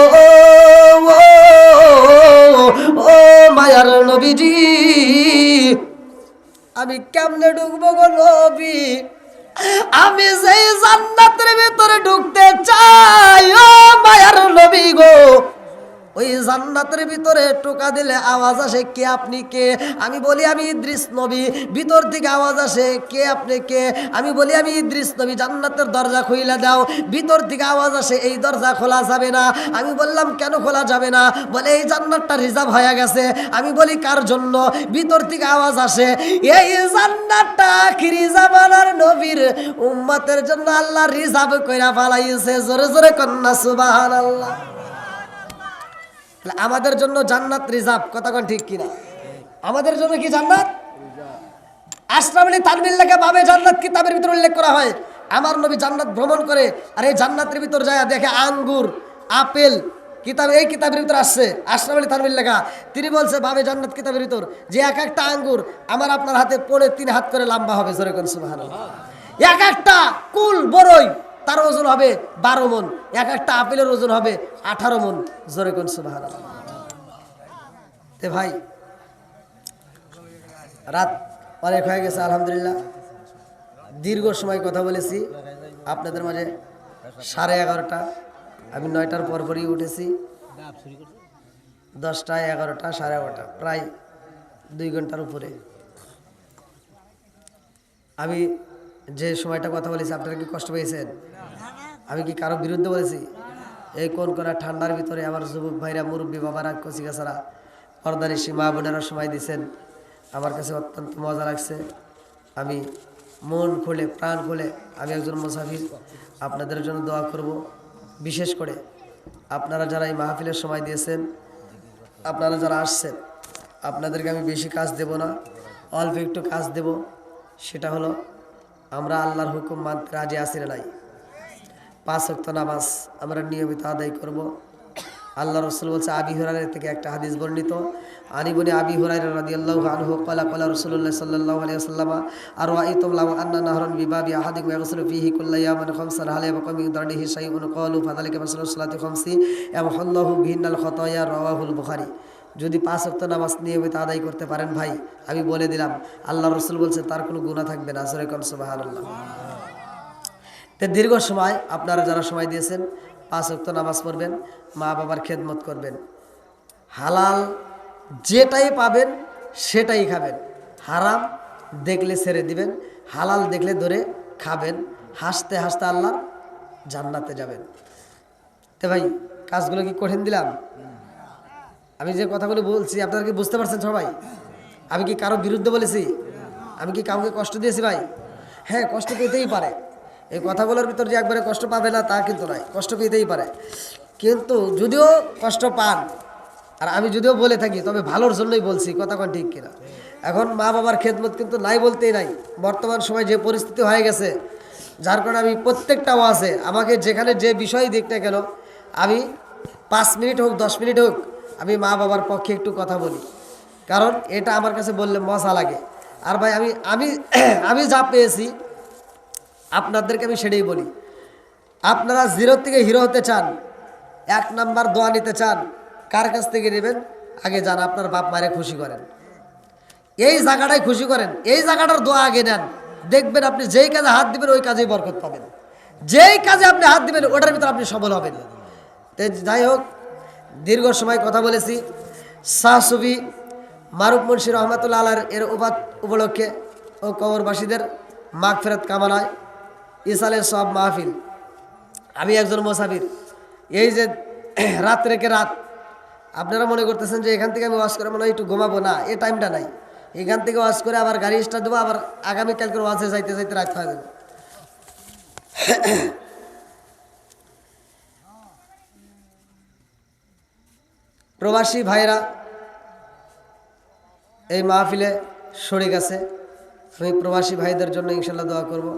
ও মায়ার নবীজি, আমি কেমনে ঢুকবো গো নবী? আমি যেই জান্নাতের ভিতরে ঢুকতে চাই, ও মায়ার নবী গো, ওই জান্নাতের ভিতরে টোকা দিলে আওয়াজ আসে কে আপনি কে? আমি বলি আমি ইদ্রিস নবী। ভিতর থেকে আওয়াজ আসে কে আপনি কে? আমি বলি আমি ইদ্রিস নবী। জান্নাতের দরজা খুইলা দাও। ভিতর থেকে আওয়াজ আসে এই দরজা খোলা যাবে না। আমি বললাম কেন খোলা যাবে না? বলে এই জান্নাতটা রিজার্ভ হয়ে গেছে। আমি বলি কার জন্য? ভিতর থেকে আওয়াজ আসে এই জান্নাতটা আখিরি জামানার নবীর উম্মতের জন্য আল্লাহ রিজার্ভ কইরা ফেলাইছে। জোরে জোরে কন্যা সুবহানাল্লাহ। আমাদের জন্য জান্নাত রিজার্ভ, কথা কোন ঠিক কিনা? আমাদের জন্য কি জান্নাত? আশরাফ আলী থানভীর লেখা বাবে জান্নাত কিতাবের ভিতরে উল্লেখ করা হয়, আমার নবী জান্নাত ভ্রমণ করে আর এই জান্নাতের ভিতর যায় দেখে আঙ্গুর, আপেল, কিতাব, এই কিতাবের ভিতর আসছে আশরাফ আলী থানভীর লেখা। তিনি বলছে বাবে জান্নাত কিতাবের ভিতর যে এক একটা আঙ্গুর আমার আপনার হাতে 3 হাত করে লম্বা হবে। জোরে কোন সুবহানাল্লাহ। এক একটা কুল বড়ই তার ওজন হবে 12 মণ, এক একটা আপেলের ওজন হবে 18 মণ। জোরে কোন সুবহানাল্লাহ। তে ভাই রাত অনেক হয়ে গেছে, আলহামদুলিল্লাহ দীর্ঘ সময় কথা বলেছি আপনাদের মাঝে। 11:30, আমি 9টার পরপরই উঠেছি, 10টা, 11টা, 11:30, প্রায় 2 ঘন্টার উপরে। আমি যে সময়টা কথা বলেছি আপনারা কি কষ্ট পেয়েছেন? আমি কি কারো বিরুদ্ধে বলেছি? এই কোন করা ঠান্ডার ভিতরে আমার যুবক ভাইরা, মুরব্বী বাবারা, কচিকাছাড়া, পর্দানিশী মা বোনেরা সময় দিয়েছেন। আমার কাছে অত্যন্ত মজা লাগছে। আমি মন খুলে, প্রাণ খুলে, আমি একজন মুসাফির, আপনাদের জন্য দোয়া করব। বিশেষ করে আপনারা যারা এই মাহফিলের সময় দিয়েছেন, আপনারা যারা আসছেন, আপনাদেরকে আমি বেশি কাজ দেব না, অল্প একটু কাজ দেব। সেটা হলো, আমরা আল্লাহর হুকুম মানতে রাজি আছি না নাই? 5 ওয়াক্ত নামাজ আমরা নিয়মিত আদায় করব। আল্লাহ রাসূল বলছে, আবি হুরায়রা থেকে একটা হাদিস বর্ণিত, আনিবনি আবি হুরায়রা রাদিয়াল্লাহু আনহু ক্বালা ক্বালা রাসূলুল্লাহ সাল্লাল্লাহু আলাইহি ওয়াসাল্লাম আরআইতুম লাউ আন্না নাহরান বিবাবি আহাদিকুম ইয়াগসিলু ফীহি কুল্লা ইয়াওমিন খামসান হাল ইয়াবকা মিন দারনিহি শাইউন ক্বালু ফাযালিকা মাসলু সালাতি খামসি ইয়ামহুল্লাহু বিহিন্নাল খাতায়া, রাওয়াহুল বুখারী। যদি 5 ওয়াক্ত নামাজ নিয়মিত আদায় করতে পারেন ভাই, আমি বলে দিলাম আল্লাহ রাসূল বলছে তার কোনো গুনাহ থাকবে না। জোরে কোন সুবহানাল্লাহ। তে দীর্ঘ সময় আপনারা যারা সময় দিয়েছেন, 5 ওয়াক্ত নামাজ পড়বেন, মা বাবার খেদমত করবেন, হালাল যেটাই পাবেন সেটাই খাবেন, হারাম দেখলে ছেড়ে দিবেন, হালাল দেখলে ধরে খাবেন, হাসতে হাসতে আল্লাহর জান্নাতে যাবেন। তো ভাই, কাজগুলো কি কঠিন দিলাম? আমি যে কথাগুলো বলছি আপনারা কি বুঝতে পারছেন সবাই? আমি কি কারো বিরুদ্ধে বলেছি? আমি কি কাউকে কষ্ট দিয়েছি ভাই? হ্যাঁ, কষ্ট পেতেই পারে। এই কথাগুলোর ভিতর যে একবারে কষ্ট পাবে না তা কিন্তু নয়, কষ্ট পেতেই পারে। কিন্তু যদিও কষ্ট পান, আর আমি যদিও বলে থাকি, তবে ভালোর জন্যই বলছি, কথা কোন ঠিক কিনা? এখন মা বাবার খেদমত কিন্তু নাই বলতেই নাই। বর্তমান সময় যে পরিস্থিতি হয়ে গেছে, যার কারণে আমি প্রত্যেকটা ওয়াজে আমাকে যেখানে যে বিষয় দেখতে গেল, আমি 5 মিনিট হোক 10 মিনিট হোক আমি মা বাবার পক্ষে একটু কথা বলি, কারণ এটা আমার কাছে বললে মজা লাগে। আর ভাই আমি আমি আমি যা পেয়েছি আপনাদেরকে আমি সেটাই বলি। আপনারা জিরো থেকে হিরো হতে চান, 1 নাম্বার দোয়া নিতে চান, কার কাছ থেকে নেবেন? আগে যান আপনার বাপ মারে খুশি করেন, এই জায়গাটাই খুশি করেন, এই জায়গাটার দোয়া আগে নেন। দেখবেন আপনি যেই কাজে হাত দিবেন ওই কাজেই বরকত পাবেন, যেই কাজে আপনি হাত দিবেন ওটার ভিতরে আপনি সফল হবেন। তো যাই হোক, দীর্ঘ সময় কথা বলেছি। শাহ সুফি মারুফ মুন্সি রহমাতুল্লাহ আলাইহির এর উপলক্ষে ও কবরবাসীদের মাগফিরাত কামনায় ইসালের সব মাহফিল। আমি একজন মুসাফির, এই যে রাত রেখে রাত, আপনারা মনে করতেছেন যে এখান থেকে আমি ওয়াজ করে মনে হয় একটু ঘুমাবো, না, এই টাইমটা নাই। এখান থেকে ওয়াজ করে আবার গাড়ি স্টার্ট দেবো, আবার আগামীকালকে ওয়াজে যাইতে যাইতে রাত হয়ে যাবে। প্রবাসী ভাইরা এই মাহফিলে শরীক আছে, আমি প্রবাসী ভাইদের জন্য ইনশাল্লাহ দোয়া করব।